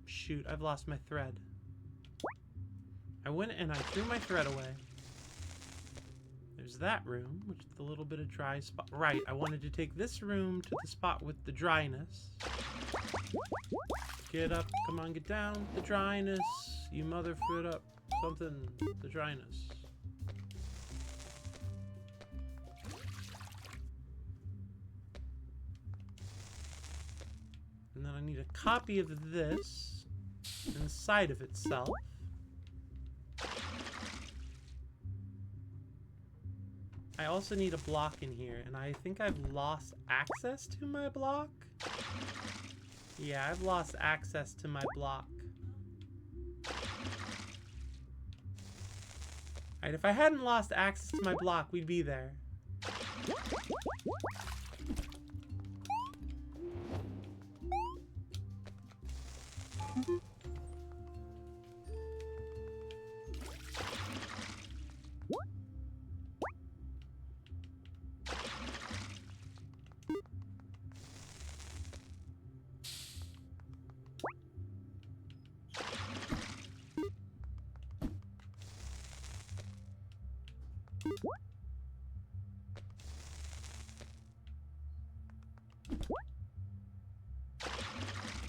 Shoot, I've lost my thread. I went and I threw my thread away. There's that room, which is the little bit of dry spot. Right, I wanted to take this room to the spot with the dryness. Get up, come on, get down. The dryness, you mother foot up. Something, the dryness. And then I need a copy of this inside of itself. I also need a block in here, and I think I've lost access to my block. Yeah, I've lost access to my block. Alright, if I hadn't lost access to my block, we'd be there.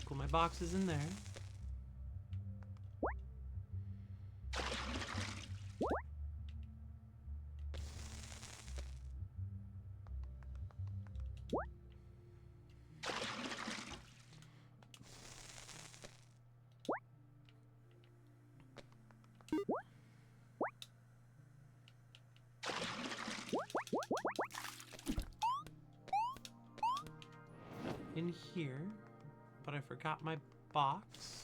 Cool, my box is in there. In here, but I forgot my box.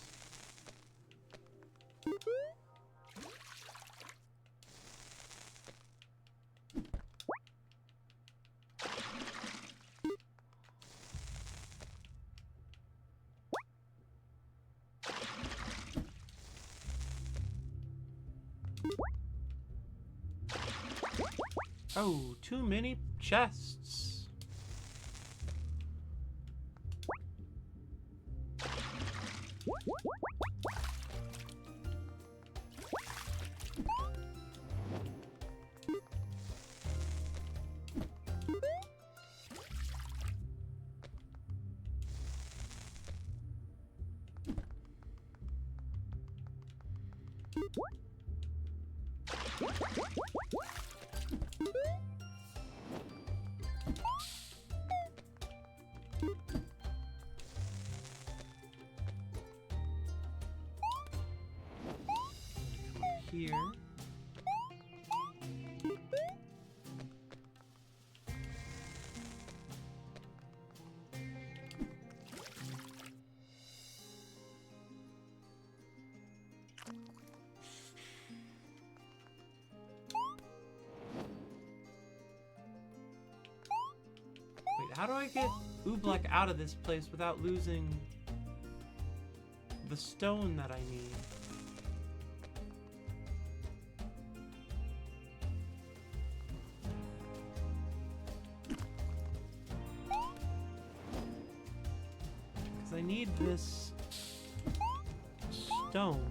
Oh, too many chests. Here. Wait, how do I get Oobleck out of this place without losing the stone that I need? I need this stone.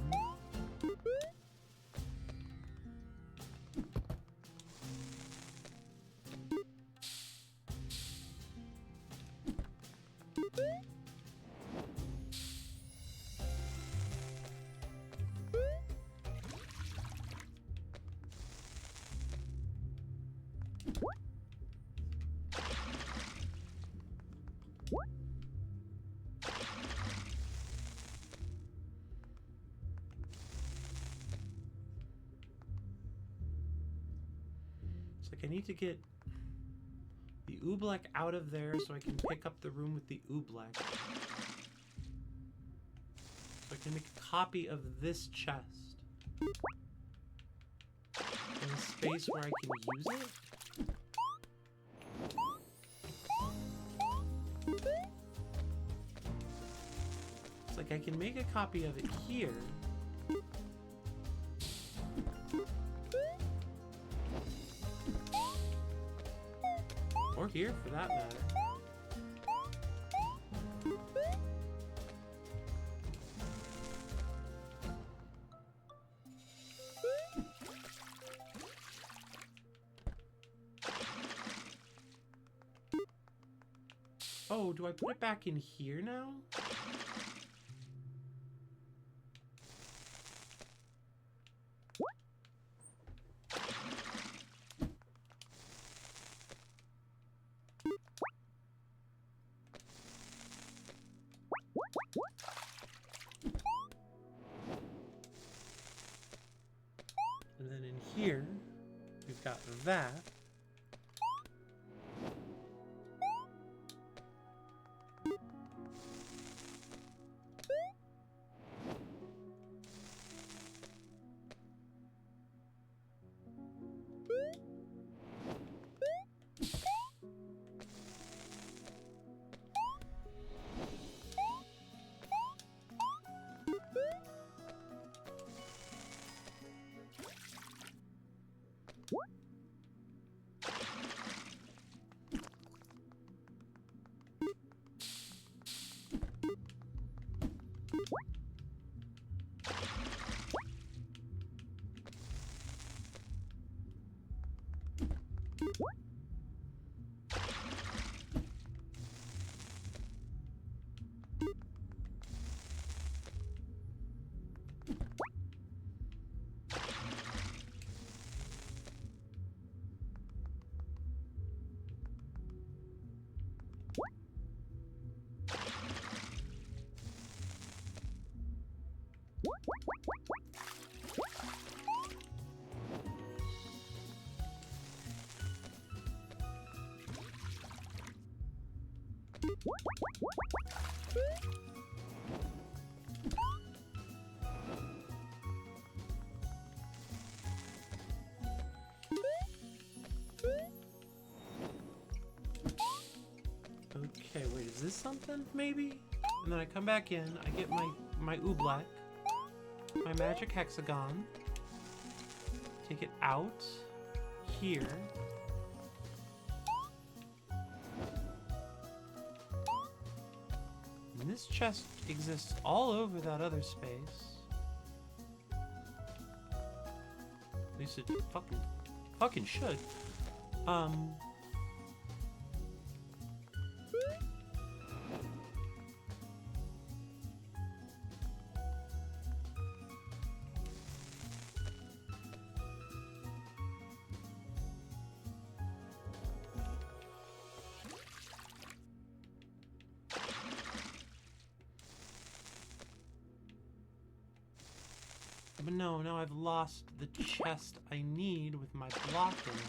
I need to get the Oobleck out of there so I can pick up the room with the Oobleck. So I can make a copy of this chest in a space where I can use it. It's like I can make a copy of it here. Or here, for that matter. Oh, do I put it back in here now? And then in here, we've got that. Okay, wait, is this something, maybe? And then I come back in, I get my Oobleck, my magic hexagon, take it out, here, And this chest exists all over that other space. At least it fucking should. But no, now I've lost the chest I need with my block in it.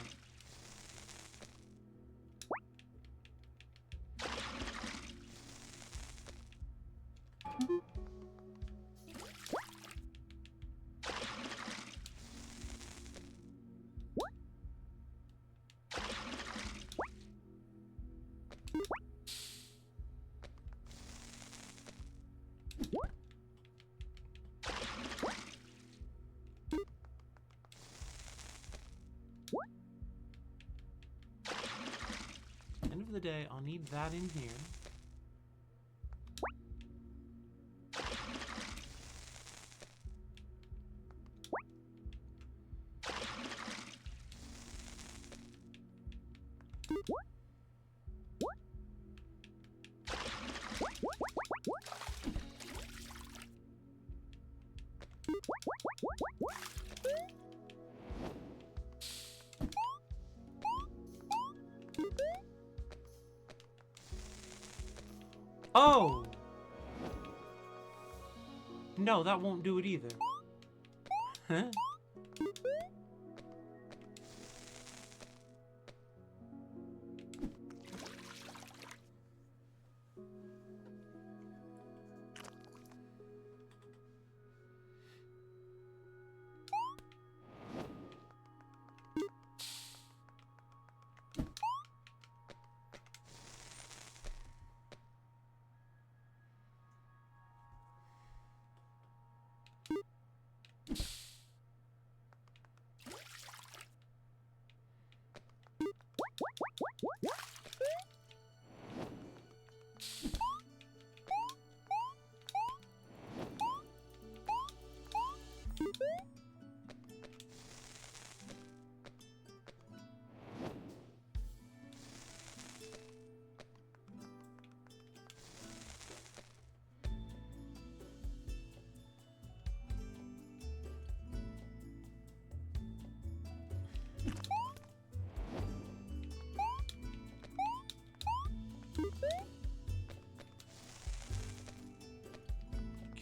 End of the day, I'll need that in here. Oh! No, that won't do it either. Huh?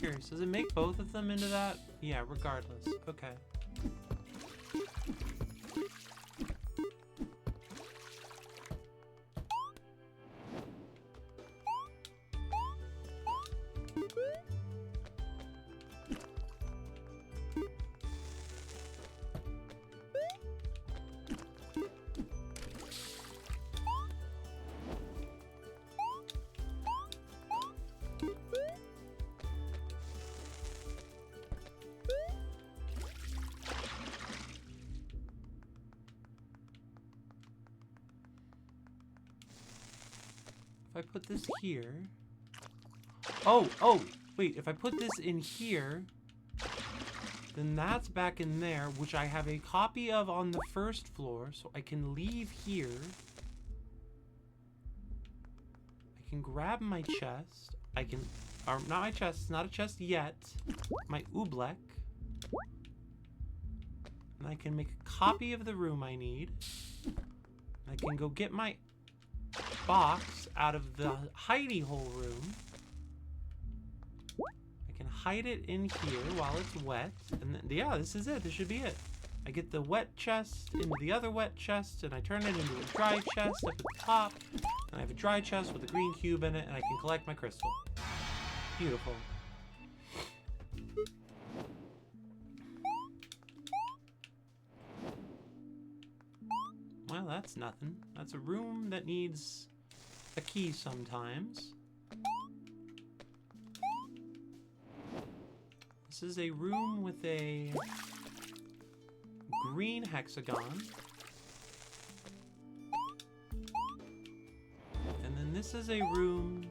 Curious, does it make both of them into that? Yeah, regardless. Okay. If I put this here... Oh, wait, if I put this in here, then that's back in there, which I have a copy of on the first floor, so I can leave here. I can grab my chest. I can... Or, not my chest, it's not a chest yet. My oobleck. And I can make a copy of the room I need. I can go get my box out of the hidey hole room. I can hide it in here while it's wet. And then, yeah, this is it. This should be it. I get the wet chest into the other wet chest, and I turn it into a dry chest up at the top. And I have a dry chest with a green cube in it, and I can collect my crystal. Beautiful. Well, that's nothing. That's a room that needs a key sometimes. This is a room with a green hexagon. And then this is a room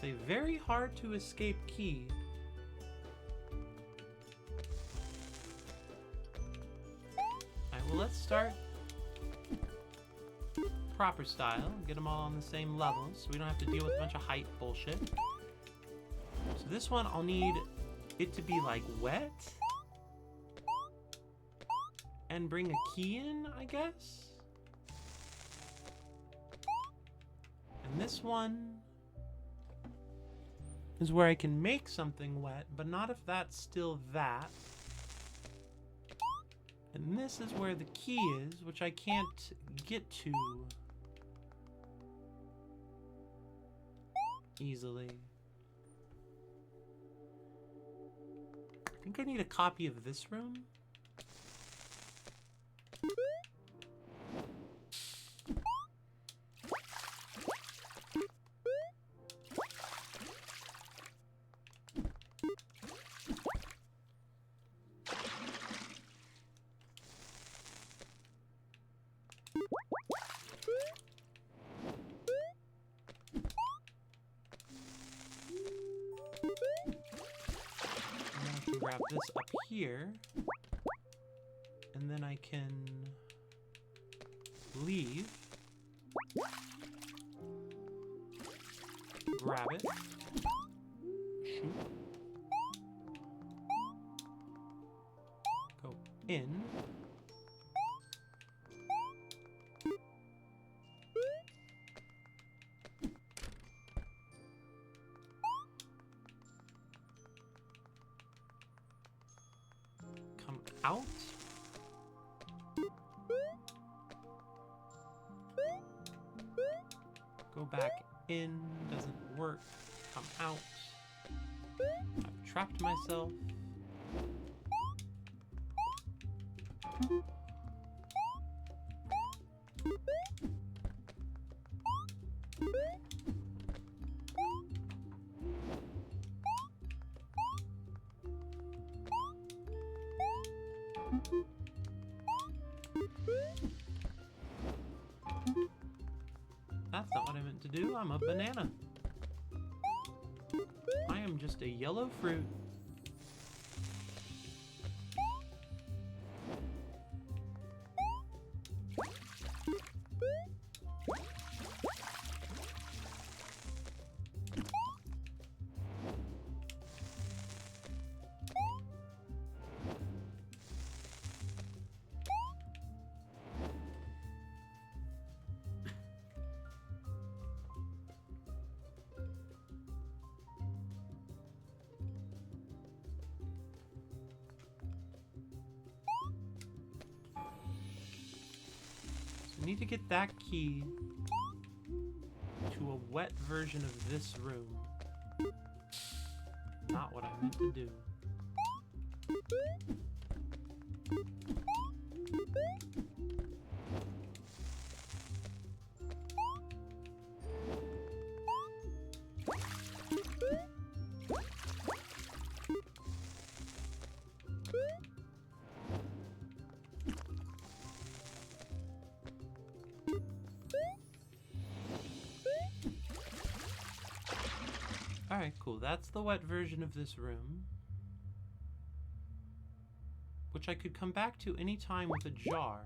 a very hard to escape key. Alright, well, let's start proper style. Get them all on the same level so we don't have to deal with a bunch of height bullshit. So this one, I'll need it to be like wet and bring a key in, I guess. And this one is where I can make something wet, but not if that's still that. And this is where the key is, which I can't get to easily. I think I need a copy of this room. Grab this up here, and then I can leave, grab it, shoot, go in, come out, go back in, doesn't work, come out, I've trapped myself. That's not what I meant to do. I'm a banana. I am just a yellow fruit. I need to get that key to a wet version of this room. Not what I meant to do. Alright, cool. That's the wet version of this room, which I could come back to any time with a jar.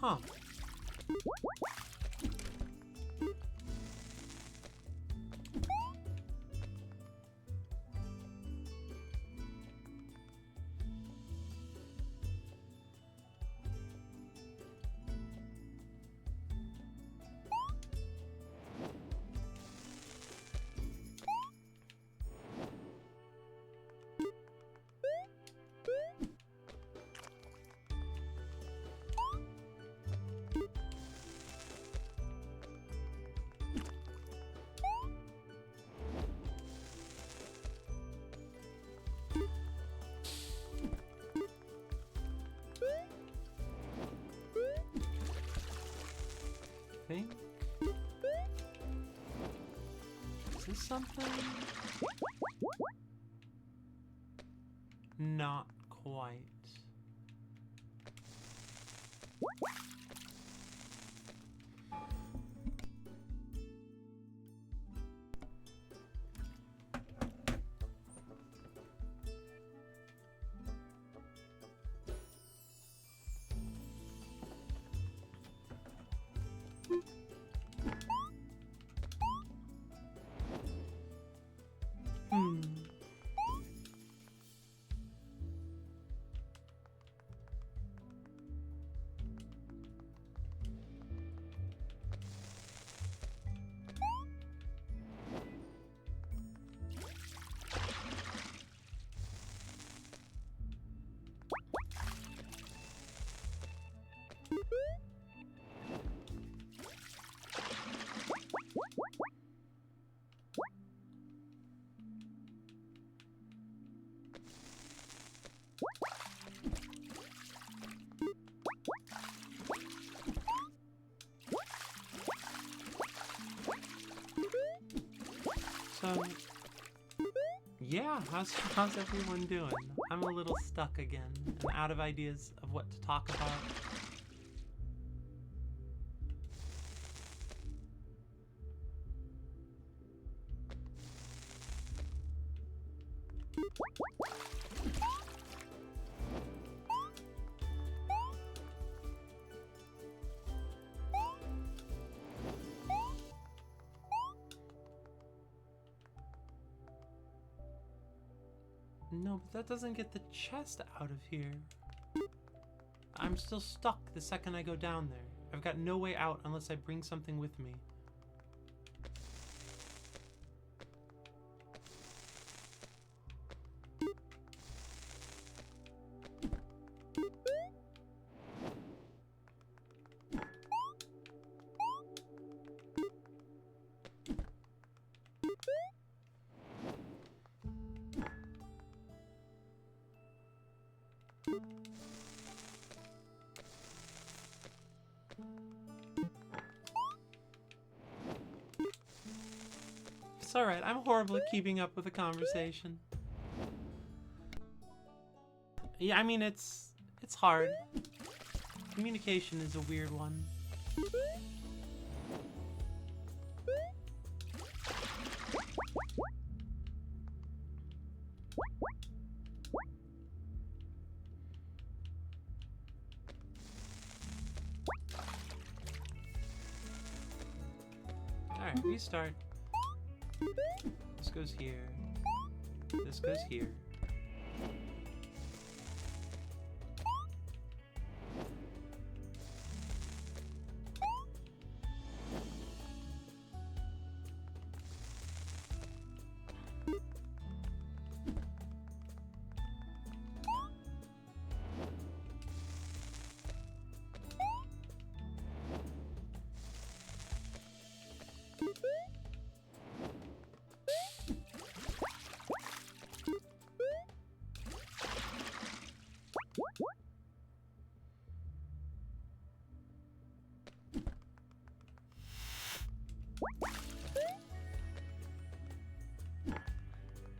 Huh. Think. Is this something? Not quite. Hmm. So, yeah, how's everyone doing? I'm a little stuck again and out of ideas of what to talk about. No, but that doesn't get the chest out of here. I'm still stuck the second I go down there. I've got no way out unless I bring something with me. It's alright, I'm horrible at keeping up with a conversation. Yeah, I mean, it's hard. Communication is a weird one. Alright, restart. This goes here. This goes here.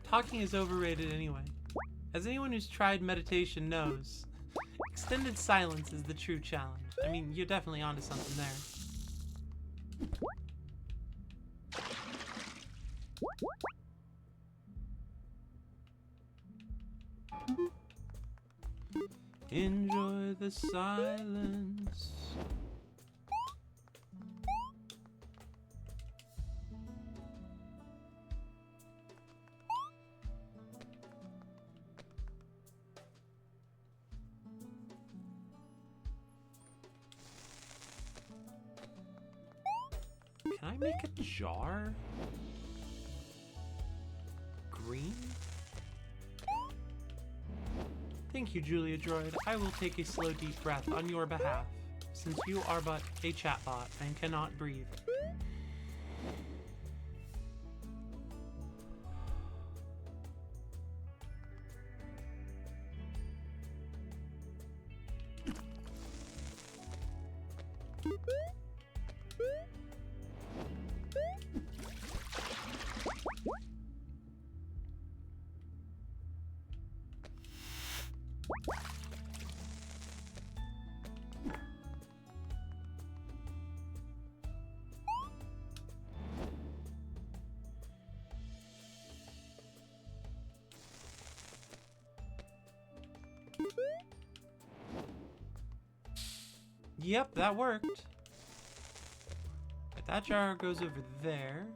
Talking is overrated anyway. As anyone who's tried meditation knows, extended silence is the true challenge. I mean, you're definitely onto something there. Enjoy the silence. Can I make a jar? Green? Thank you, Julia Droid. I will take a slow, deep breath on your behalf, since you are but a chatbot and cannot breathe. Yep, that worked. Right, that jar goes over there.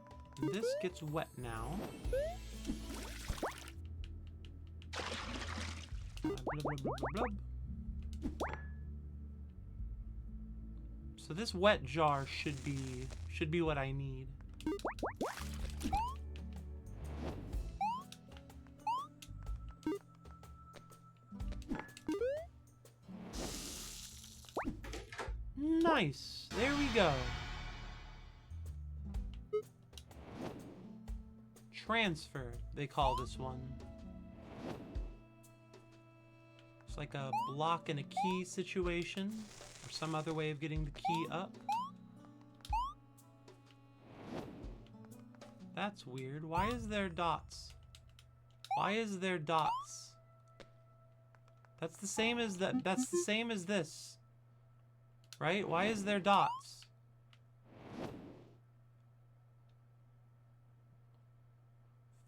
This gets wet now. Blub, blub, blub, blub. So this wet jar should be what I need. Nice. There we go. Transfer, they call this one. It's like a block and a key situation, or some other way of getting the key up. That's weird. Why is there dots? Why is there dots? That's the same as that. That's the same as this. Right? Why is there dots?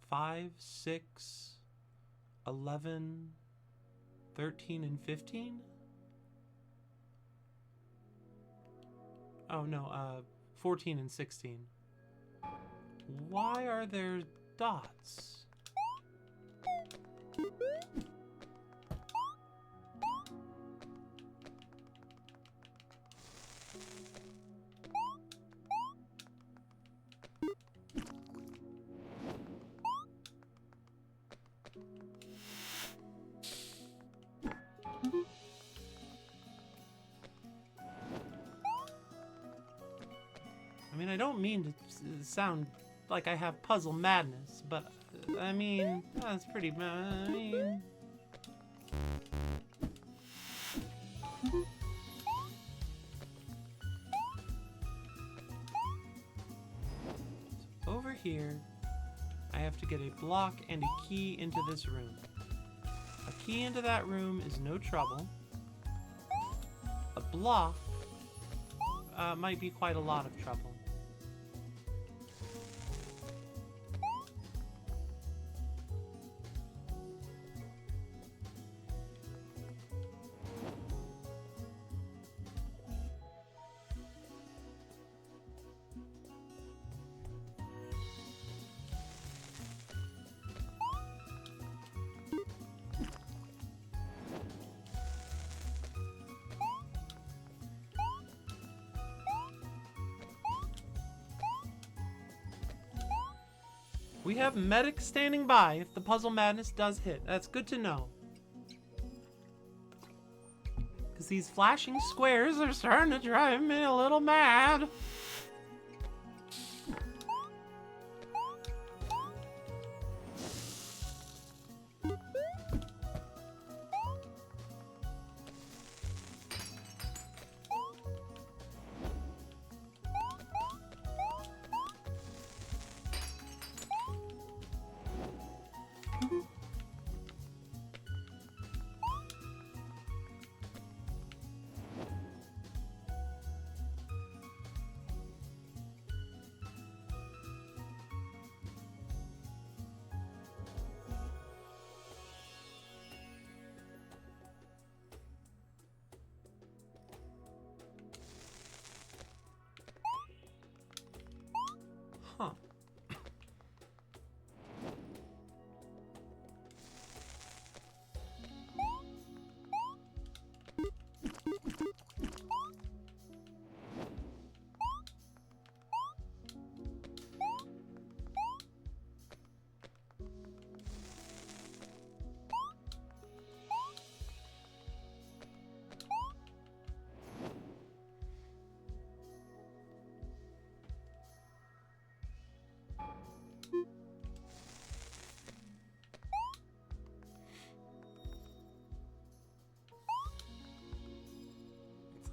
Five, 6, 11, 13, and 15? Oh no, 14 and 16. Why are there dots? I mean, I don't mean to sound like I have puzzle madness, but I mean, that's pretty. I mean, over here, I have to get a block and a key into this room. A key into that room is no trouble. A block might be quite a lot of trouble. We have medics standing by if the puzzle madness does hit. That's good to know. Because these flashing squares are starting to drive me a little mad.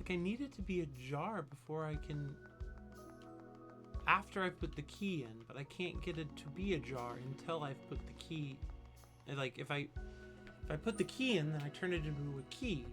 Like, I need it to be a jar before I can... After I've put the key in, but I can't get it to be a jar until I've put the key... Like, if I put the key in, then I turn it into a key.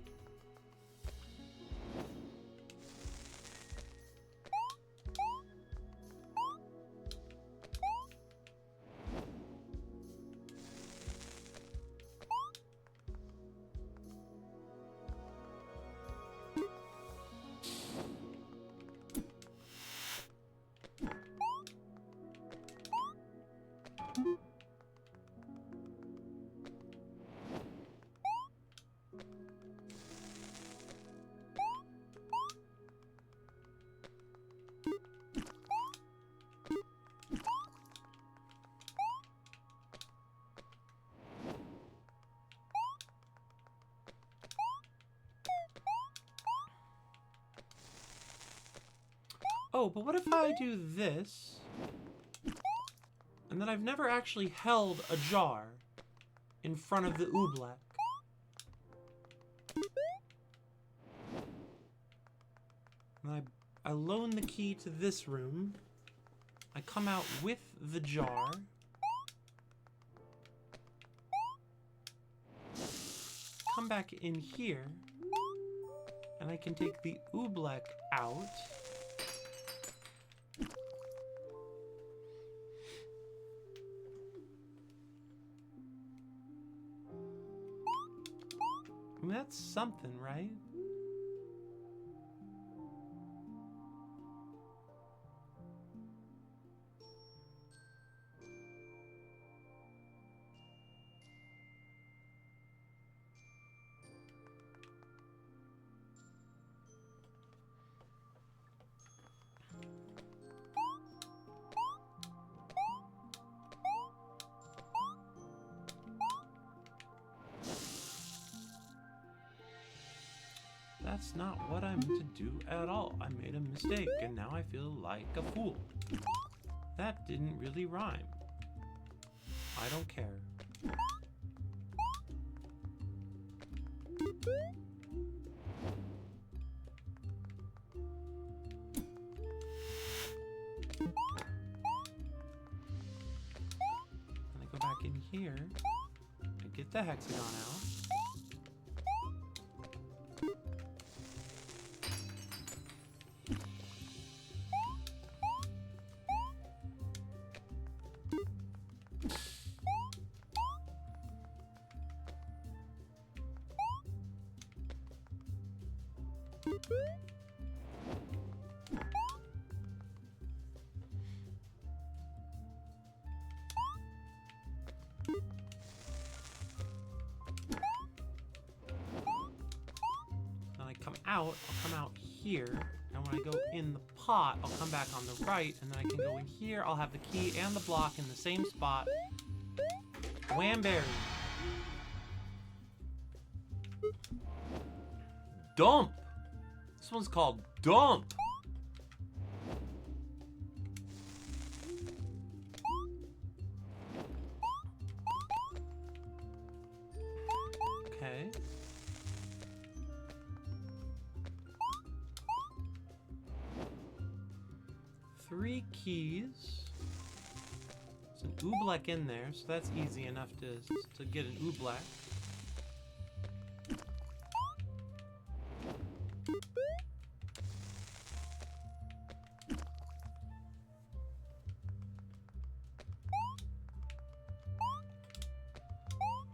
Oh, but what if I do this, and then I've never actually held a jar in front of the oobleck? And I loan the key to this room. I come out with the jar. Come back in here, and I can take the oobleck out. I mean, that's something, right? That's not what I meant to do at all. I made a mistake, and now I feel like a fool. That didn't really rhyme. I don't care. And I go back in here and get the hexagon out. Then I come out, I'll come out here, and when I go in the pot, I'll come back on the right, and then I can go in here, I'll have the key and the block in the same spot. Whamberry. Dump! This one's called Dump! Okay. Three keys. There's an oobleck in there, so that's easy enough to get an oobleck.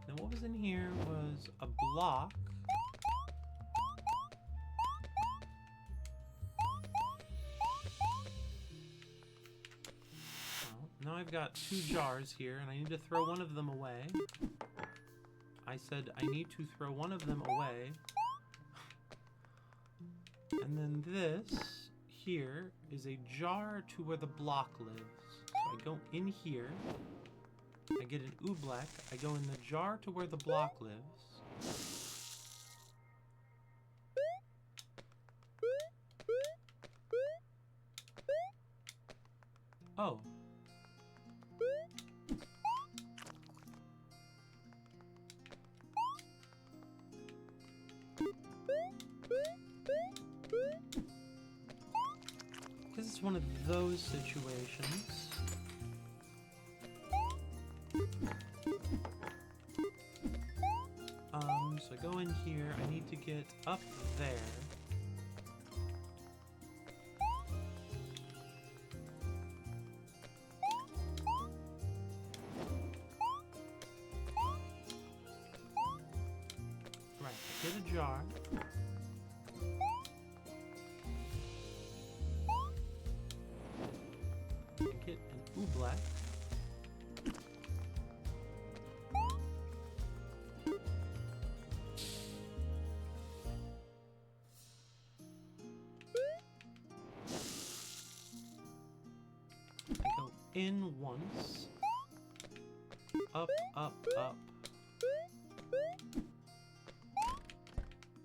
Now what was in here was a block. Now I've got two jars here, and I need to throw one of them away. I said I need to throw one of them away. And then this here is a jar to where the block lives. So I go in here, I get an oobleck, I go in the jar to where the block lives. Oh. it's one of those situations. So I go in here, I need to get up there. Right, get a jar. Get an oobleck. I go in once. Up, up, up.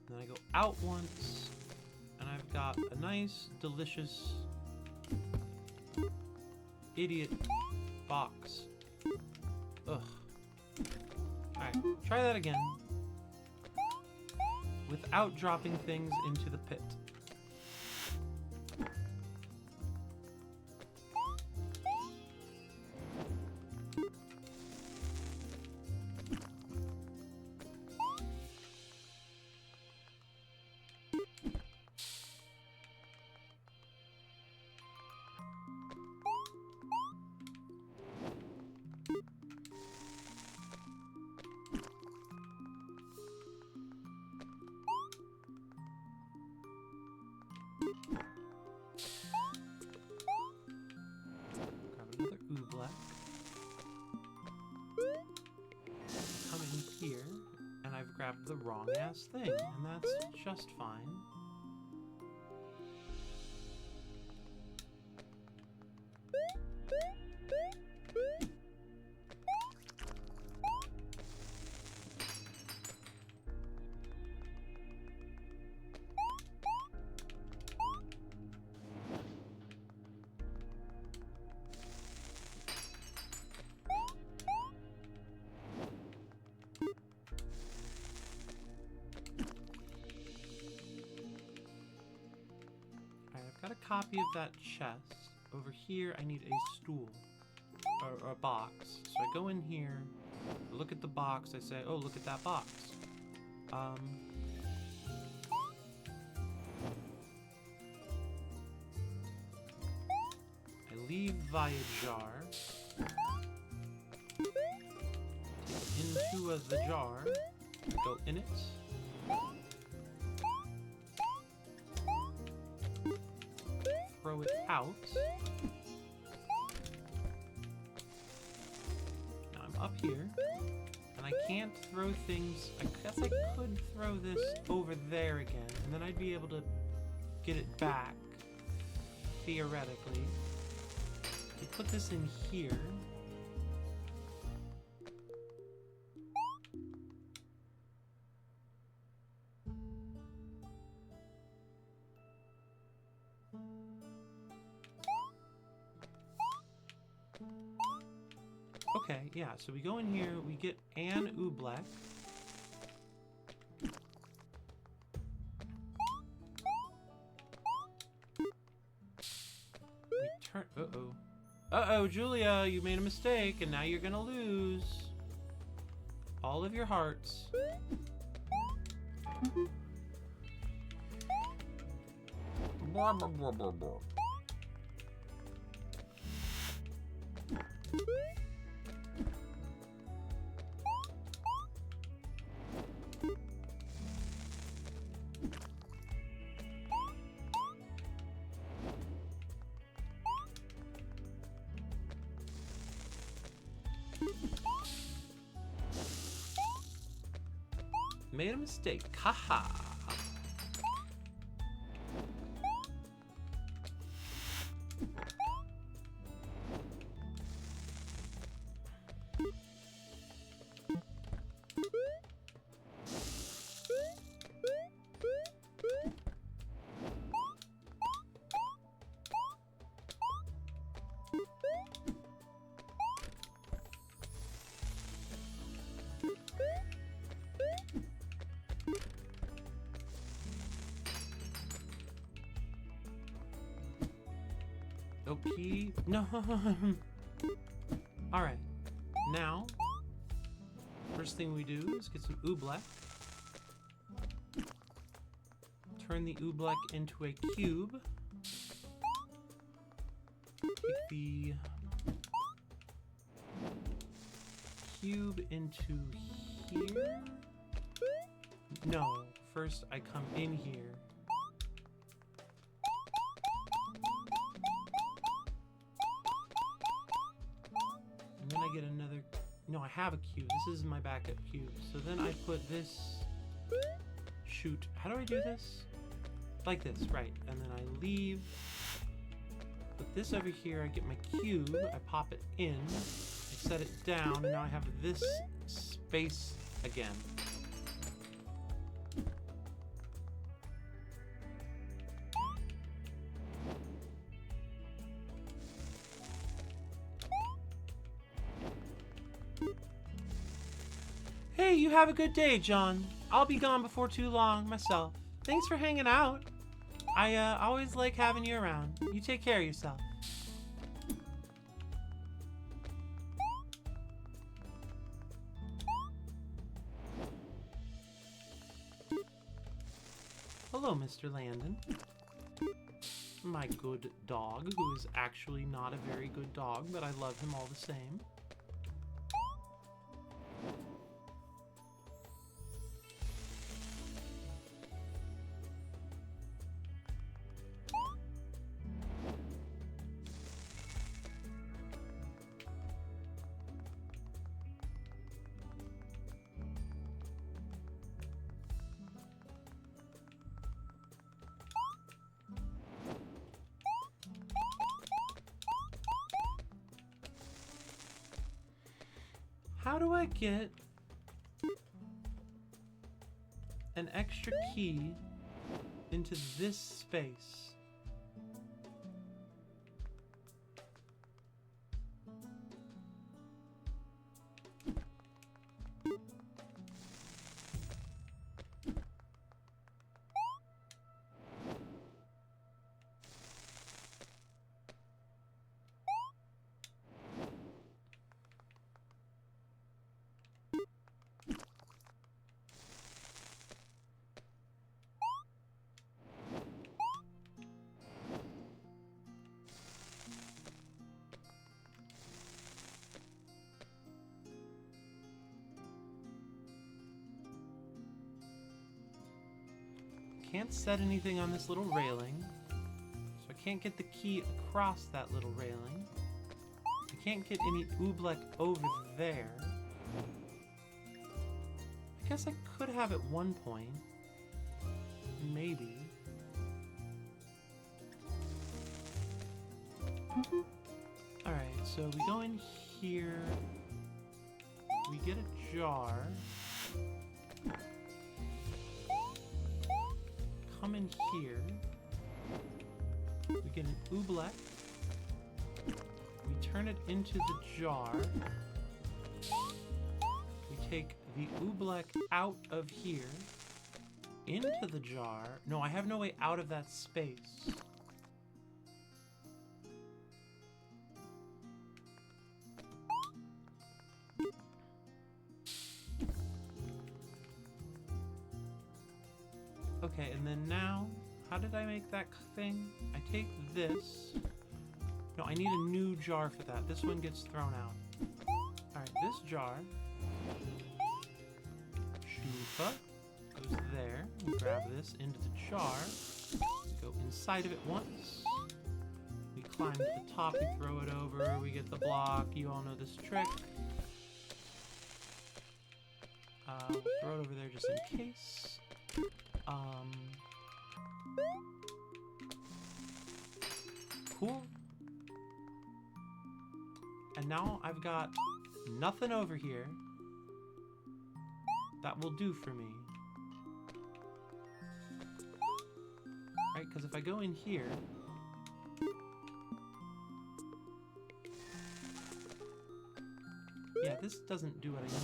Then I go out once. And I've got a nice, delicious idiot box. Ugh. Alright, try that again. Without dropping things into the pit. Grab another oobleck. Come in here, and I've grabbed the wrong ass thing, and that's just fine. Got a copy of that chest. Over here, I need a stool. Or a box. So I go in here, look at the box, I say, oh, look at that box. I leave via jar. Take it into the jar. Go in it. Throw it out. Now I'm up here, and I can't throw things. I guess I could throw this over there again, and then I'd be able to get it back, theoretically. You put this in here. Okay, yeah, so we go in here, we get an oobleck. We turn... Uh-oh. Uh-oh, Julia, you made a mistake, and now you're gonna lose all of your hearts. Blah, blah, blah, blah, blah. Made a mistake. Haha. Okay. No. Alright. Now, first thing we do is get some oobleck. Turn the oobleck into a cube. Take the cube into here. No, first I come in here. And then I get another... No, I have a cube. This is my backup cube. So then I put this... Shoot. How do I do this? Like this, right. And then I leave. Put this over here. I get my cube. I pop it in. I set it down. And now I have this space again. Hey, you have a good day, John. I'll be gone before too long, myself. Thanks for hanging out. I always like having you around. You take care of yourself. Hello, Mr. Landon. My good dog, who is actually not a very good dog, but I love him all the same. How do I get an extra key into this space? Can't set anything on this little railing, so I can't get the key across that little railing. I can't get any oobleck over there. I guess I could have at one point. Maybe. Alright, so we go in here. We get a jar. Come in here. We get an oobleck. We turn it into the jar. We take the oobleck out of here into the jar. No, I have no way out of that space. Okay, and then now, how did I make that thing? I take this. No, I need a new jar for that. This one gets thrown out. Alright, this jar. Shufa goes there. We grab this into the jar. Go inside of it once. We climb to the top, we throw it over, we get the block. You all know this trick. We'll throw it over there just in case. Cool. And now I've got nothing over here. That will do for me. Right, because if I go in here... Yeah, this doesn't do what I need.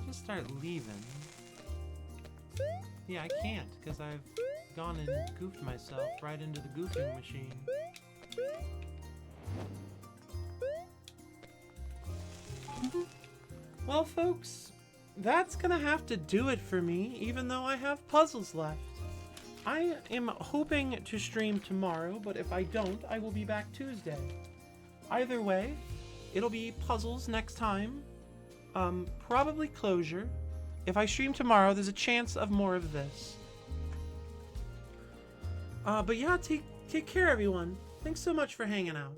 just start leaving. Yeah, I can't, because I've gone and goofed myself right into the goofing machine. Well, folks, that's gonna have to do it for me, even though I have puzzles left. I am hoping to stream tomorrow, but if I don't, I will be back Tuesday. Either way, it'll be puzzles next time. Probably closure. If I stream tomorrow, there's a chance of more of this. But yeah, take care, everyone. Thanks so much for hanging out.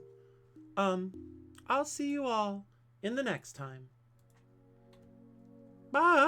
I'll see you all in the next time. Bye!